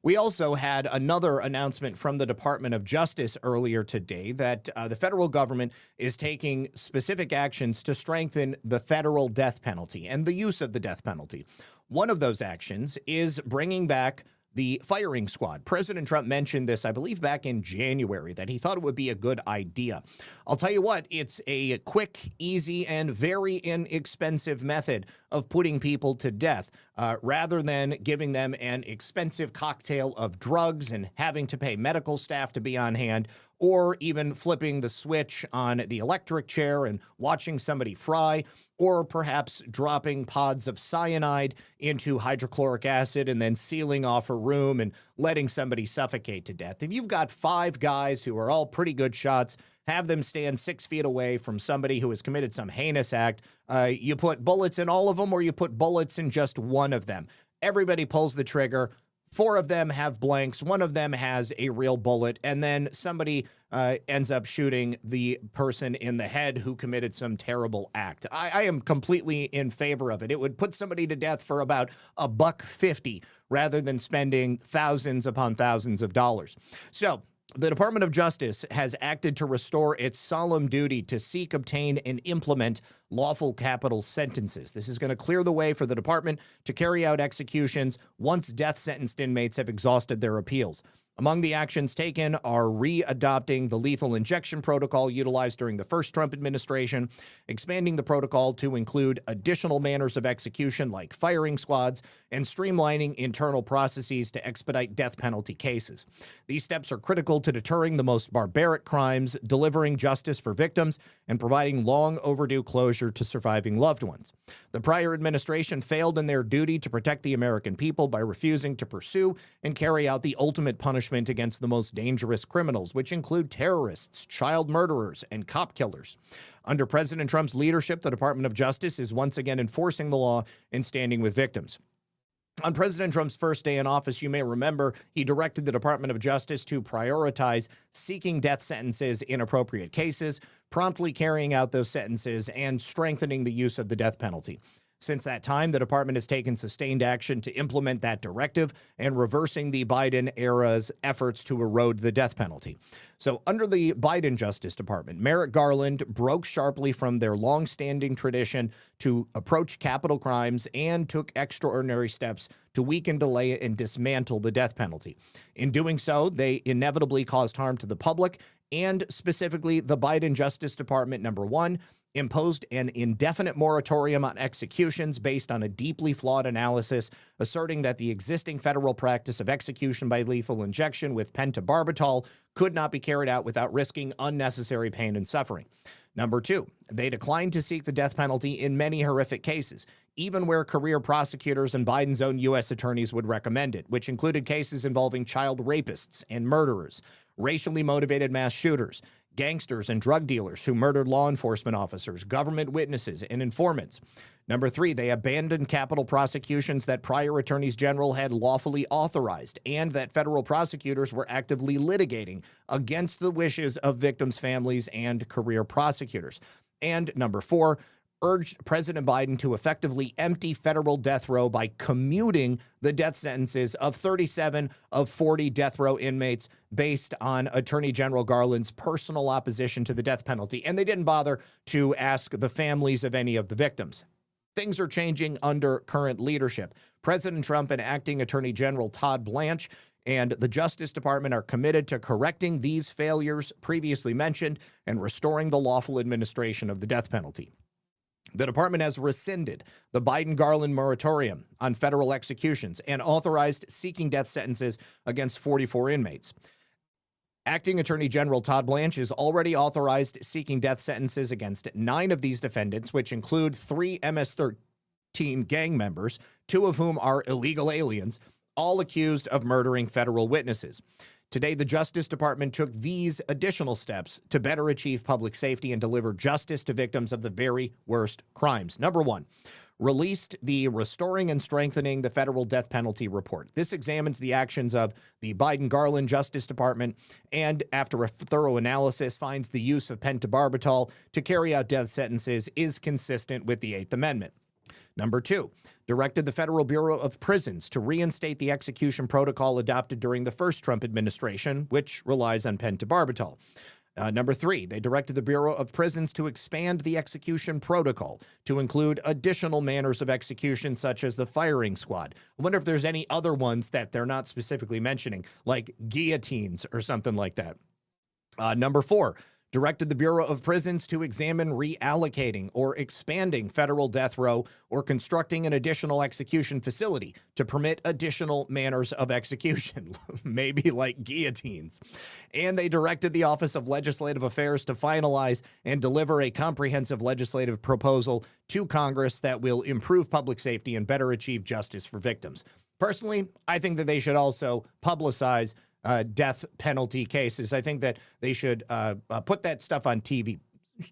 We also had another announcement from the Department of Justice earlier today that the federal government is taking specific actions to strengthen the federal death penalty and the use of the death penalty. One of those actions is bringing back the firing squad. President Trump mentioned this, I believe, back in January, that he thought it would be a good idea. I'll tell you what, it's a quick, easy, and very inexpensive method of putting people to death, rather than giving them an expensive cocktail of drugs and having to pay medical staff to be on hand, or even flipping the switch on the electric chair and watching somebody fry, or perhaps dropping pods of cyanide into hydrochloric acid and then sealing off a room and letting somebody suffocate to death. If you've got 5 guys who are all pretty good shots, have them stand 6 feet away from somebody who has committed some heinous act. You put bullets in all of them, or you put bullets in just one of them. Everybody pulls the trigger. 4 of them have blanks. 1 of them has a real bullet. And then somebody ends up shooting the person in the head who committed some terrible act. I am completely in favor of it. It would put somebody to death for about $1.50 rather than spending thousands upon thousands of dollars. So the Department of Justice has acted to restore its solemn duty to seek, obtain, and implement lawful capital sentences. This is going to clear the way for the department to carry out executions once death-sentenced inmates have exhausted their appeals. Among the actions taken are re-adopting the lethal injection protocol utilized during the first Trump administration, expanding the protocol to include additional manners of execution like firing squads, and streamlining internal processes to expedite death penalty cases. These steps are critical to deterring the most barbaric crimes, delivering justice for victims, and providing long overdue closure to surviving loved ones. The prior administration failed in their duty to protect the American people by refusing to pursue and carry out the ultimate punishment against the most dangerous criminals, which include terrorists, child murderers, and cop killers. Under President Trump's leadership, the Department of Justice is once again enforcing the law and standing with victims. On President Trump's first day in office, you may remember he directed the Department of Justice to prioritize seeking death sentences in appropriate cases, promptly carrying out those sentences, and strengthening the use of the death penalty. Since that time, the department has taken sustained action to implement that directive and reversing the Biden era's efforts to erode the death penalty. So under the Biden Justice Department, Merrick Garland broke sharply from their longstanding tradition to approach capital crimes and took extraordinary steps to weaken, delay, and dismantle the death penalty. In doing so, they inevitably caused harm to the public and specifically the Biden Justice Department, number one, imposed an indefinite moratorium on executions based on a deeply flawed analysis, asserting that the existing federal practice of execution by lethal injection with pentobarbital could not be carried out without risking unnecessary pain and suffering. Number two, they declined to seek the death penalty in many horrific cases, even where career prosecutors and Biden's own U.S. attorneys would recommend it, which included cases involving child rapists and murderers, racially motivated mass shooters, gangsters and drug dealers who murdered law enforcement officers, government witnesses, and informants. Number three, they abandoned capital prosecutions that prior attorneys general had lawfully authorized and that federal prosecutors were actively litigating against the wishes of victims' families and career prosecutors. And number four, urged President Biden to effectively empty federal death row by commuting the death sentences of 37 of 40 death row inmates based on Attorney General Garland's personal opposition to the death penalty. And they didn't bother to ask the families of any of the victims. Things are changing under current leadership. President Trump and Acting Attorney General Todd Blanche and the Justice Department are committed to correcting these failures previously mentioned and restoring the lawful administration of the death penalty. The department has rescinded the Biden-Garland moratorium on federal executions and authorized seeking death sentences against 44 inmates. Acting Attorney General Todd Blanche has already authorized seeking death sentences against 9 of these defendants, which include 3 MS-13 gang members, 2 of whom are illegal aliens, all accused of murdering federal witnesses. Today, the Justice Department took these additional steps to better achieve public safety and deliver justice to victims of the very worst crimes. Number one, released the Restoring and Strengthening the Federal Death Penalty report. This examines the actions of the Biden-Garland Justice Department and, after a thorough analysis, finds the use of pentobarbital to carry out death sentences is consistent with the Eighth Amendment. Number two, directed the Federal Bureau of Prisons to reinstate the execution protocol adopted during the first Trump administration, which relies on pentobarbital. Number three, they directed the Bureau of Prisons to expand the execution protocol to include additional manners of execution, such as the firing squad. I wonder if there's any other ones that they're not specifically mentioning, like guillotines or something like that. Number four, directed the Bureau of Prisons to examine reallocating or expanding federal death row or constructing an additional execution facility to permit additional manners of execution, maybe like guillotines. And they directed the Office of Legislative Affairs to finalize and deliver a comprehensive legislative proposal to Congress that will improve public safety and better achieve justice for victims. Personally, I think that they should also publicize death penalty cases. I think that they should put that stuff on TV,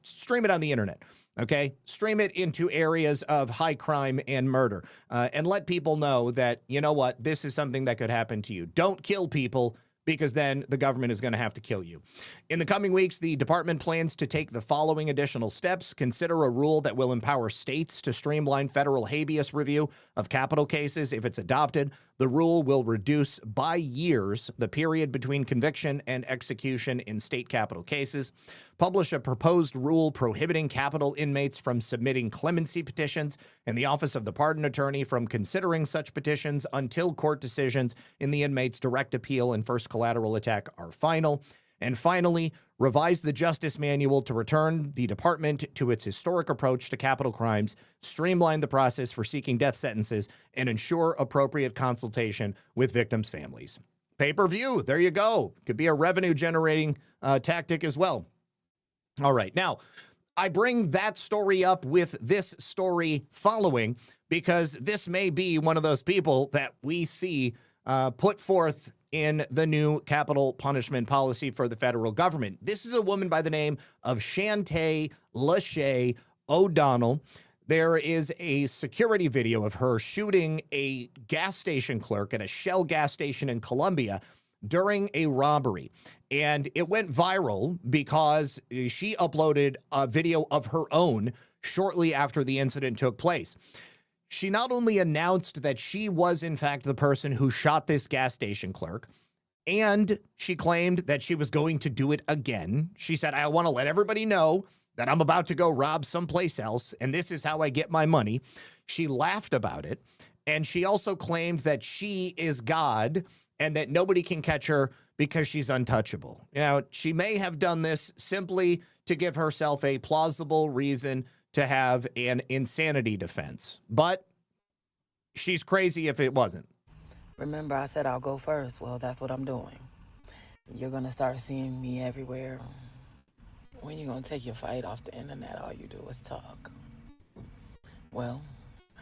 stream it on the internet, okay? Stream it into areas of high crime and murder, and let people know that, you know what, this is something that could happen to you. Don't kill people, because then the government is going to have to kill you. In the coming weeks, the department plans to take the following additional steps. Consider a rule that will empower states to streamline federal habeas review of capital cases. If it's adopted, the rule will reduce by years the period between conviction and execution in state capital cases. Publish a proposed rule prohibiting capital inmates from submitting clemency petitions and the Office of the Pardon Attorney from considering such petitions until court decisions in the inmate's direct appeal and first collateral attack are final. And finally, revise the Justice Manual to return the department to its historic approach to capital crimes, streamline the process for seeking death sentences, and ensure appropriate consultation with victims' families. Pay-per-view, there you go. Could be a revenue-generating tactic as well. All right, now, I bring that story up with this story following because this may be one of those people that we see put forth in the new capital punishment policy for the federal government. This is a woman by the name of Shantae Lachey O'Donnell. There is a security video of her shooting a gas station clerk at a Shell gas station in Colombia during a robbery. And it went viral because she uploaded a video of her own shortly after the incident took place. She not only announced that she was, in fact, the person who shot this gas station clerk, and she claimed that she was going to do it again. She said, I want to let everybody know that I'm about to go rob someplace else, and this is how I get my money. She laughed about it, and she also claimed that she is God and that nobody can catch her because she's untouchable. Now, she may have done this simply to give herself a plausible reason to have an insanity defense, but she's crazy if it wasn't. Remember, I said I'll go first. Well, that's what I'm doing. You're going to start seeing me everywhere. When you're going to take your fight off the internet, all you do is talk. Well,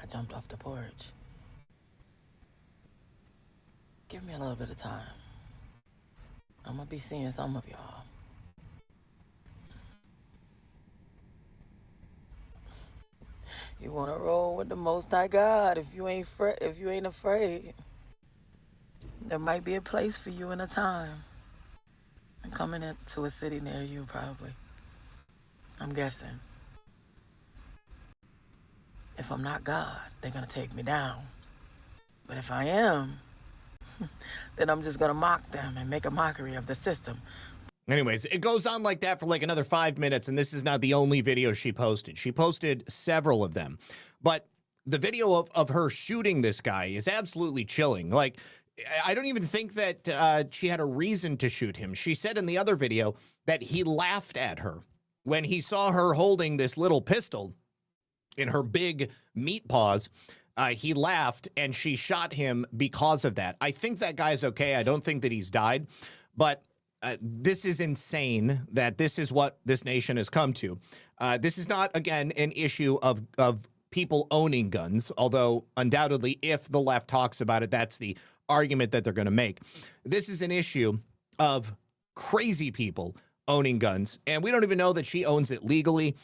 I jumped off the porch. Give me a little bit of time. I'm going to be seeing some of y'all. You want to roll with the Most High God if you ain't afraid. There might be a place for you in a time. I'm coming into a city near you, probably. I'm guessing. If I'm not God, they're going to take me down. But if I am, then I'm just going to mock them and make a mockery of the system. Anyways, it goes on like that for like another 5 minutes, and this is not the only video she posted. She posted several of them. But the video of her shooting this guy is absolutely chilling. Like, I don't even think that she had a reason to shoot him. She said in the other video that he laughed at her when he saw her holding this little pistol in her big meat paws. He laughed, and she shot him because of that. I think that guy's okay. I don't think that he's died, but this is insane that this is what this nation has come to. This is not, again, an issue of people owning guns, although undoubtedly if the left talks about it, that's the argument that they're going to make. This is an issue of crazy people owning guns, and we don't even know that she owns it legally,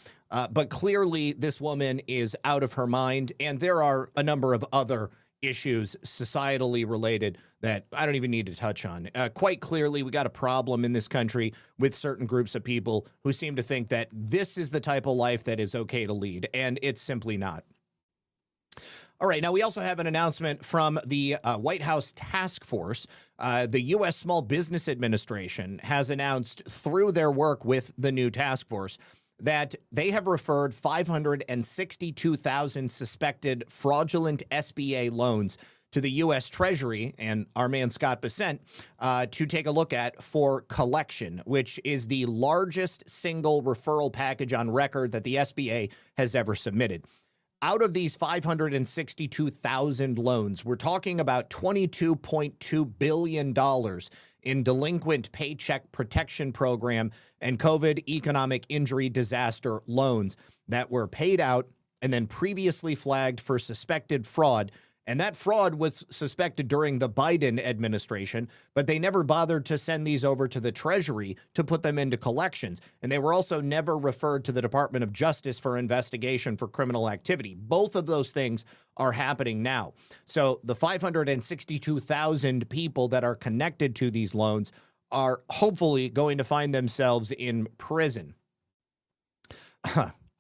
but clearly this woman is out of her mind, and there are a number of other issues societally related that I don't even need to touch on. Quite clearly, we got a problem in this country with certain groups of people who seem to think that this is the type of life that is okay to lead, and it's simply not. All right, now we also have an announcement from the White House Task Force. The U.S. Small Business Administration has announced through their work with the new task force that they have referred 562,000 suspected fraudulent SBA loans to the U.S. Treasury and our man Scott Bessent to take a look at for collection, which is the largest single referral package on record that the SBA has ever submitted. Out of these 562,000 loans, we're talking about $22.2 billion in delinquent Paycheck Protection Program and COVID economic injury disaster loans that were paid out and then previously flagged for suspected fraud. And that fraud was suspected during the Biden administration, but they never bothered to send these over to the Treasury to put them into collections. And they were also never referred to the Department of Justice for investigation for criminal activity. Both of those things are happening now. So the 562,000 people that are connected to these loans are hopefully going to find themselves in prison.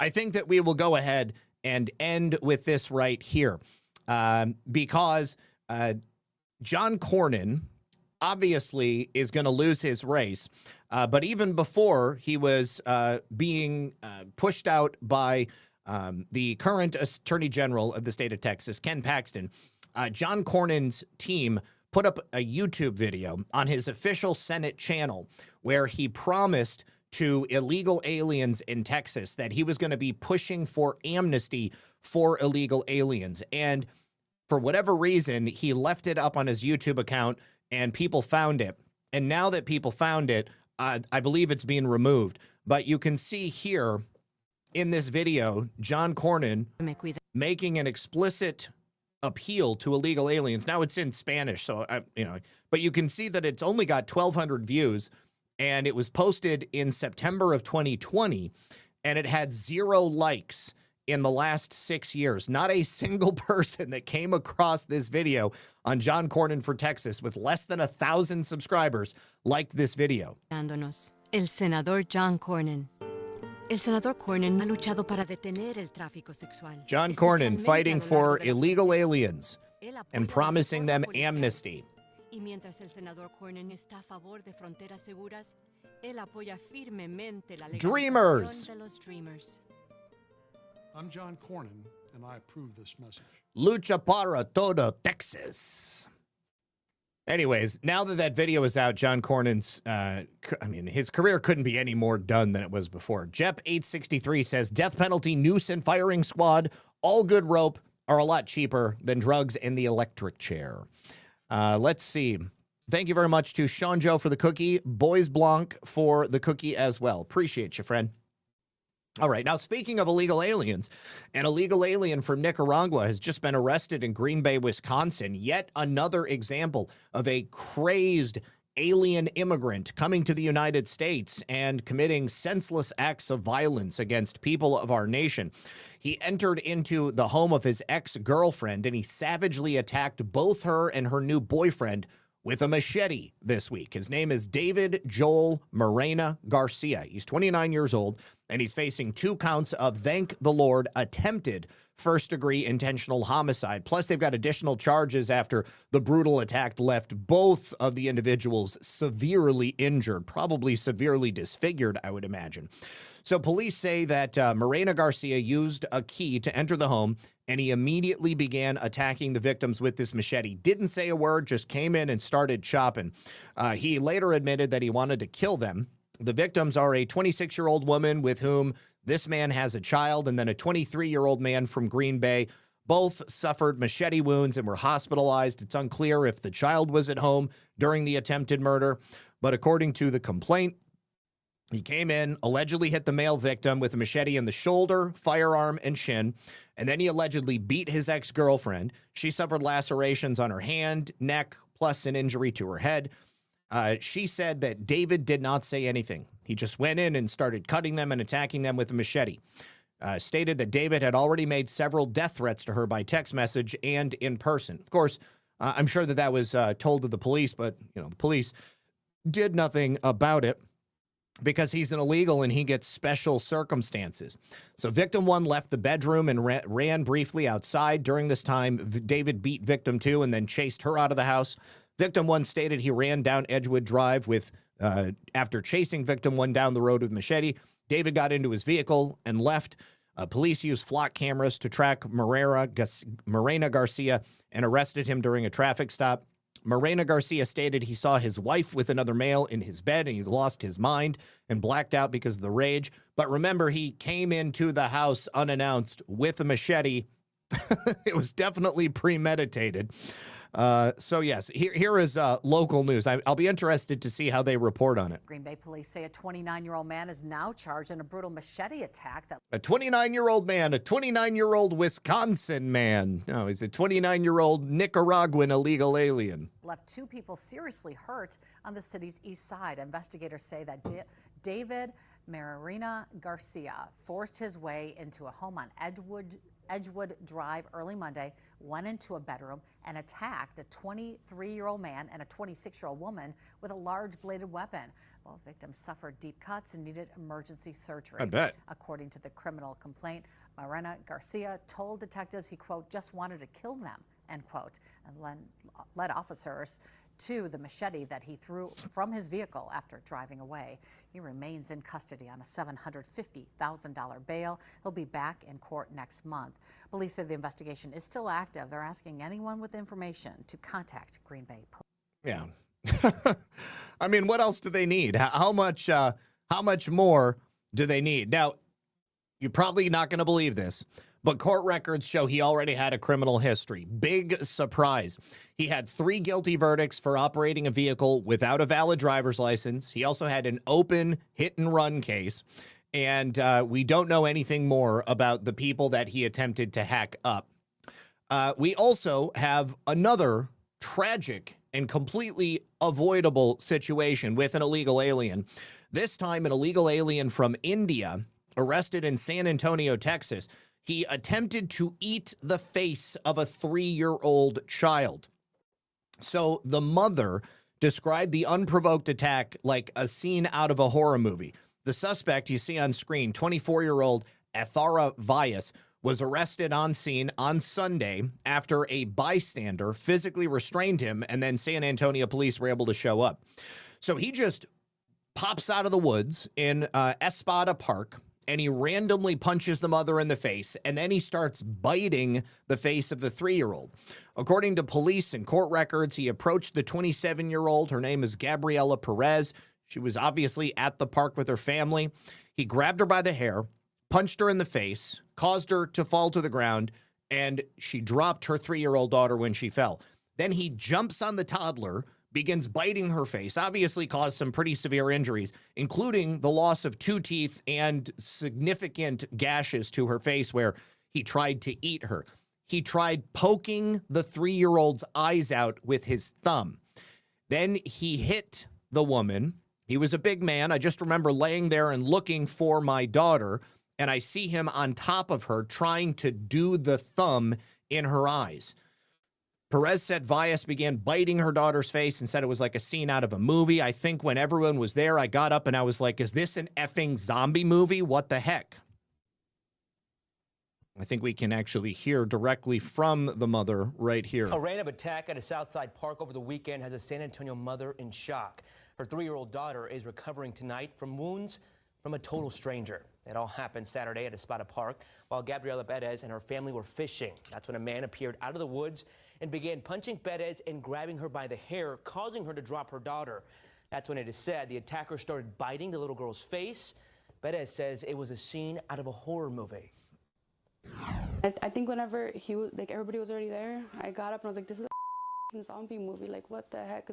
I think that we will go ahead and end with this right here. Because John Cornyn obviously is going to lose his race. But even before he was being pushed out by the current Attorney General of the state of Texas, Ken Paxton, John Cornyn's team put up a YouTube video on his official Senate channel where he promised to illegal aliens in Texas that he was going to be pushing for amnesty for illegal aliens. And for whatever reason, he left it up on his YouTube account and people found it. And now that people found it, I believe it's being removed. But you can see here in this video John Cornyn making an explicit appeal to illegal aliens. Now it's in Spanish, so but you can see that it's only got 1,200 views, and it was posted in September of 2020, and it had 0 likes in the last 6 years. Not a single person that came across this video on John Cornyn for Texas with less than 1,000 subscribers liked this video. El senador John Cornyn. El senador Cornyn ha luchado para detener el tráfico sexual. John Cornyn fighting for illegal aliens and promising them amnesty. Y mientras el senador Cornyn está a favor de fronteras seguras, él apoya firmemente la Dreamers. legalización de los dreamers. I'm John Cornyn, and I approve this message. Lucha para todo Texas. Anyways, now that video is out, John Cornyn's, his career couldn't be any more done than it was before. Jep863 says, death penalty, noose, and firing squad, all good rope, are a lot cheaper than drugs and the electric chair. Let's see. Thank you very much to Sean Joe for the cookie, Boys Blanc for the cookie as well. Appreciate you, friend. All right, now speaking of illegal aliens, an illegal alien from Nicaragua has just been arrested in Green Bay, Wisconsin. Yet another example of a crazed alien immigrant coming to the United States and committing senseless acts of violence against people of our nation. He entered into the home of his ex-girlfriend and he savagely attacked both her and her new boyfriend with a machete this week. His name is David Joel Morena Garcia. He's 29 years old, and he's facing 2 counts of, thank the Lord, attempted first-degree intentional homicide. Plus, they've got additional charges after the brutal attack left both of the individuals severely injured, probably severely disfigured, I would imagine. So police say that Morena Garcia used a key to enter the home, and he immediately began attacking the victims with this machete. Didn't say a word, just came in and started chopping. He later admitted that he wanted to kill them. The victims are a 26-year-old woman with whom this man has a child, and then a 23-year-old man from Green Bay. Both suffered machete wounds and were hospitalized. It's unclear if the child was at home during the attempted murder, but according to the complaint, he came in, allegedly hit the male victim with a machete in the shoulder, firearm, and shin, and then he allegedly beat his ex-girlfriend. She suffered lacerations on her hand, neck, plus an injury to her head. She said that David did not say anything. He just went in and started cutting them and attacking them with a machete. Stated that David had already made several death threats to her by text message and in person. Of course, I'm sure that was told to the police, but the police did nothing about it because he's an illegal and he gets special circumstances. So victim 1 left the bedroom and ran briefly outside. During this time, David beat victim 2 and then chased her out of the house. Victim 1 stated he ran down Edgewood Drive after chasing victim 1 down the road with machete. David got into his vehicle and left. Police used flock cameras to track Morena Garcia and arrested him during a traffic stop. Morena Garcia stated he saw his wife with another male in his bed and he lost his mind and blacked out because of the rage. But remember, he came into the house unannounced with a machete. It was definitely premeditated. So yes, here is local news. I'll be interested to see how they report on it. Green Bay police say a 29-year-old man is now charged in a brutal machete attack. A 29-year-old man, a 29-year-old Wisconsin man. No, he's a 29-year-old Nicaraguan illegal alien. Left 2 people seriously hurt on the city's east side. Investigators say that David Morena Garcia forced his way into a home on Edgewood Drive early Monday, went into a bedroom and attacked a 23-year-old man and a 26-year-old woman with a large bladed weapon. Both victims suffered deep cuts and needed emergency surgery. I bet. According to the criminal complaint, Morena Garcia told detectives he, quote, just wanted to kill them, end quote, and led officers to the machete that he threw from his vehicle after driving away. He remains in custody on a $750,000 bail. He'll be back in court next month. Police say the investigation is still active. They're asking anyone with information to contact Green Bay Police. Yeah. I mean, what else do they need? How much more do they need? Now, you're probably not going to believe this, but court records show he already had a criminal history. Big surprise. He had 3 guilty verdicts for operating a vehicle without a valid driver's license. He also had an open hit-and-run case. and we don't know anything more about the people that he attempted to hack up. We also have another tragic and completely avoidable situation with an illegal alien. This time, an illegal alien from India arrested in San Antonio, Texas. He attempted to eat the face of a 3-year-old child. So the mother described the unprovoked attack like a scene out of a horror movie. The suspect you see on screen, 24-year-old Athara Vyas, was arrested on scene on Sunday after a bystander physically restrained him, and then San Antonio police were able to show up. So he just pops out of the woods in Espada Park, and he randomly punches the mother in the face, and then he starts biting the face of the 3-year-old. According to police and court records, he approached the 27-year-old. Her name is Gabriela Perez. She was obviously at the park with her family. He grabbed her by the hair, punched her in the face, caused her to fall to the ground, and she dropped her 3-year-old daughter when she fell. Then he jumps on the toddler, begins biting her face, obviously caused some pretty severe injuries, including the loss of 2 teeth and significant gashes to her face where he tried to eat her. He tried poking the 3-year-old's eyes out with his thumb. Then he hit the woman. He was a big man. I just remember laying there and looking for my daughter, and I see him on top of her trying to do the thumb in her eyes. Perez said Vyas began biting her daughter's face and said it was like a scene out of a movie. I think when everyone was there, I got up and I was like, is this an effing zombie movie? What the heck? I think we can actually hear directly from the mother right here. A random attack at a Southside park over the weekend has a San Antonio mother in shock. Her 3-year-old daughter is recovering tonight from wounds from a total stranger. It all happened Saturday at Espada Park while Gabriela Perez and her family were fishing. That's when a man appeared out of the woods and began punching Perez and grabbing her by the hair, causing her to drop her daughter. That's when it is said the attacker started biting the little girl's face. Perez says it was a scene out of a horror movie. I think whenever he was, like, everybody was already there, I got up and I was like, this is a zombie movie. Like, what the heck?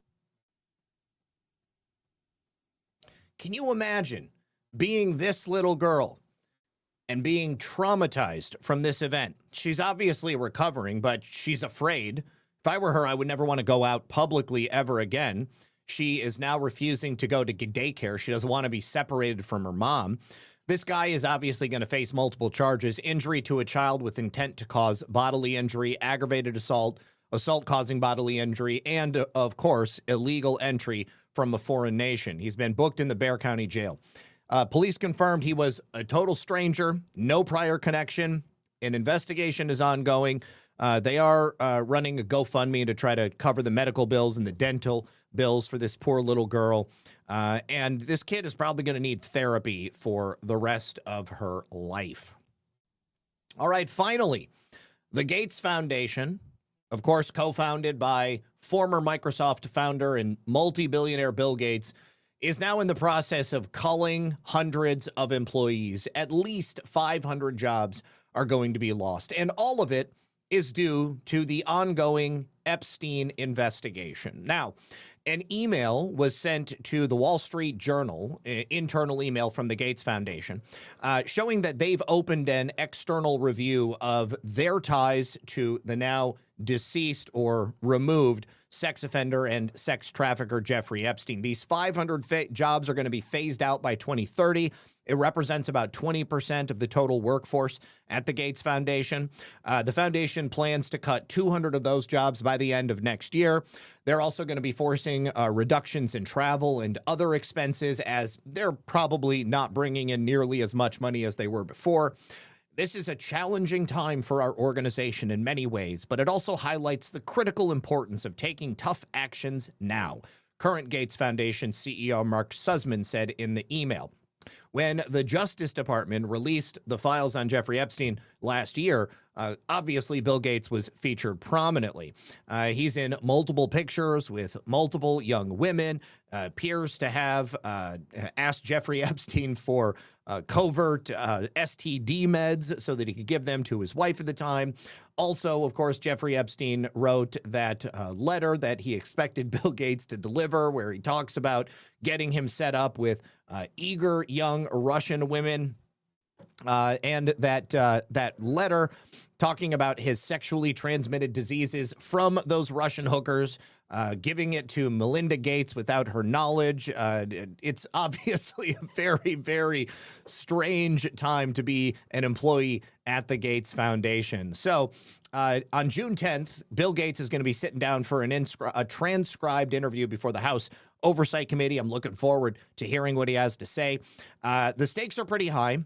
Can you imagine being this little girl and being traumatized from this event? She's obviously recovering, but she's afraid. If I were her, I would never want to go out publicly ever again. She is now refusing to go to daycare. She doesn't want to be separated from her mom. This guy is obviously going to face multiple charges: injury to a child with intent to cause bodily injury, aggravated assault, assault causing bodily injury, and, of course, illegal entry from a foreign nation. He's been booked in the Bexar County Jail. Police confirmed he was a total stranger, no prior connection. An investigation is ongoing. They are running a GoFundMe to try to cover the medical bills and the dental bills for this poor little girl. And this kid is probably going to need therapy for the rest of her life. All right, finally, the Gates Foundation, of course, co-founded by former Microsoft founder and multi-billionaire Bill Gates, is now in the process of culling hundreds of employees. At least 500 jobs are going to be lost, and all of it is due to the ongoing Epstein investigation. Now, an email was sent to the Wall Street Journal, internal email from the Gates Foundation, showing that they've opened an external review of their ties to the now deceased or removed sex offender and sex trafficker Jeffrey Epstein. These 500 jobs are going to be phased out by 2030. It represents about 20% of the total workforce at the Gates Foundation. The foundation plans to cut 200 of those jobs by the end of next year. They're also going to be forcing reductions in travel and other expenses, as they're probably not bringing in nearly as much money as they were before. This is a challenging time for our organization in many ways, but it also highlights the critical importance of taking tough actions now. Current Gates Foundation CEO Mark Sussman said in the email. When the Justice Department released the files on Jeffrey Epstein last year, obviously Bill Gates was featured prominently. He's in multiple pictures with multiple young women, appears to have asked Jeffrey Epstein for covert STD meds so that he could give them to his wife at the time. Also, of course, Jeffrey Epstein wrote that letter that he expected Bill Gates to deliver, where he talks about getting him set up with eager young Russian women. And that letter talking about his sexually transmitted diseases from those Russian hookers, giving it to Melinda Gates without her knowledge. It's obviously a very, very strange time to be an employee at the Gates Foundation. So on June 10th, Bill Gates is going to be sitting down for a transcribed interview before the House Oversight Committee. I'm looking forward to hearing what he has to say. The stakes are pretty high.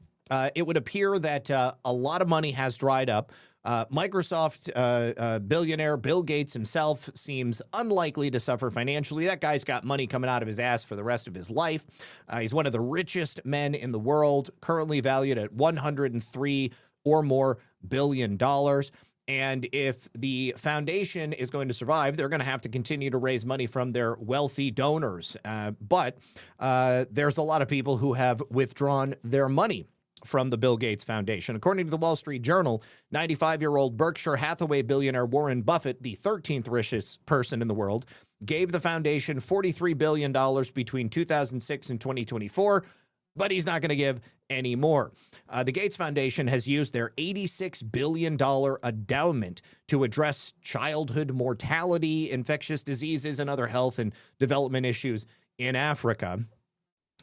It would appear that a lot of money has dried up. Microsoft billionaire Bill Gates himself seems unlikely to suffer financially. That guy's got money coming out of his ass for the rest of his life. He's one of the richest men in the world, currently valued at $103 or more billion. And if the foundation is going to survive, they're going to have to continue to raise money from their wealthy donors. But there's a lot of people who have withdrawn their money from the Bill Gates Foundation. According to the Wall Street Journal, 95-year-old Berkshire Hathaway billionaire Warren Buffett, the 13th richest person in the world, gave the foundation $43 billion between 2006 and 2024, but he's not going to give any more. The Gates Foundation has used their $86 billion endowment to address childhood mortality, infectious diseases, and other health and development issues in Africa.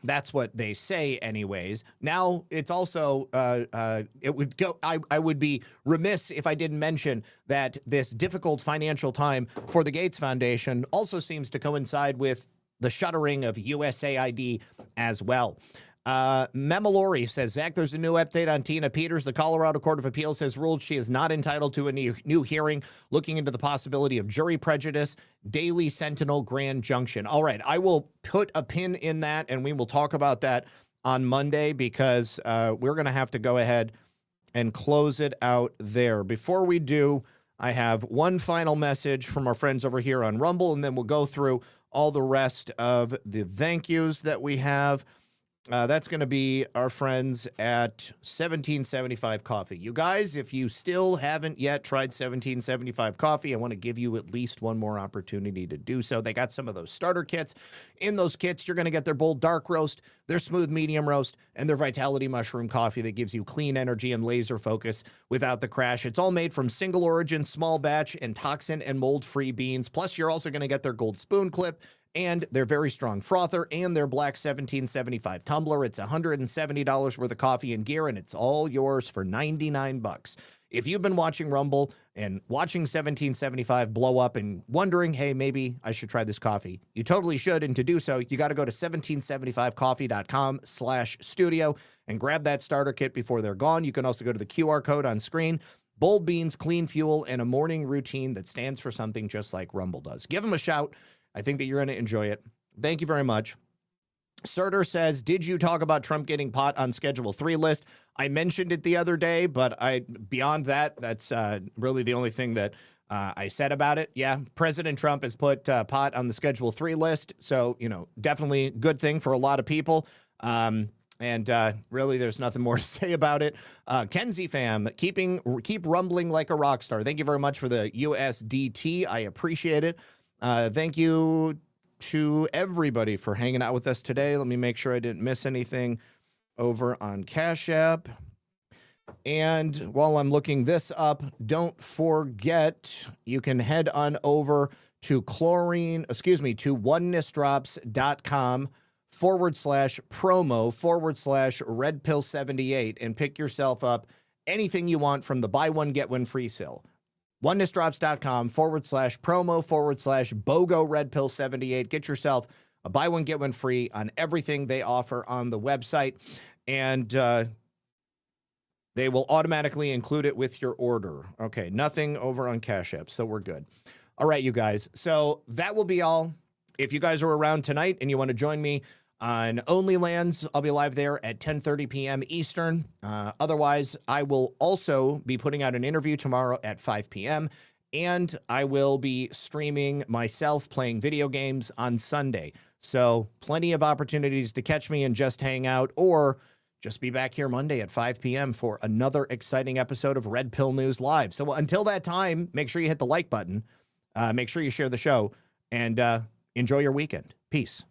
That's what they say anyways. Now, it's also, it would go, I would be remiss if I didn't mention that this difficult financial time for the Gates Foundation also seems to coincide with the shuttering of USAID as well. Memolori says, Zach, there's a new update on Tina Peters. The Colorado Court of Appeals has ruled she is not entitled to a new hearing looking into the possibility of jury prejudice. Daily Sentinel Grand Junction. All right, I will put a pin in that, and we will talk about that on Monday because we're going to have to go ahead and close it out there. Before we do, I have one final message from our friends over here on Rumble, and then we'll go through all the rest of the thank yous that we have. That's going to be our friends at 1775 Coffee. You guys, if you still haven't yet tried 1775 Coffee, I want to give you at least one more opportunity to do so. They got some of those starter kits. In those kits, you're going to get their bold dark roast, their smooth medium roast, and their Vitality Mushroom Coffee that gives you clean energy and laser focus without the crash. It's all made from single origin, small batch, and toxin and mold-free beans. Plus, you're also going to get their gold spoon clip and their very strong frother and their black 1775 tumbler. It's $170 worth of coffee and gear, and it's all yours for $99. If you've been watching Rumble and watching 1775 blow up and wondering, hey, maybe I should try this coffee, you totally should. And to do so, you got to go to 1775coffee.com/studio and grab that starter kit before they're gone. You can also go to the QR code on screen. Bold beans, clean fuel, and a morning routine that stands for something just like Rumble does. Give them a shout. I think that you're going to enjoy it. Thank you very much. Surter says, did you talk about Trump getting pot on Schedule 3 list? I mentioned it the other day, but beyond that, that's really the only thing that I said about it. Yeah, President Trump has put pot on the Schedule 3 list. So, definitely good thing for a lot of people. And really, there's nothing more to say about it. Kenzie fam, keep rumbling like a rock star. Thank you very much for the USDT. I appreciate it. Thank you to everybody for hanging out with us today. Let me make sure I didn't miss anything over on Cash App. And while I'm looking this up, don't forget, you can head on over to onenessdrops.com/promo/redpill78 and pick yourself up anything you want from the buy one, get one free sale. onenessdrops.com/promo/BOGO redpill78. Get yourself a buy one, get one free on everything they offer on the website. And they will automatically include it with your order. Okay, nothing over on Cash App, so we're good. All right, you guys. So that will be all. If you guys are around tonight and you want to join me on OnlyLands, I'll be live there at 10:30 p.m. Eastern. Otherwise, I will also be putting out an interview tomorrow at 5 p.m., and I will be streaming myself playing video games on Sunday. So plenty of opportunities to catch me and just hang out or just be back here Monday at 5 p.m. for another exciting episode of Red Pill News Live. So until that time, make sure you hit the like button. Make sure you share the show, and enjoy your weekend. Peace.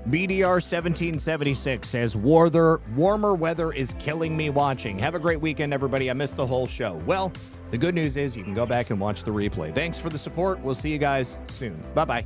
BDR1776 says, warmer weather is killing me watching. Have a great weekend, everybody. I missed the whole show. Well, the good news is you can go back and watch the replay. Thanks for the support. We'll see you guys soon. Bye-bye.